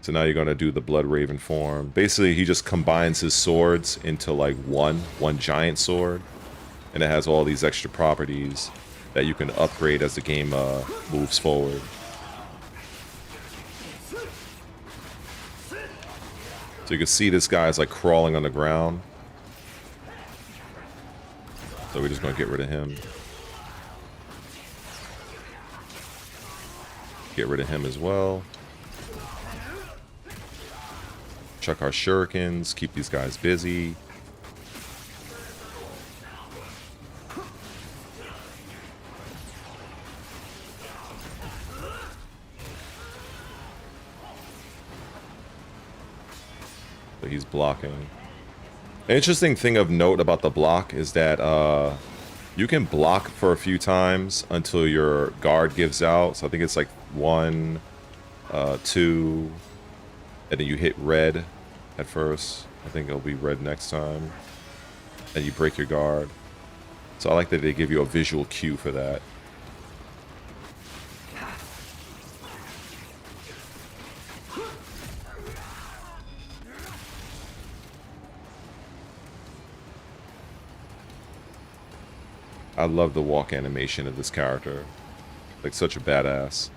So now you're gonna do the Blood Raven form. Basically, he just combines his swords into like one giant sword, and it has all these extra properties that you can upgrade as the game moves forward. So you can see this guy's like crawling on the ground. So we're just gonna get rid of him. Get rid of him as well. Chuck our shurikens, keep these guys busy. So he's blocking. An interesting thing of note about the block is that you can block for a few times until your guard gives out. So I think it's like 1, 2, and then you hit red at first. I think it'll be red next time. And you break your guard. So I like that they give you a visual cue for that. I love the walk animation of this character. Like such a badass.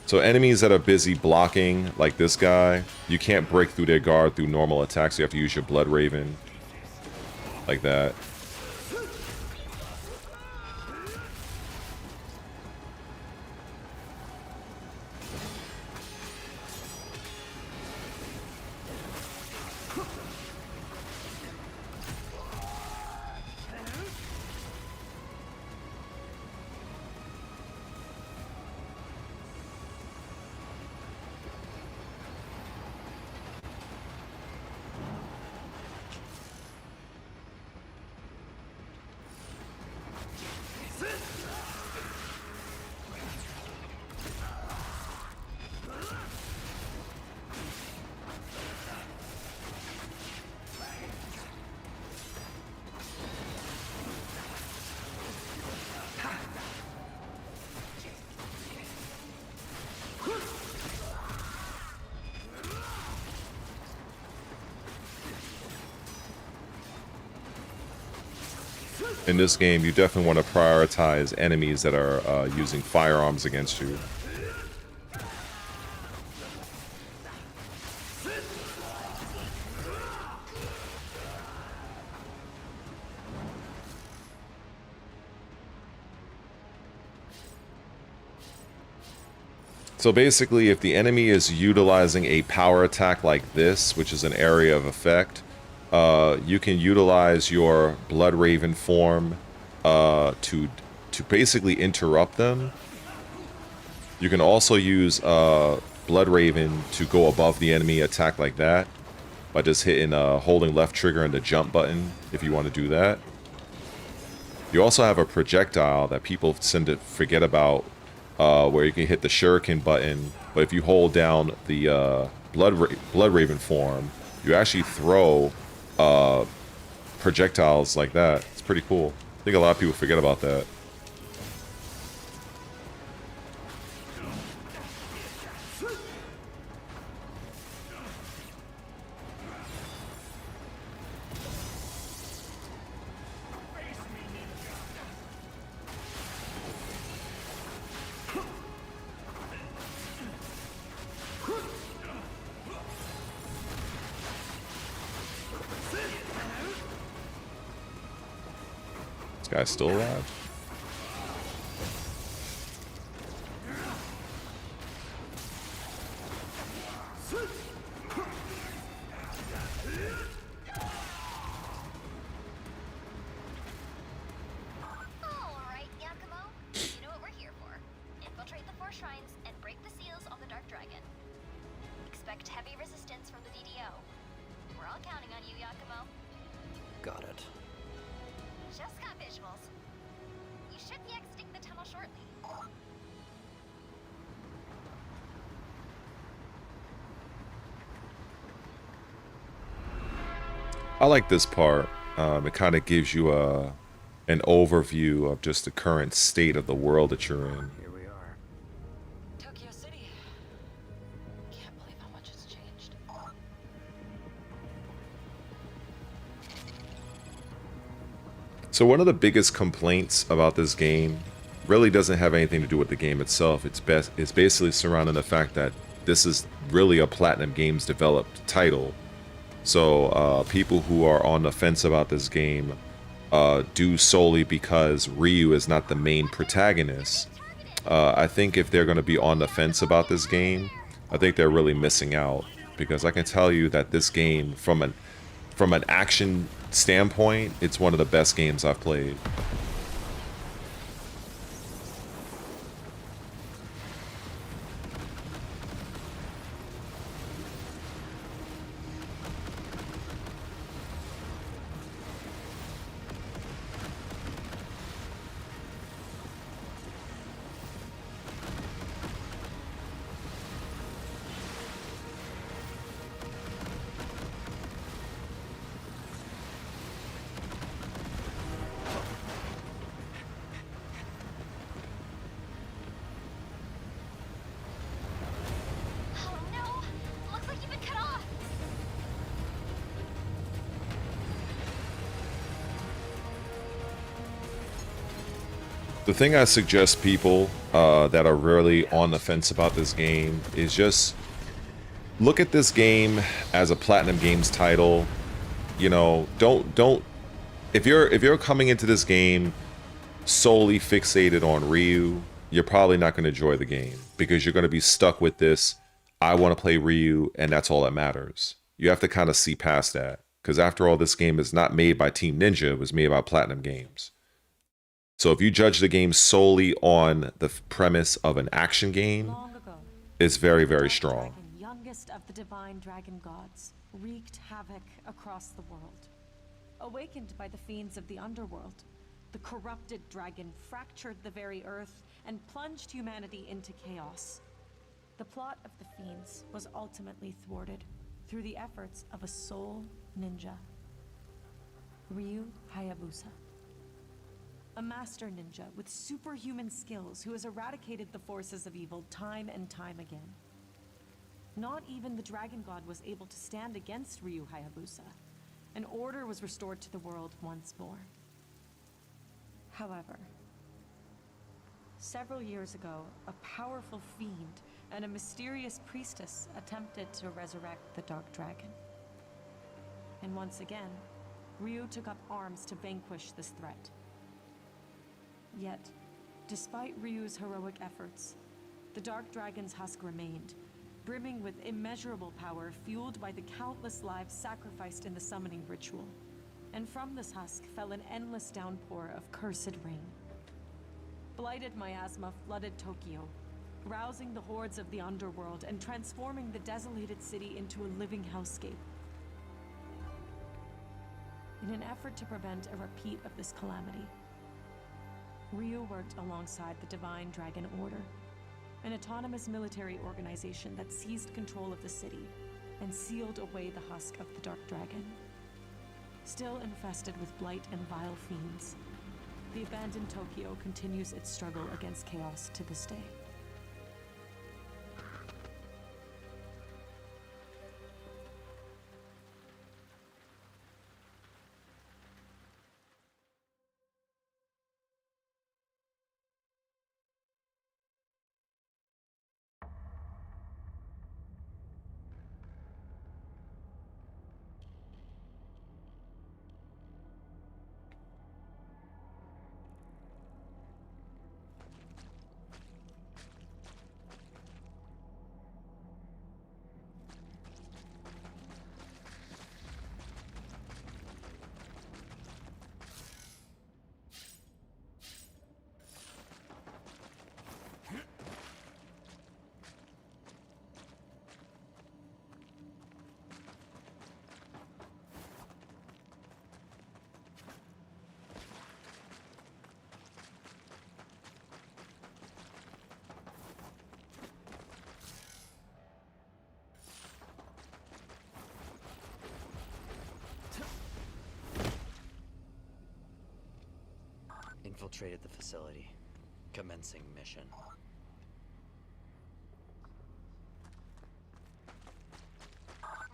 So enemies that are busy blocking, like this guy, you can't break through their guard through normal attacks. You have to use your Blood Raven. Like that. In this game, you definitely want to prioritize enemies that are using firearms against you. So basically, if the enemy is utilizing a power attack like this, which is an area of effect, you can utilize your Blood Raven form to basically interrupt them. You can also use Blood Raven to go above the enemy attack like that by just hitting holding left trigger and the jump button if you want to do that. You also have a projectile that people tend to forget about, where you can hit the shuriken button, but if you hold down the Blood Raven form, you actually throw projectiles like that. It's pretty cool. I think a lot of people forget about that. This guy's still alive? Alright, Yakumo. You know what we're here for. Infiltrate the 4 shrines and break the seals on the Dark Dragon. Expect heavy resistance from the DDO. We're all counting on you, Yakumo. Got it. Just got visuals. You should be exiting the tunnel shortly. I like this part. It kind of gives you an overview of just the current state of the world that you're in. Here we are. Tokyo City. Can't believe how much has changed. So one of the biggest complaints about this game really doesn't have anything to do with the game itself. It's basically surrounding the fact that this is really a Platinum Games developed title. So people who are on the fence about this game do solely because Ryu is not the main protagonist. I think if they're going to be on the fence about this game, I think they're really missing out, because I can tell you that this game, from an action standpoint, it's one of the best games I've played. Oh no! Looks like you've been cut off! The thing I suggest people that are really on the fence about this game is just look at this game as a Platinum Games title. You know, don't if you're coming into this game solely fixated on Ryu, you're probably not going to enjoy the game, because you're going to be stuck with this, I want to play Ryu and that's all that matters. You have to kind of see past that, because after all, this game is not made by Team Ninja, it was made by Platinum Games. So if you judge the game solely on the premise of an action game, Long ago, it's very, very Dark strong. Dragon, youngest of the divine dragon gods, wreaked havoc across the world. Awakened by the fiends of the underworld, the corrupted dragon fractured the very earth and plunged humanity into chaos. The plot of the Fiends was ultimately thwarted through the efforts of a sole ninja, Ryu Hayabusa. A master ninja with superhuman skills who has eradicated the forces of evil time and time again. Not even the Dragon God was able to stand against Ryu Hayabusa, and order was restored to the world once more. However, several years ago, a powerful fiend and a mysterious priestess attempted to resurrect the Dark Dragon. And once again, Ryu took up arms to vanquish this threat. Yet, despite Ryu's heroic efforts, the Dark Dragon's husk remained, brimming with immeasurable power fueled by the countless lives sacrificed in the summoning ritual. And from this husk fell an endless downpour of cursed rain. Blighted miasma flooded Tokyo, rousing the hordes of the underworld and transforming the desolated city into a living hellscape. In an effort to prevent a repeat of this calamity, Ryu worked alongside the Divine Dragon Order, an autonomous military organization that seized control of the city and sealed away the husk of the Dark Dragon. Still infested with blight and vile fiends, the abandoned Tokyo continues its struggle against chaos to this day. Infiltrated the facility. Commencing mission.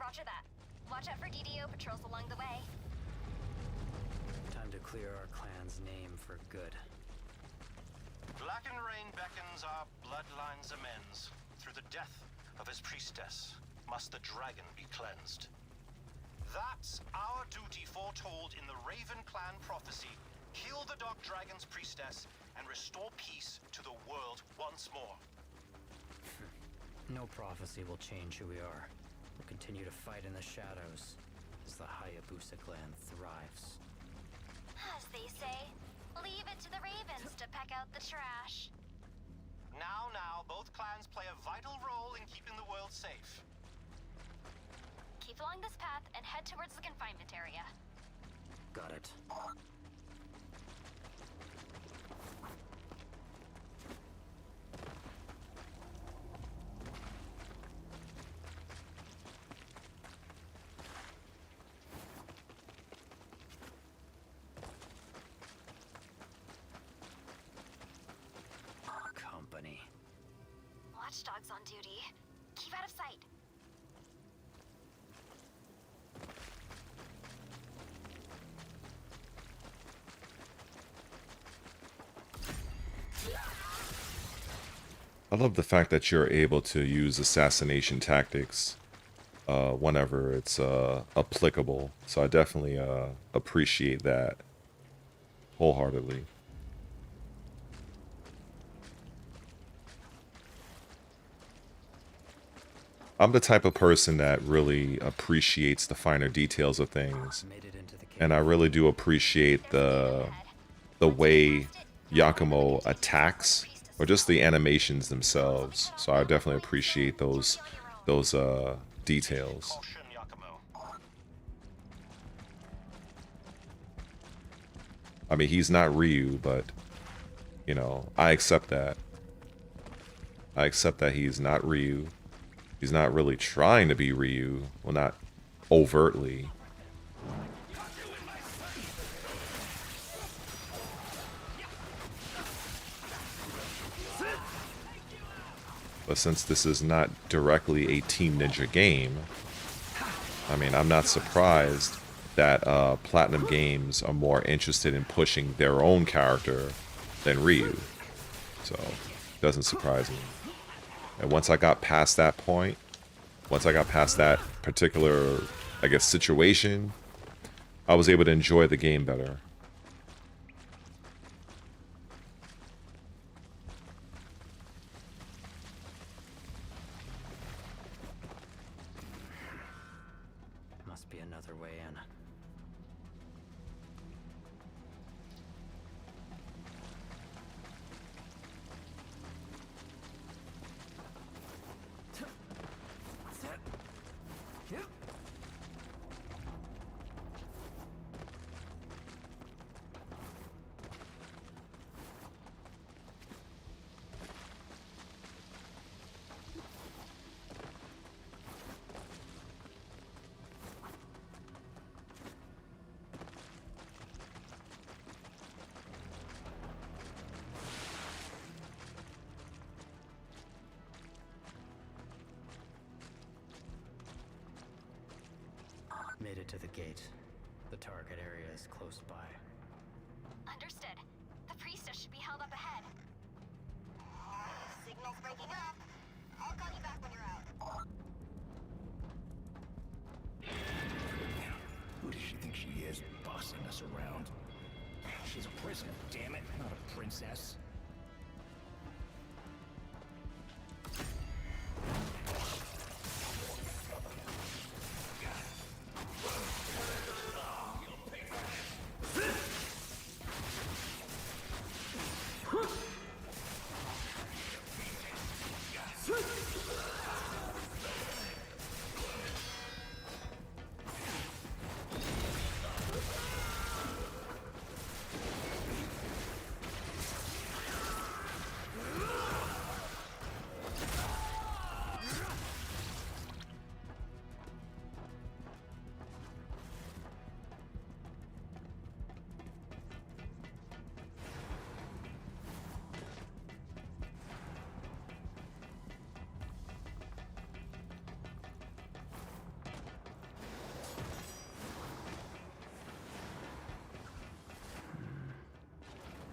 Roger that. Watch out for DDO patrols along the way. Time to clear our clan's name for good. Black and Rain beckons our bloodline's amends. Through the death of his priestess, must the dragon be cleansed. That's our duty foretold in the Raven Clan prophecy. Kill the Dark Dragon's priestess and restore peace to the world once more. No prophecy will change who we are. We'll continue to fight in the shadows as the Hayabusa clan thrives. As they say, leave it to the ravens to peck out the trash. Now, both clans play a vital role in keeping the world safe. Keep along this path and head towards the confinement area. Got it. Company. Watchdogs on duty. Keep out of sight. I love the fact that you're able to use assassination tactics whenever it's applicable. So I definitely appreciate that wholeheartedly. I'm the type of person that really appreciates the finer details of things, Made it into the cave. and I really do appreciate the way Yakumo attacks, or just the animations themselves. So I definitely appreciate those details. Caution, Yakumo. I mean, he's not Ryu, but, you know, I accept that. I accept that he's not Ryu. He's not really trying to be Ryu. Well, not overtly. But since this is not directly a Team Ninja game, I mean, I'm not surprised that Platinum Games are more interested in pushing their own character than Ryu. So, doesn't surprise me. And once I got past that point, once I got past that particular, I guess, situation, I was able to enjoy the game better. Must be another way in. Made it to the gate. The target area is close by. Understood. The priestess should be held up ahead. Signal's breaking up. I'll call you back when you're out. Who does she think she is, bossing us around? She's a prisoner, damn it, not a princess.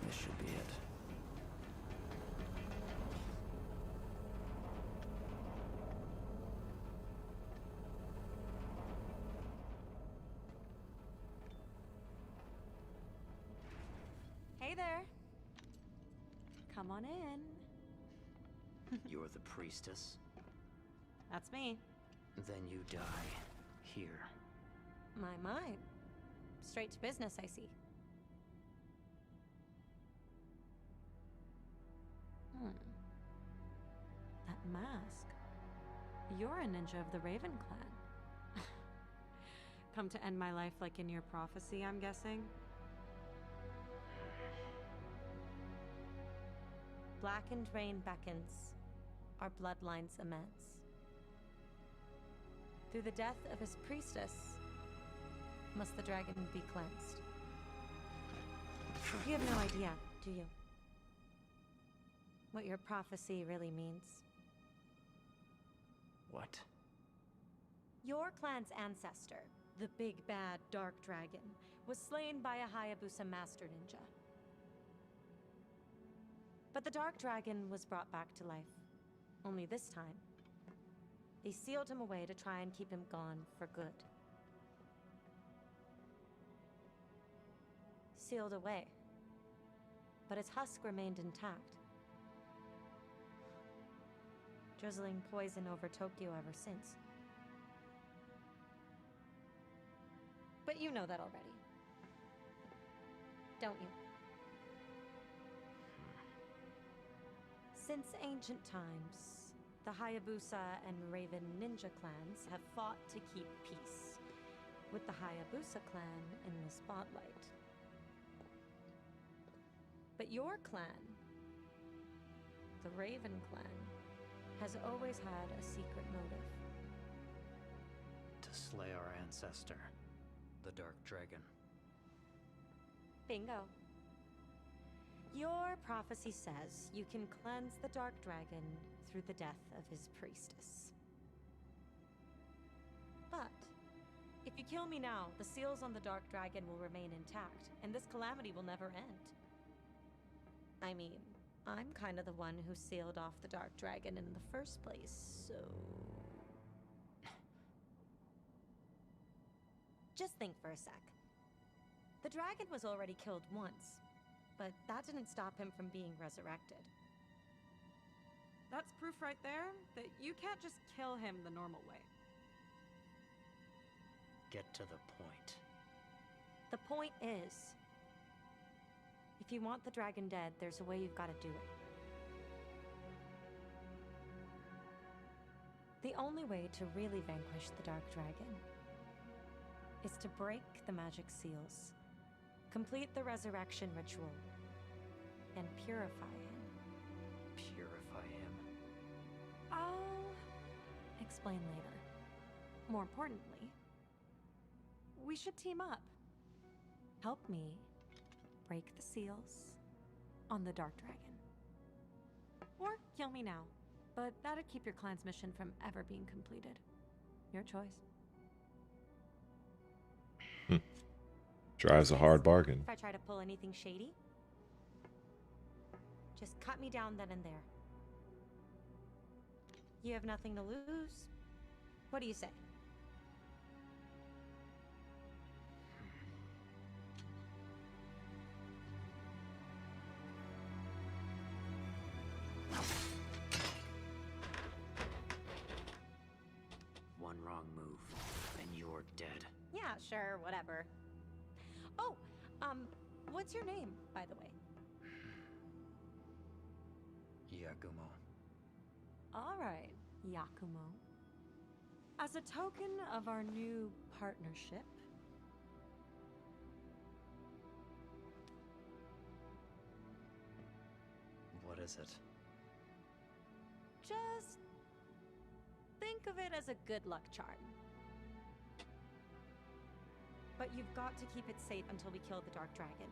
This should be it. Hey there. Come on in. You're the priestess? That's me. Then you die here. My. Straight to business, I see. That mask. You're a ninja of the Raven clan. Come to end my life like in your prophecy, I'm guessing? Blackened rain beckons, our bloodlines immense. Through the death of his priestess, must the dragon be cleansed. You have no idea, do you? What your prophecy really means. What? Your clan's ancestor, the big bad dark dragon, was slain by a Hayabusa master ninja. But the dark dragon was brought back to life. Only this time, they sealed him away to try and keep him gone for good. Sealed away. But his husk remained intact. Drizzling poison over Tokyo ever since. But you know that already. Don't you? Since ancient times, the Hayabusa and Raven ninja clans have fought to keep peace, with the Hayabusa clan in the spotlight. But your clan, the Raven clan, has always had a secret motive. To slay our ancestor, the Dark Dragon. Bingo. Your prophecy says you can cleanse the Dark Dragon through the death of his priestess. But if you kill me now, the seals on the Dark Dragon will remain intact, and this calamity will never end. I mean, I'm kind of the one who sealed off the Dark Dragon in the first place, so... Just think for a sec. The dragon was already killed once, but that didn't stop him from being resurrected. That's proof right there that you can't just kill him the normal way. Get to the point. The point is, if you want the dragon dead, there's a way you've got to do it. The only way to really vanquish the Dark Dragon is to break the magic seals, complete the resurrection ritual, and purify him. Purify him. I'll explain later. More importantly, we should team up. Help me break the seals on the Dark Dragon. Or kill me now, but that'd keep your clan's mission from ever being completed. Your choice. Drives a hard bargain. If I try to pull anything shady, just cut me down then and there. You have nothing to lose. What do you say? One wrong move, and you're dead. Yeah, sure, whatever. Oh, what's your name, by the way? Yakumo. All right, Yakumo. As a token of our new partnership, What is it? just think of it as a good luck charm. But you've got to keep it safe until we kill the Dark Dragon.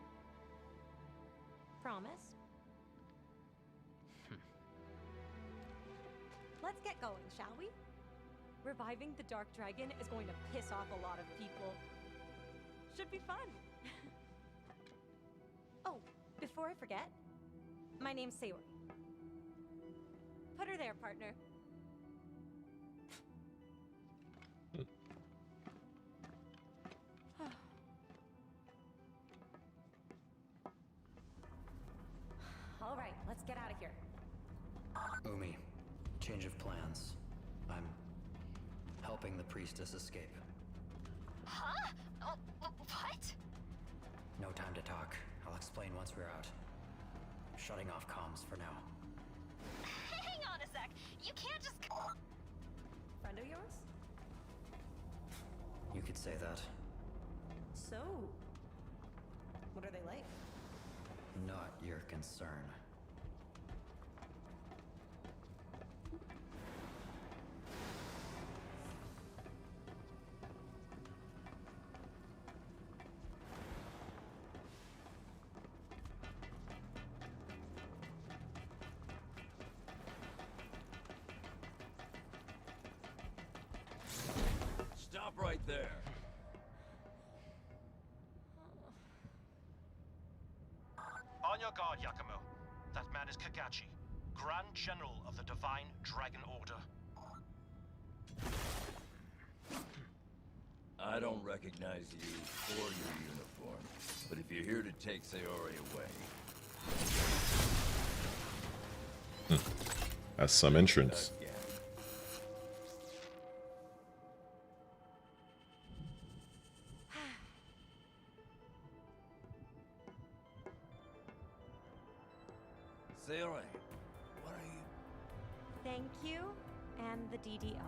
Promise? Let's get going, shall we? Reviving the Dark Dragon is going to piss off a lot of people. Should be fun. Oh, before I forget, my name's Sayori. Put her there, partner. All right, let's get out of here. Umi, change of plans. I'm helping the priestess escape. Huh? Oh, what? No time to talk. I'll explain once we're out. Shutting off comms for now. Hang on a sec. You can't just... Friend of yours? You could say that. So, what are they like? Not your concern. Stop right there. On your guard, Yakumo. That man is Kagachi, Grand General of the Divine Dragon Order. I don't recognize you or your uniform, but if you're here to take Sayori away... That's some entrance. Again. Sayori, what are you... Thank you, and the DDO,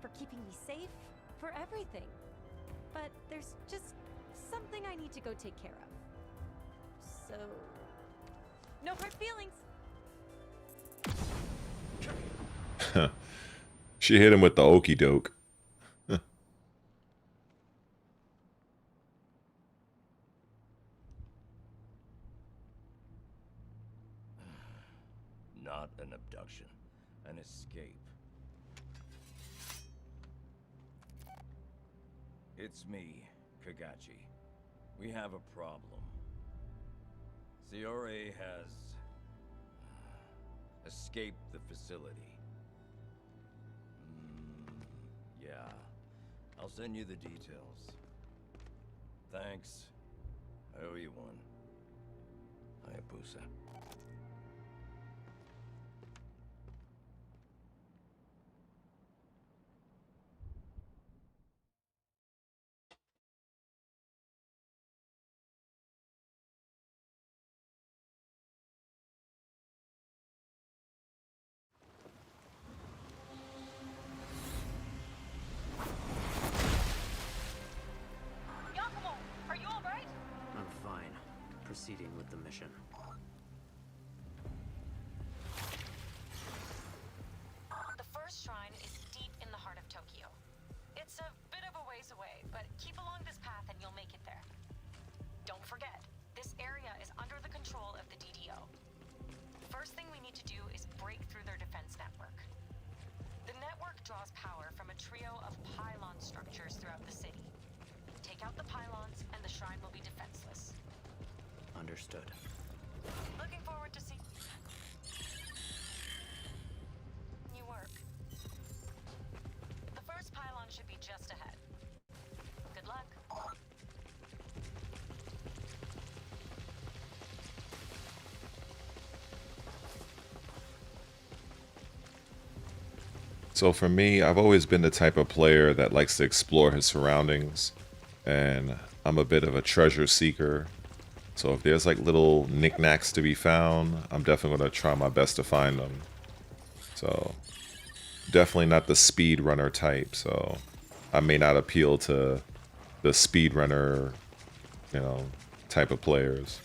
for keeping me safe, for everything. But there's just something I need to go take care of. So, No hard feelings. She hit him with the okie doke. Not an abduction, an escape. It's me, Kagachi. We have a problem. Siore has escaped the facility. Yeah. I'll send you the details. Thanks. I owe you one. Hayabusa. Yakumo, are you alright? I'm fine. Proceeding with the mission. The first shrine is deep in the heart of Tokyo. It's a bit of a ways away, but keep along this path and you'll make it there. Don't forget, this area is under the control of the DDO. First thing we need to do is break through their defense network. The network draws power from a trio of pylon structures throughout the city. Take out the pylons and the shrine will be defenseless. Understood. Looking forward to see you work. The first pylon should be just ahead. Good luck. So for me, I've always been the type of player that likes to explore his surroundings, and I'm a bit of a treasure seeker. So if there's like little knickknacks to be found, I'm definitely going to try my best to find them. So definitely not the speedrunner type, so I may not appeal to the speedrunner, you know, type of players.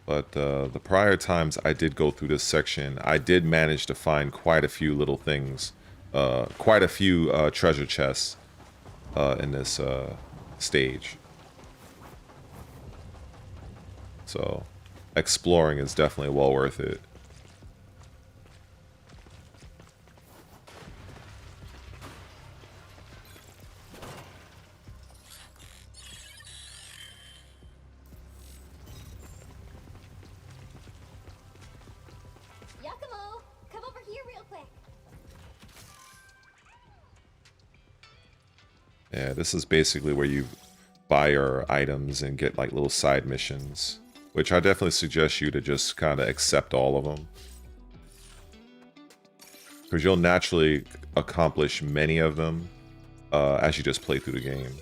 But the prior times I did go through this section, I did manage to find quite a few little things, quite a few treasure chests in this stage. So exploring is definitely well worth it. Yakumo, come over here real quick. Yeah, this is basically where you buy your items and get like little side missions, which I definitely suggest you to just kind of accept all of them, because you'll naturally accomplish many of them as you just play through the game.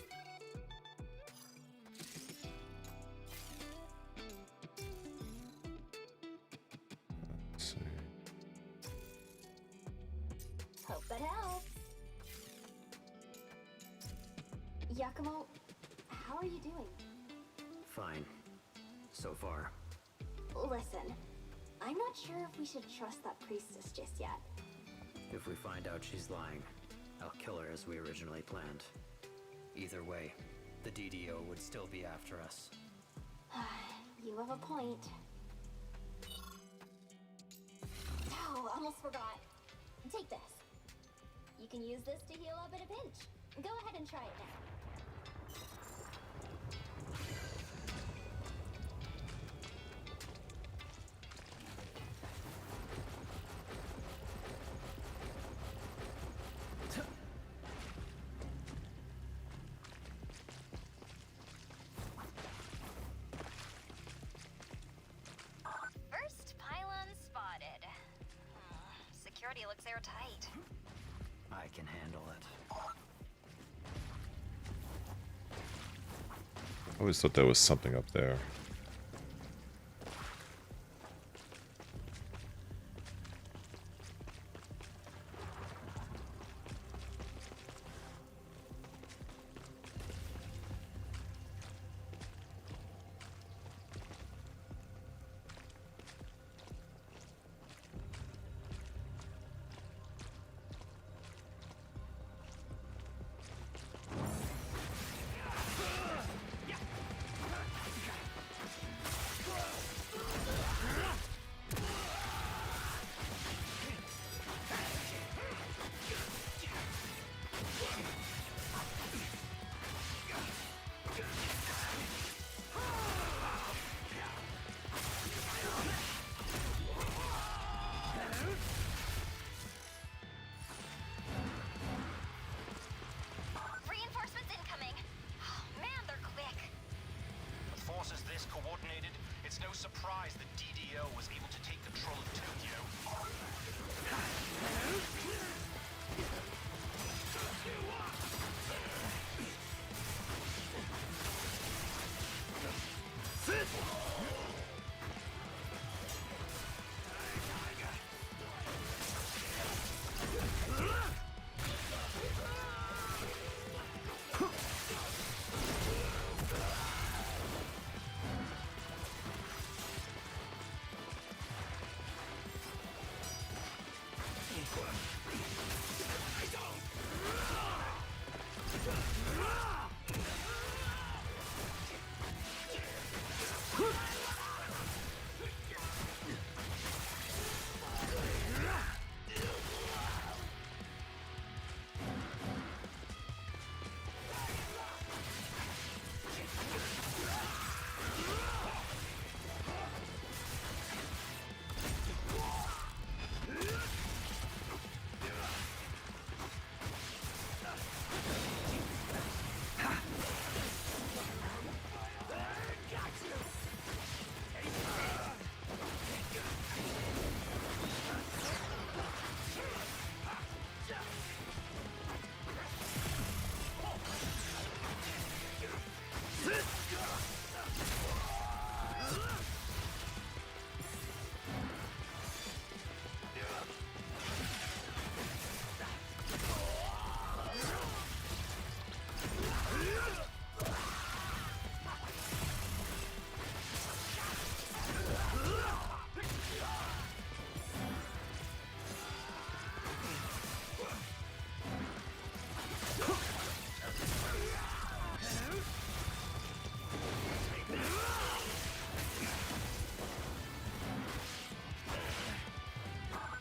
Let's see. Hope that helps. Yakumo, how are you doing? Fine. So far. Listen, I'm not sure if we should trust that priestess just yet. If we find out she's lying, I'll kill her as we originally planned. Either way, the DDO would still be after us. You have a point. Oh, almost forgot. Take this. You can use this to heal up in a pinch. Go ahead and try it now. First pylon spotted. Security looks airtight. I can handle it. I always thought there was something up there. coordinated, it's no surprise the DDO was able to take control of Tokyo.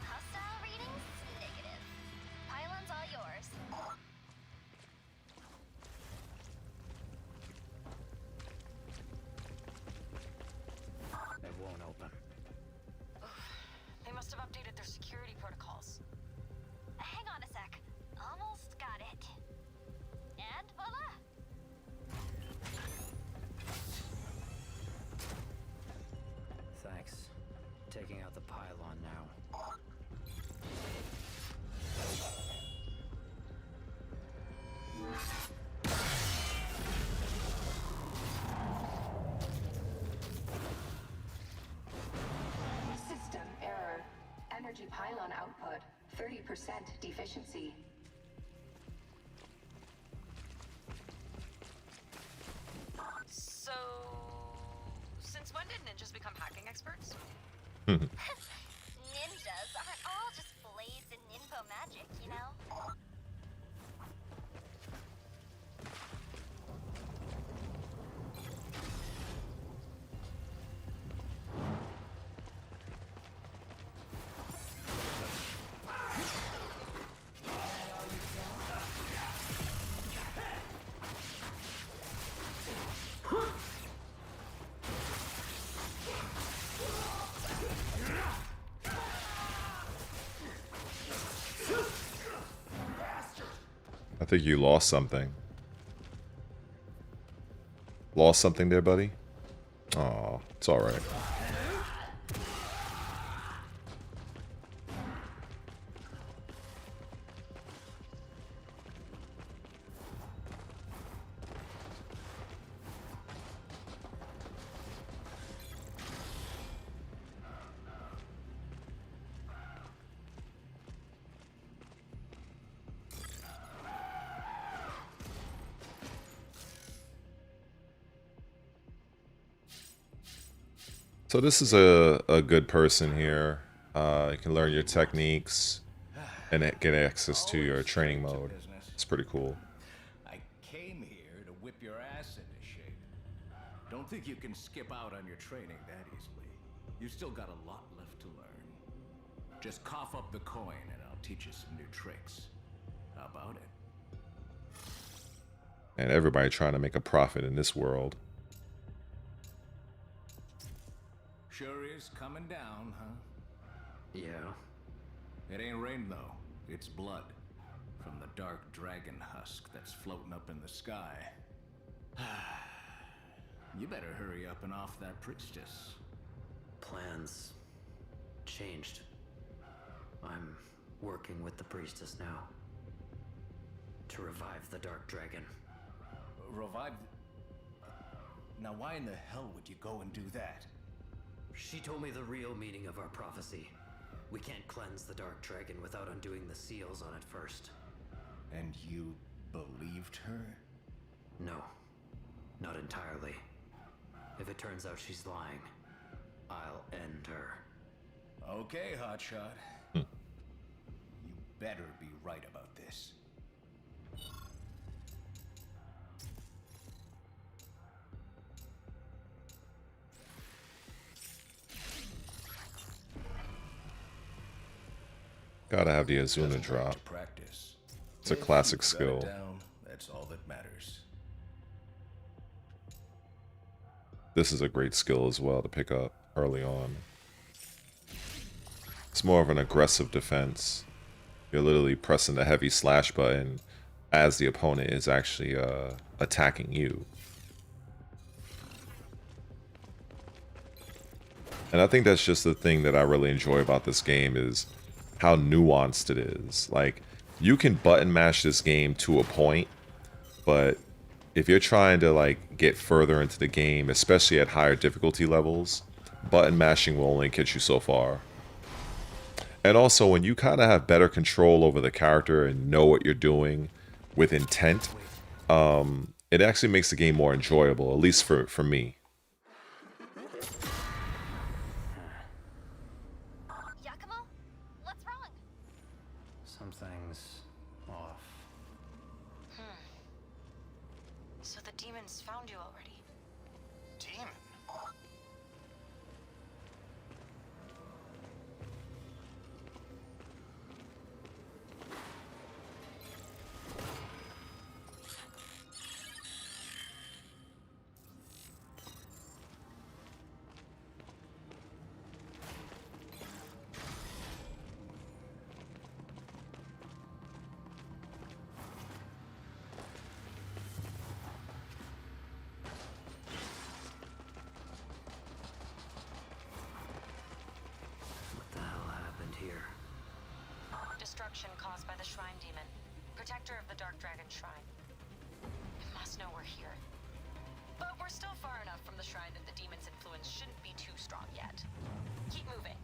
Hostile readings? Negative. Pylon's all yours. It won't open. They must have updated their security protocols. Hang on a sec. Almost got it. And voila! Thanks. Taking out the pylon now. System error. Energy pylon output 30% deficiency. So, since when did ninjas become hacking experts? Ninjas aren't all just blades and ninpo magic, you know? I think you lost something. Lost something there, buddy? Aw, it's alright. So this is a good person here. You can learn your techniques and get access to your training mode. It's pretty cool. I came here to whip your ass into shape. Don't think you can skip out on your training that easily. You still got a lot left to learn. Just cough up the coin and I'll teach you some new tricks. How about it? And everybody trying to make a profit in this world. Sure is coming down, huh? Yeah. It ain't rain though. It's blood. From the dark dragon husk that's floating up in the sky. You better hurry up and off that priestess. Plans changed. I'm working with the priestess now to revive the Dark Dragon. Revive... Now why in the hell would you go and do that? She told me the real meaning of our prophecy. We can't cleanse the Dark Dragon without undoing the seals on it first. And you believed her? No, not entirely. If it turns out she's lying, I'll end her. Okay, hotshot. You better be right about this. Gotta have the Azuna drop. Practice. It's a classic skill. Down, that's all that matters. This is a great skill as well to pick up early on. It's more of an aggressive defense. You're literally pressing the heavy slash button as the opponent is actually attacking you. And I think that's just the thing that I really enjoy about this game is how nuanced it is. Like, you can button mash this game to a point, but if you're trying to like get further into the game, especially at higher difficulty levels, button mashing will only get you so far. And also, when you kind of have better control over the character and know what you're doing with intent, it actually makes the game more enjoyable, at least for me. Yakumo? What's wrong? Something's off. So the demons found you already. Demon? What the hell happened here? Destruction caused by the Shrine Demon, protector of the Dark Dragon Shrine. It must know we're here. But we're still far enough from the shrine that the demon's influence shouldn't be too strong yet. Keep moving.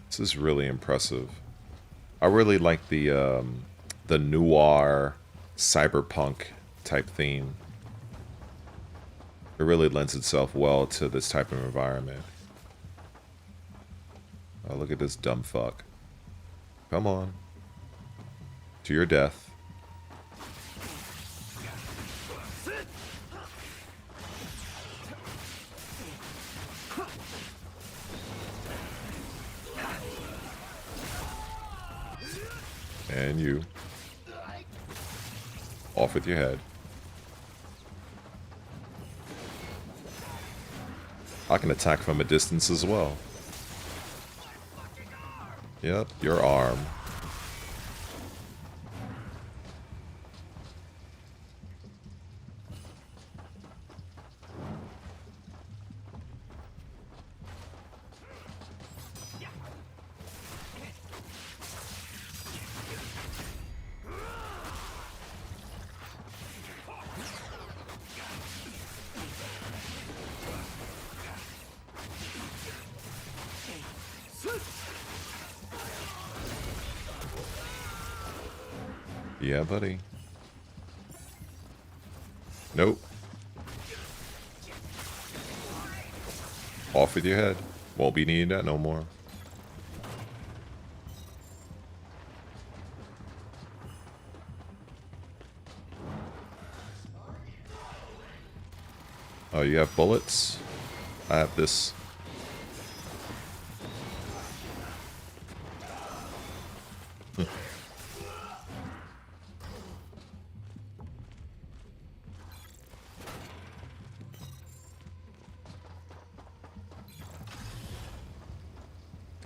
This is really impressive. I really like the noir cyberpunk type theme. It really lends itself well to this type of environment. Oh, look at this dumb fuck. Come on. To your death. And you. Off with your head. I can attack from a distance as well. Yep, your arm. Yeah, buddy. Nope. Off with your head. Won't be needing that no more. Oh, you have bullets? I have this.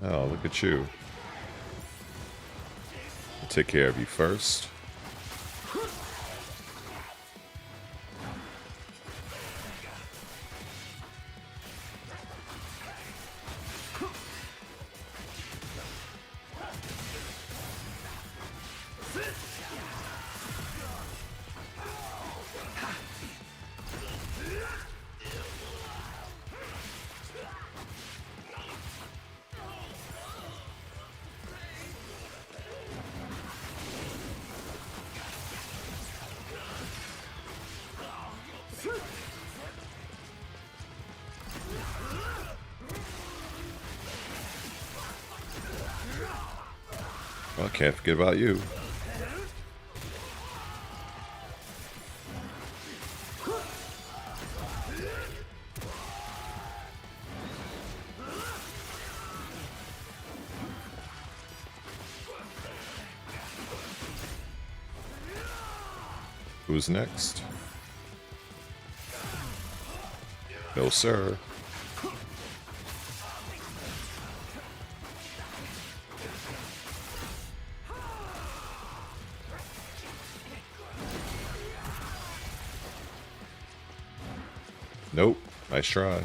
Oh, look at you. I'll take care of you first. can't forget about you. Who's next? No, sir. Nope. Nice try.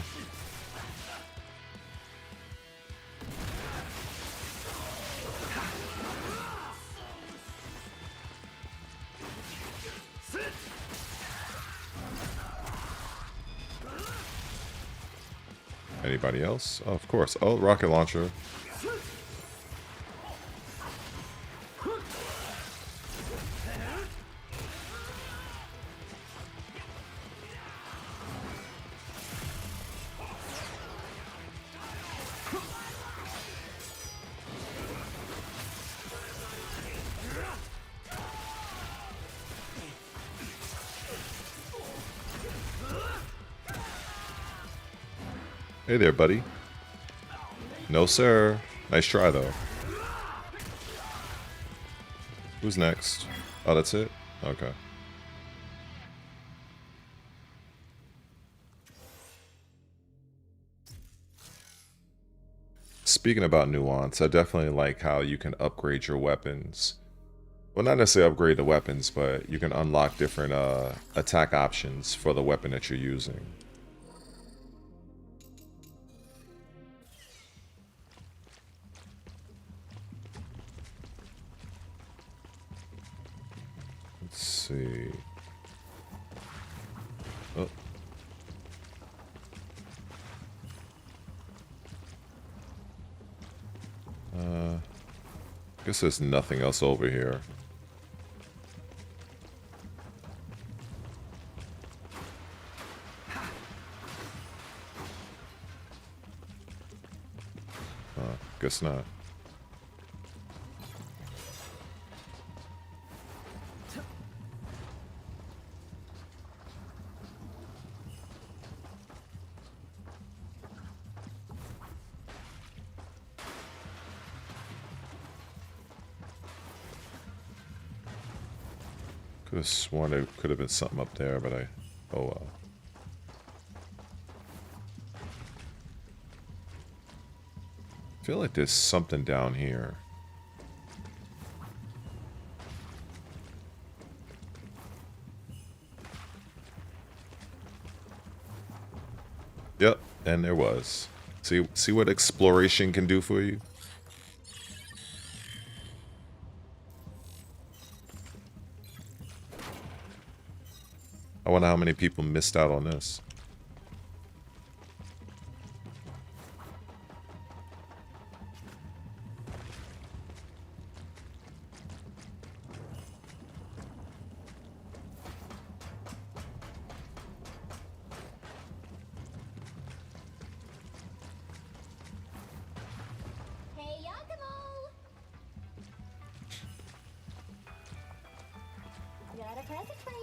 Anybody else? Oh, of course. Oh, rocket launcher. Hey there, buddy. No, sir. Nice try, though. Who's next? Oh, that's it? Okay. Speaking about nuance, I definitely like how you can upgrade your weapons. Well, not necessarily upgrade the weapons, but you can unlock different attack options for the weapon that you're using. Let's see. Oh. Guess there's nothing else over here. Guess not. Could have sworn there could have been something up there, but oh well. I feel like there's something down here. Yep, and there was. See what exploration can do for you? I wonder how many people missed out on this. Hey, Yakumo! Got a present for ya.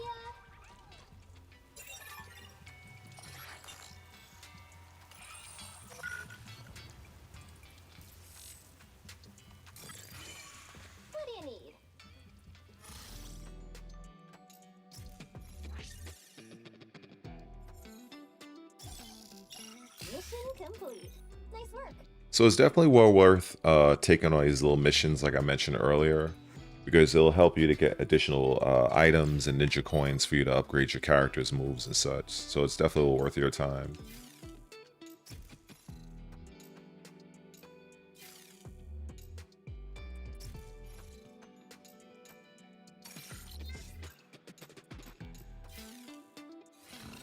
What do you need? Mission complete. Nice work. So it's definitely well worth taking on these little missions like I mentioned earlier, because it'll help you to get additional items and ninja coins for you to upgrade your character's moves and such. So it's definitely worth your time.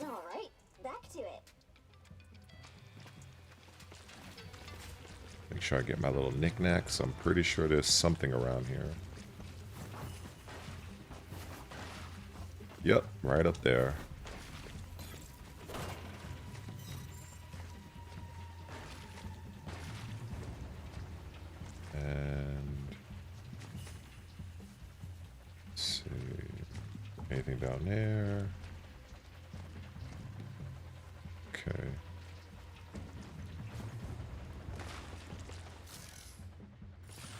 All right, back to it. Make sure I get my little knickknacks. I'm pretty sure there's something around here. Yep, right up there. And Anything down there? Okay.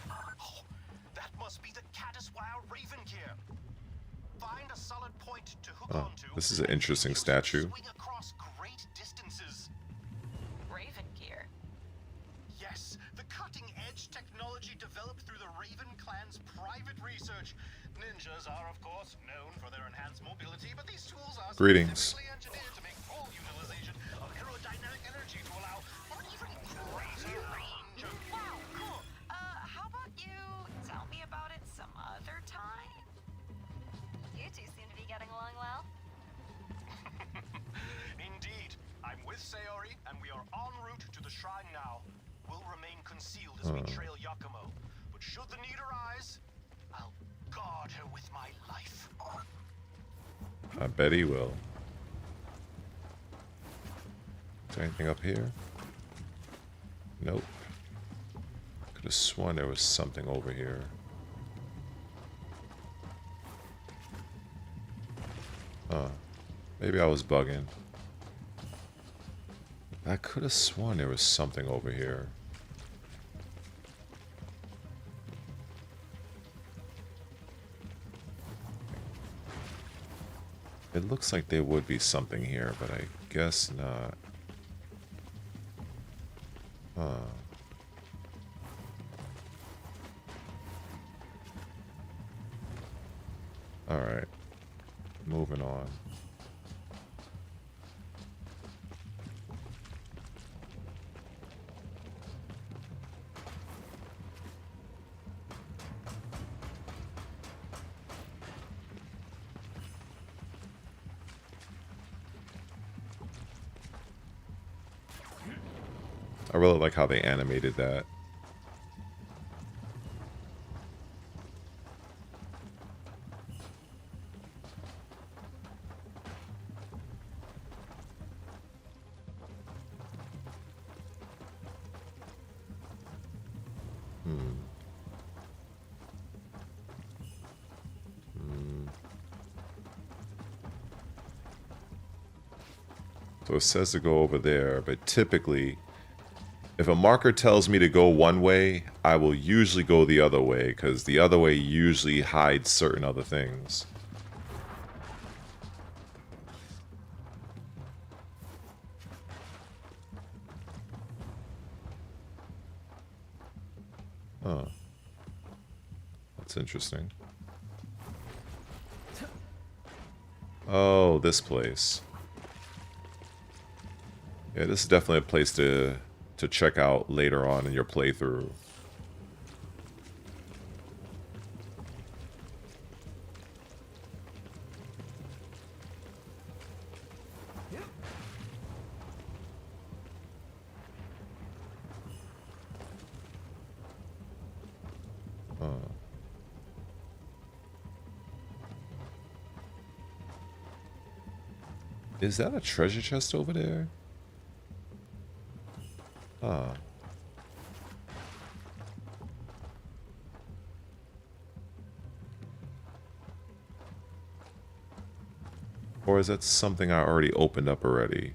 Oh, that must be the Caddiswire Raven gear. Find a solid point to hook onto. This is an interesting statue. Swing across great distances. Raven gear. Yes, the cutting-edge technology developed through the Raven clan's private research. Ninjas are, of course, known for their enhanced mobility, but these tools are Greetings. specifically engineered to make full utilization of aerodynamic energy to allow for even greater range of... Wow, cool. How about you tell me about it some other time? You two seem to be getting along well. Indeed. I'm with Sayori, and we are en route to the shrine now. We'll remain concealed as we trail Yakumo. But should the need arise, I'll guard her with my life. I bet he will. Is there anything up here? Nope. Could have sworn there was something over here. Maybe I was bugging. I could have sworn there was something over here. It looks like there would be something here, but I guess not. Alright. Moving on. I really like how they animated that. So it says to go over there, but typically, if a marker tells me to go one way, I will usually go the other way, because the other way usually hides certain other things. Huh. That's interesting. Oh, this place. Yeah, this is definitely a place to check out later on in your playthrough. Is that a treasure chest over there? Huh. Or is that something I already opened up already?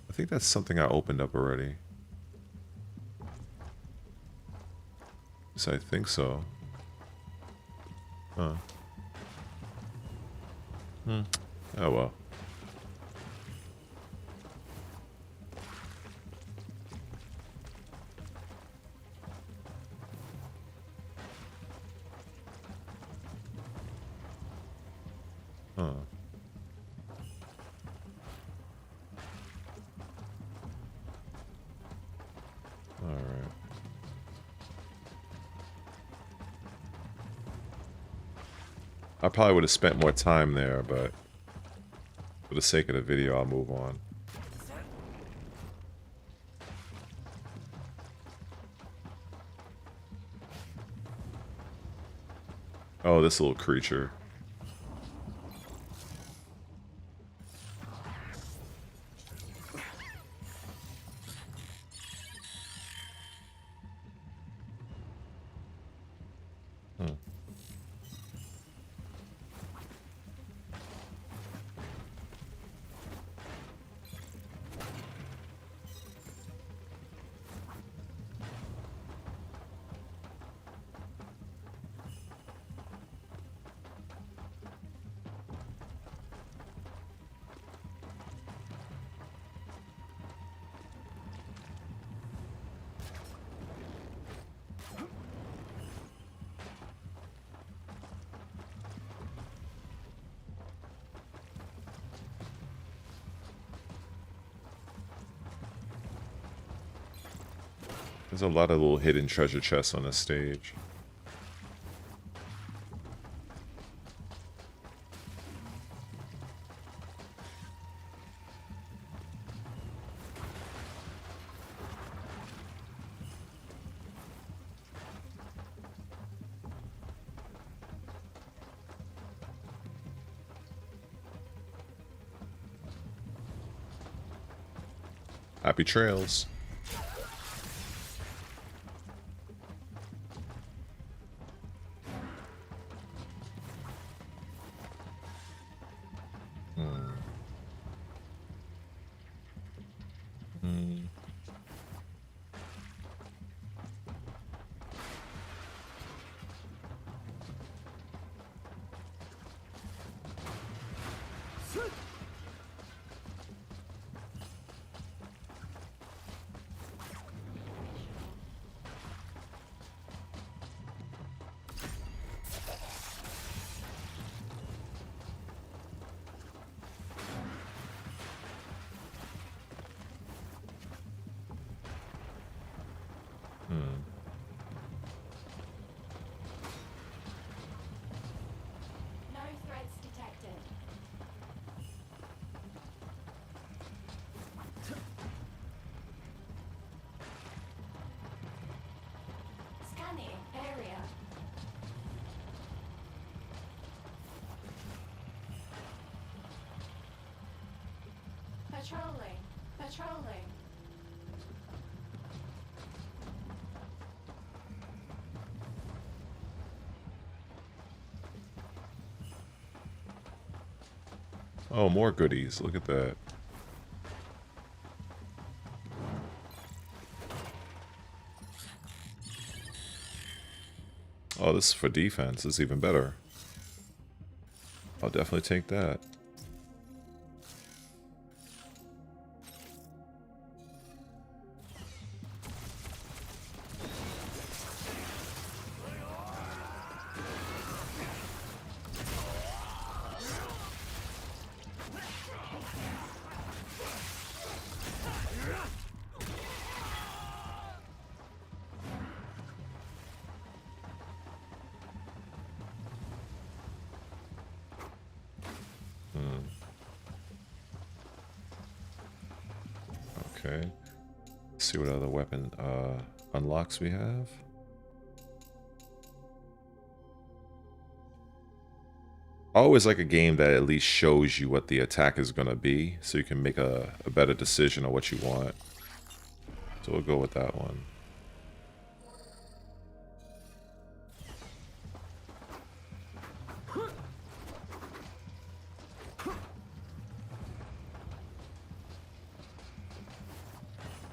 I think that's something I opened up already. Yes, I think so. Huh. Oh well. I probably would have spent more time there, but for the sake of the video, I'll move on. Oh, this little creature. There's a lot of little hidden treasure chests on this stage. Happy trails. No threats detected. Scanning area. Patrolling. Patrolling. Oh, more goodies. Look at that. Oh, this is for defense. This is even better. I'll definitely take that. Okay. Let's see what other weapon unlocks we have. I always like a game that at least shows you what the attack is going to be, so you can make a better decision on what you want. So we'll go with that one.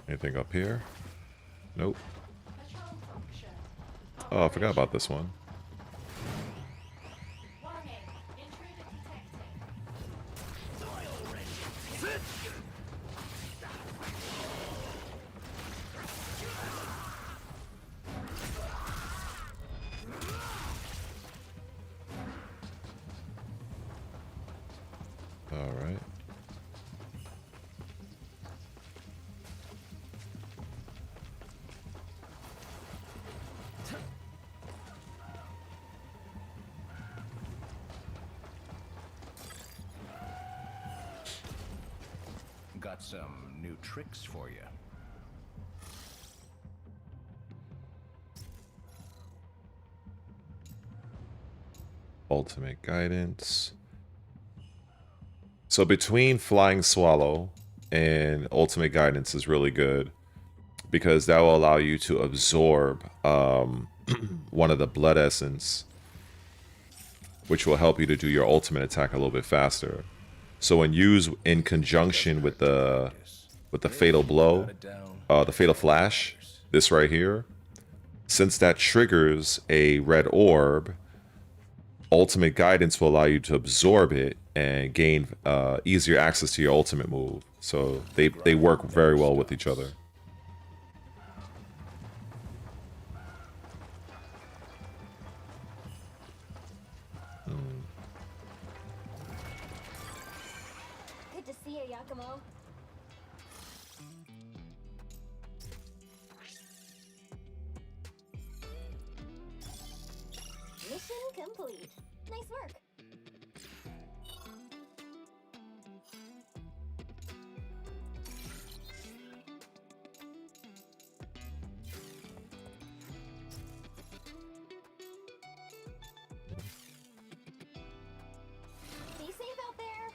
Anything up here? Nope. Oh, I forgot about this one. All right. Got some new tricks for you. Ultimate guidance. So between Flying Swallow and Ultimate Guidance is really good because that will allow you to absorb one of the Blood Essence, which will help you to do your ultimate attack a little bit faster. So when used in conjunction with the Fatal Blow, the Fatal Flash, this right here, since that triggers a red orb, Ultimate Guidance will allow you to absorb it and gain easier access to your ultimate move. So they work very well with each other. Good to see you, Yakumo. lead. Nice work. Be safe out there.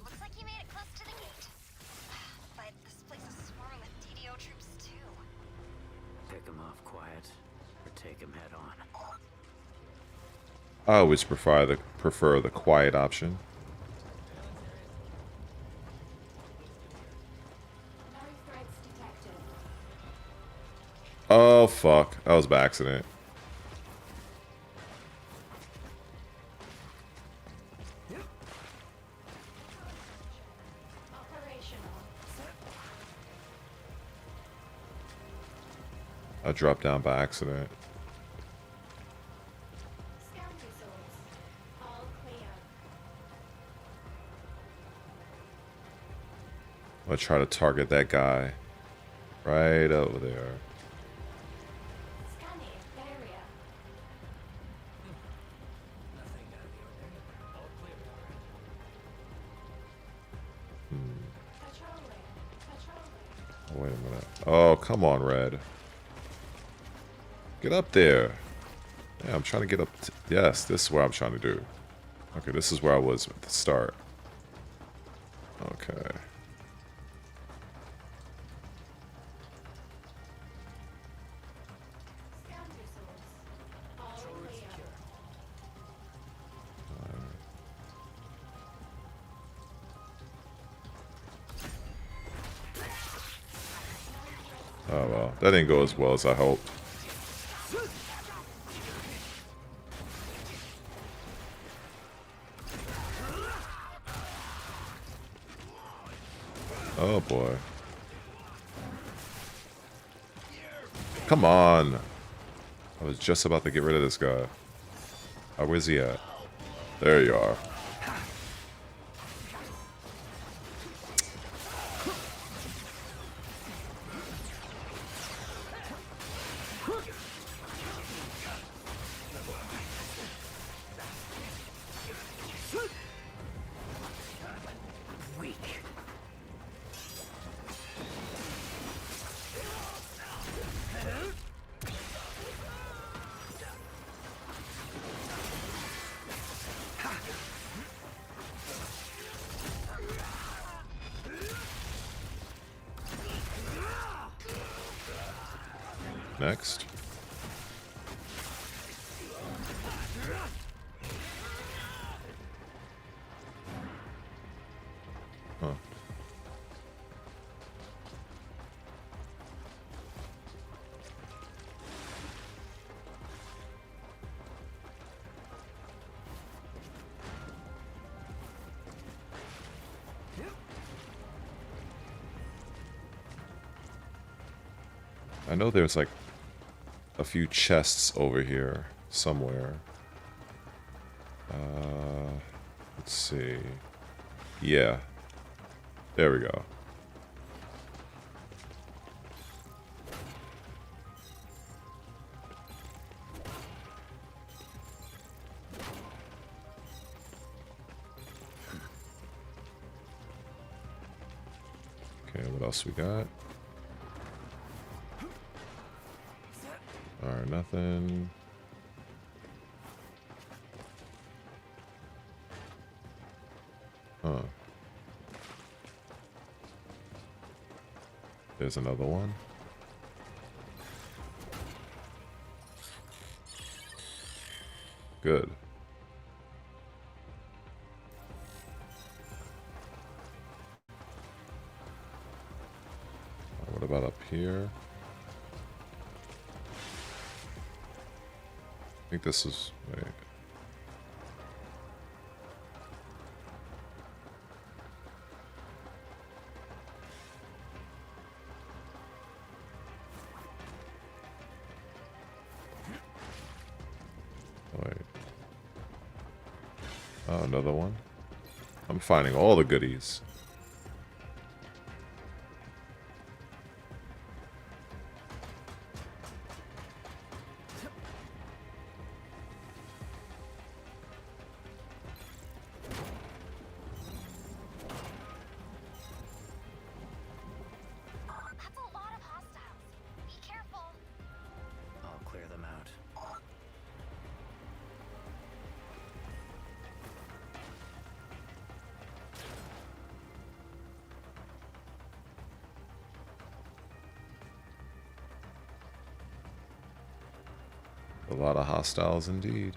Looks like you made it close to the gate. But this place is swarming with DDO troops too. Pick him off quiet, or take him head on. I always prefer the quiet option. No threats detected. Oh fuck, that was by accident. Operational. I dropped down by accident. Scan results. All clear. I'm gonna try to target that guy right over there. Scanning area. Patrolling. Patrolling. Oh, wait a minute. Oh, come on, Red. Get up there. Yeah, I'm trying to get up. Yes, this is what I'm trying to do. Okay, this is where I was at the start. Okay. Scan results. All clear. Oh well, that didn't go as well as I hoped. Oh boy. Come on. I was just about to get rid of this guy. Oh, where's he at? There you are. Next. Huh. I know there's like a few chests over here somewhere. Let's see. Yeah. There we go. Okay, what else we got? Alright, nothing. Huh. There's another one. Good. What about up here? I think this is... Wait. Oh, another one. I'm finding all the goodies. That's a lot of hostiles. Be careful. I'll clear them out. A lot of hostiles indeed.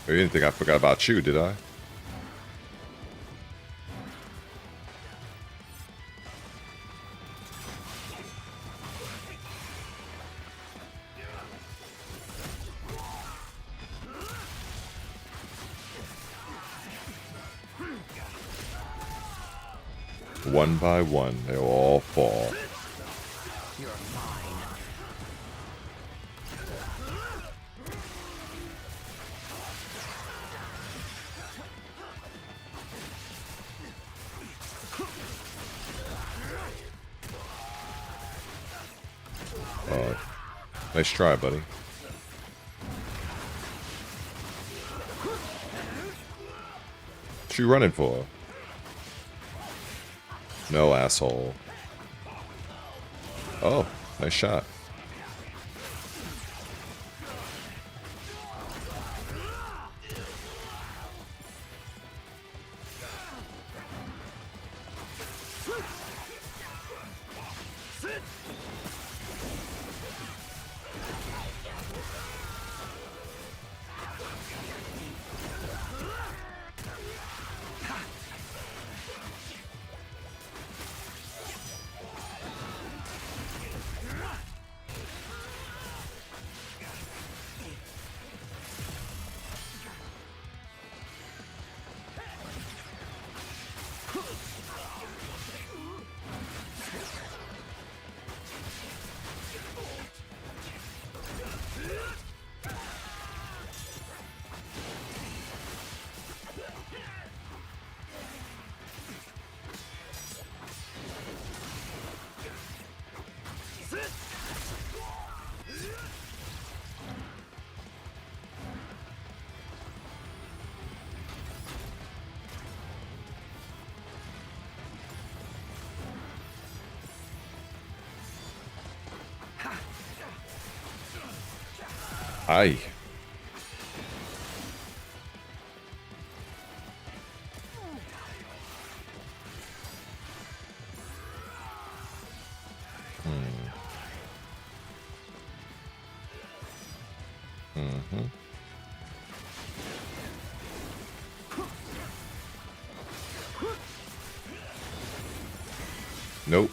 You didn't think I forgot about you, did I? One by one, they'll all fall. You're mine. Nice try, buddy. What you running for? No, asshole. Oh, nice shot. Aye. Mm-hmm. Nope.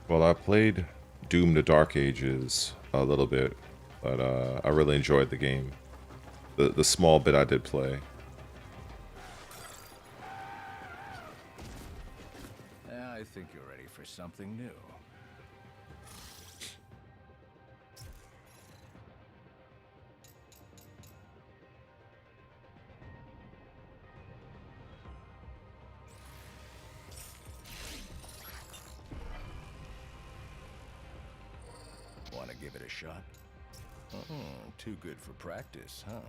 Well, I played Doom: The Dark Ages a little bit, but I really enjoyed the game. The small bit I did play. I think you're ready for something new. Want to give it a shot? Too good for practice, huh?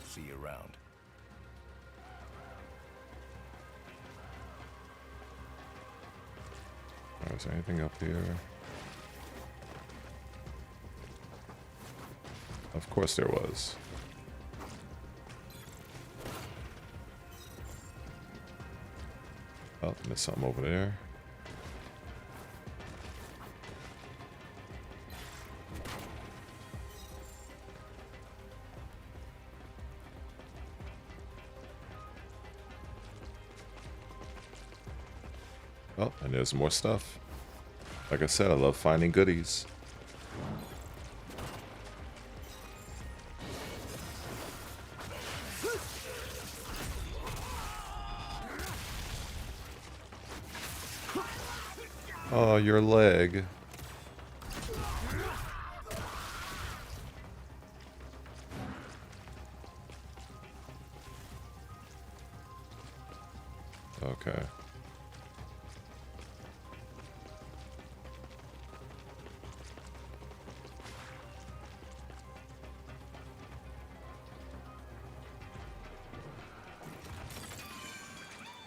See you around. Is there anything up here? Of course there was. Oh, missed something over there. Oh, and there's more stuff. Like I said, I love finding goodies. Oh, your leg. Okay.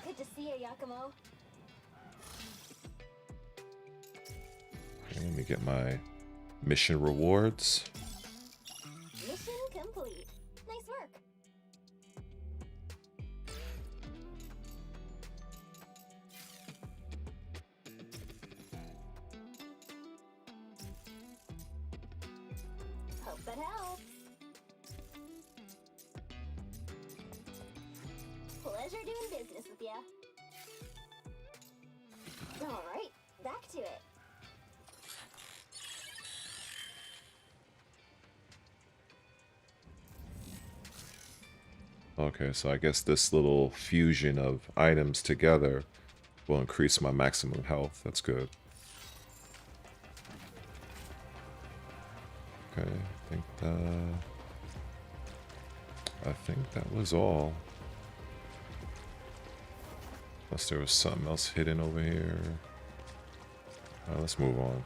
Good to see you, Yakumo. Okay, let me get my mission rewards. Mission complete. Nice work. Hope that helps. Pleasure doing business with ya. All right, back to it. Okay, so I guess this little fusion of items together will increase my maximum health. That's good. Okay, I think that was all. Unless there was something else hidden over here. Let's move on.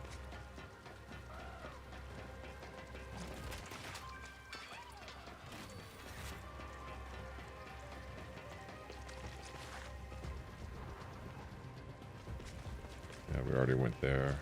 Yeah, we already went there.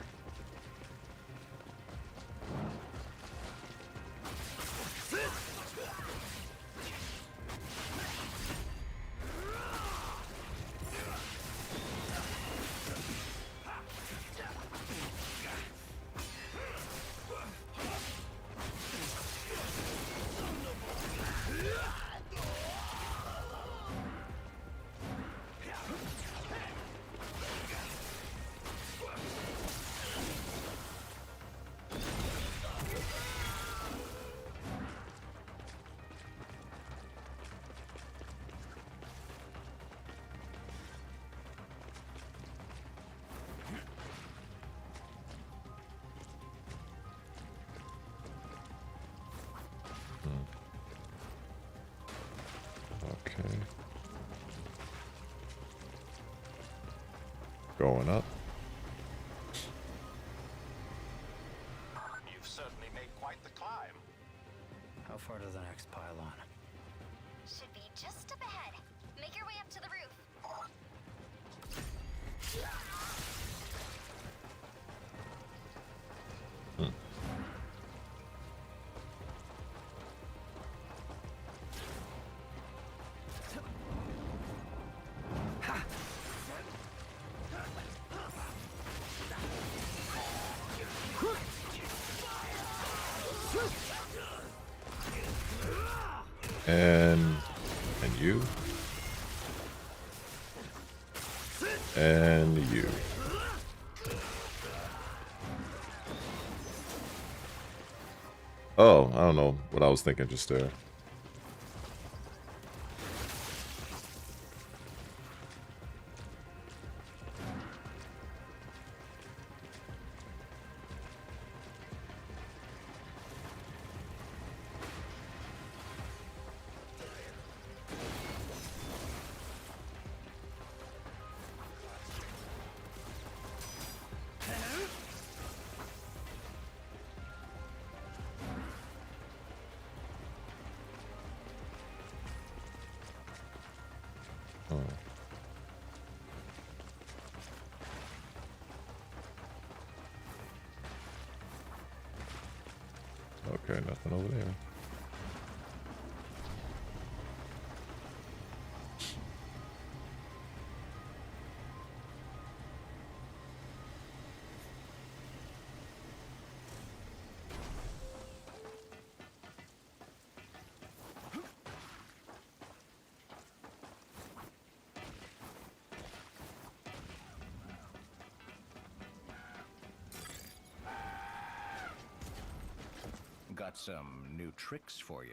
going up. You've certainly made quite the climb. How far to the next pylon? Should be just up ahead. Make your way up to the roof. And you. And you. Oh, I don't know what I was thinking just there. Oh. Okay, nothing over there. Got some new tricks for you.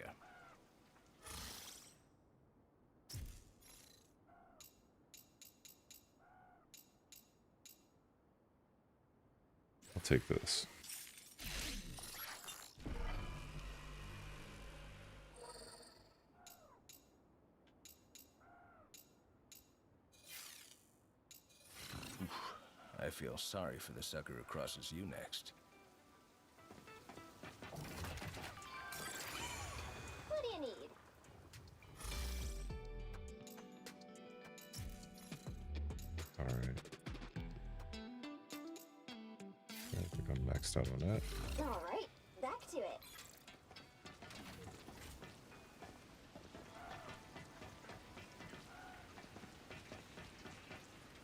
I'll take this. I feel sorry for the sucker who crosses you next. What do you need? All right. I think I'm maxed out on that. All right, back to it.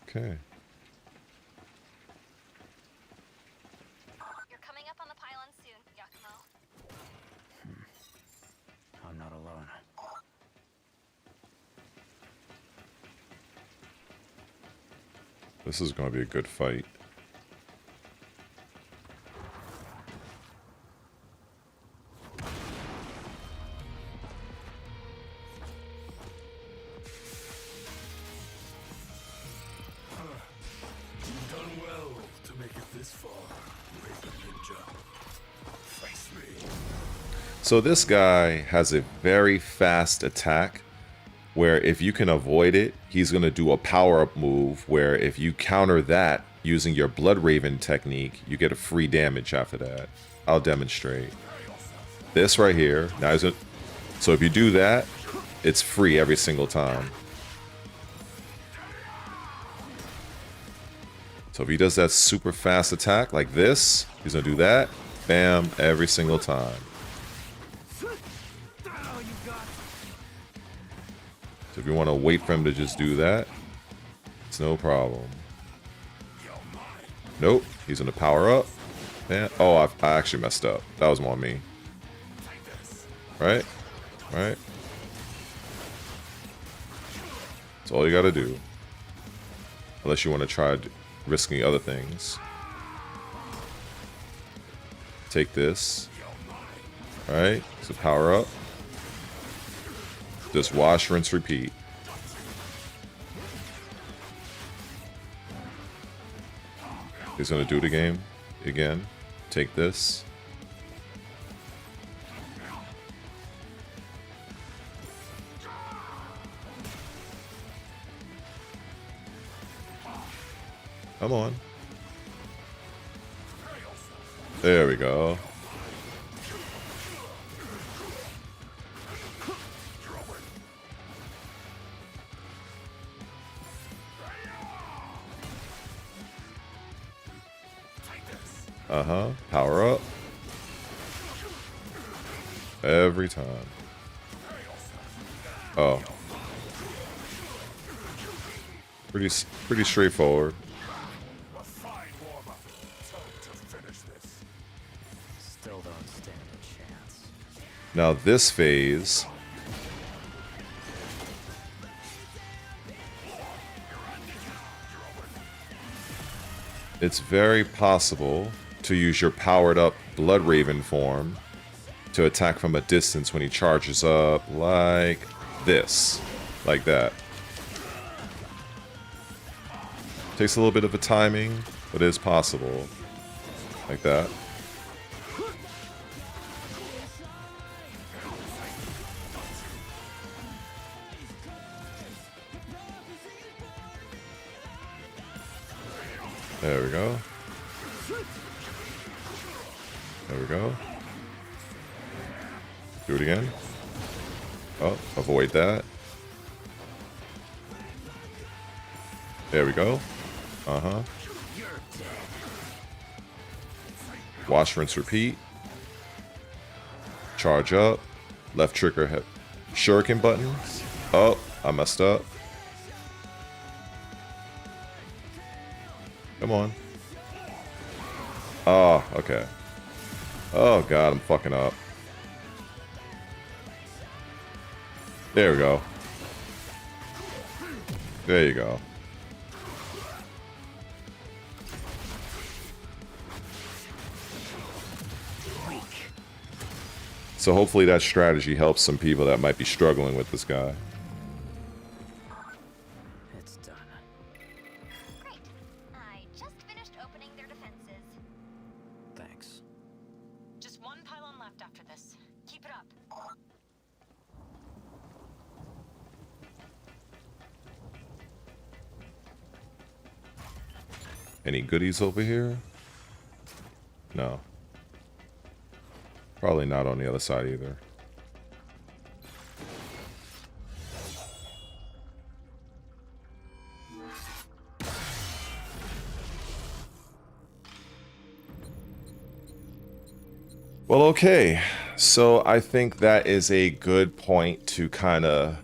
Okay. You're coming up on the pylon soon, Yakumo. I'm not alone. This is going to be a good fight. You've done well to make it this far, Raven Ninja. Face me. So this guy has a very fast attack where if you can avoid it, he's going to do a power-up move where if you counter that using your Blood Raven technique, you get a free damage after that. I'll demonstrate. This right here. Now he's gonna, so if you do that, it's free every single time. So if he does that super fast attack like this, he's going to do that. Bam, every single time. So if you want to wait for him to just do that, it's no problem. Nope, he's going to power up. Man, oh, I actually messed up. That was more me. Right? Right? That's all you got to do. Unless you want to try risking other things. Take this. Alright, so power up. Just wash, rinse, repeat. He's gonna do it again. Take this. Come on. There we go. Uh-huh. Power up. Every time. Oh. Pretty straightforward. Still don't stand a chance. Now this phase, it's very possible to use your powered up Blood Raven form to attack from a distance when he charges up like this. Like that. Takes a little bit of a timing, but it is possible. Like that. There we go. There we go. Do it again. Oh, avoid that. There we go. Uh-huh. Wash, rinse, repeat. Charge up. Left trigger hit. Shuriken buttons. Oh, I messed up. Come on. Oh, okay. Oh god, I'm fucking up. There we go. There you go. So hopefully that strategy helps some people that might be struggling with this guy. It's done. Great. I just finished opening their defenses. Thanks. Just one pylon left after this. Keep it up. Any goodies over here? No. Probably not on the other side either. Well, okay. So I think that is a good point to kind of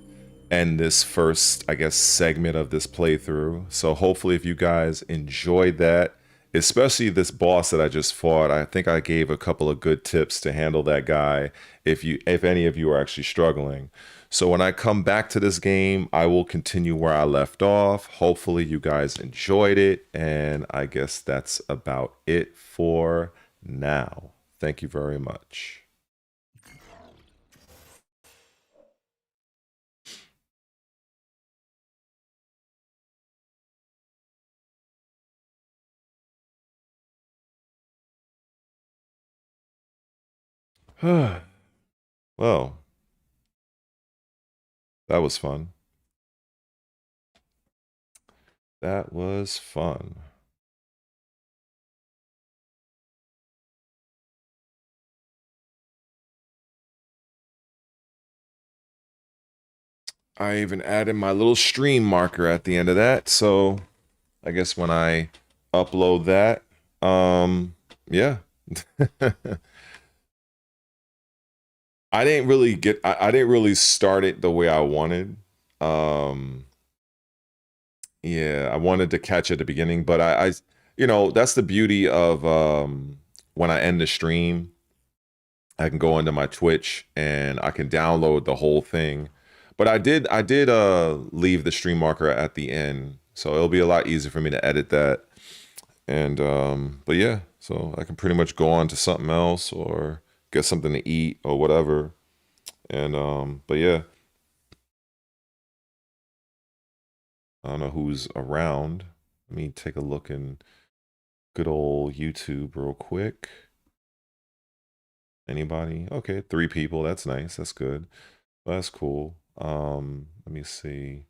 end this first, I guess, segment of this playthrough. So hopefully if you guys enjoyed that, especially this boss that I just fought, I think I gave a couple of good tips to handle that guy if any of you are actually struggling. So when I come back to this game, I will continue where I left off. Hopefully you guys enjoyed it, and I guess that's about it for now. Thank you very much. Well, that was fun. That was fun. I even added my little stream marker at the end of that, so I guess when I upload that, yeah. I didn't really start it the way I wanted. Yeah, I wanted to catch at the beginning, but I you know, that's the beauty of when I end the stream, I can go into my Twitch and I can download the whole thing. But I did leave the stream marker at the end, so it'll be a lot easier for me to edit that. And but yeah, so I can pretty much go on to something else or get something to eat or whatever. And but yeah, I don't know who's around. Let me take a look in good old YouTube real quick. Anybody? Okay, 3 people. That's nice. That's good. That's cool. Let me see.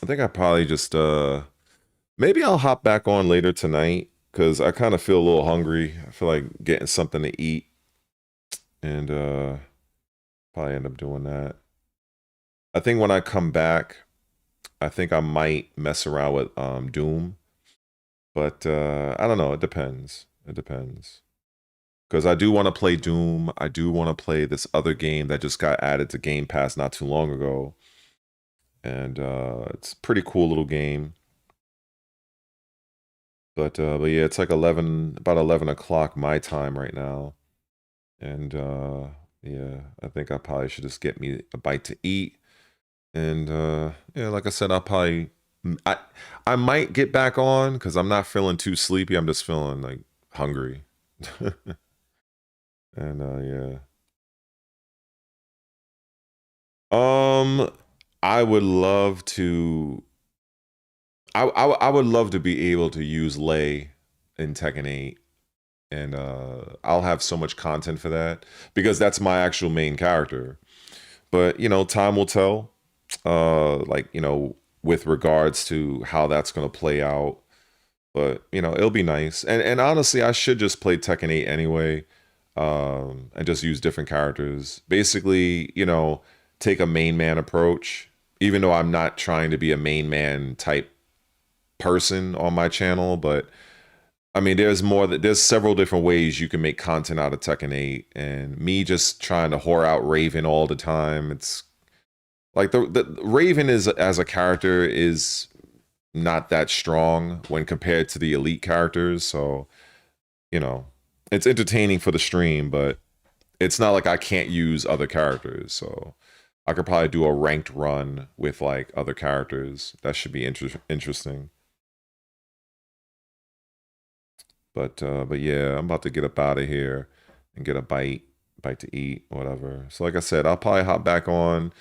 I think I probably just Maybe I'll hop back on later tonight because I kind of feel a little hungry. I feel like getting something to eat, and probably end up doing that. I think when I come back, I think I might mess around with Doom, but I don't know. It depends. It depends. Because I do want to play Doom. I do want to play this other game that just got added to Game Pass not too long ago. And it's a pretty cool little game. But yeah, it's like about 11 o'clock my time right now. And yeah, I think I probably should just get me a bite to eat. And yeah, like I said, I might get back on because I'm not feeling too sleepy. I'm just feeling like hungry. And yeah. I would love to. I would love to be able to use Lei in Tekken 8, and I'll have so much content for that because that's my actual main character. But you know, time will tell. Like you know, with regards to how that's gonna play out. But you know, it'll be nice. And honestly, I should just play Tekken 8 anyway. And just use different characters. Basically, you know, take a main man approach, even though I'm not trying to be a main man type person on my channel. But I mean, there's several different ways you can make content out of Tekken 8, and me just trying to whore out Raven all the time. It's like the Raven is as a character is not that strong when compared to the elite characters. So, you know, it's entertaining for the stream, but it's not like I can't use other characters. So I could probably do a ranked run with like other characters. That should be interesting. But yeah, I'm about to get up out of here and get a bite to eat, whatever. So like I said, I'll probably hop back on.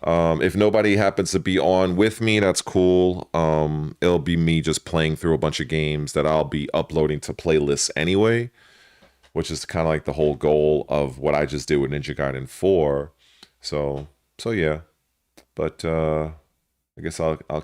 If nobody happens to be on with me, that's cool. It'll be me just playing through a bunch of games that I'll be uploading to playlists anyway, which is kind of like the whole goal of what I just did with Ninja Gaiden 4. So yeah. But I guess I'll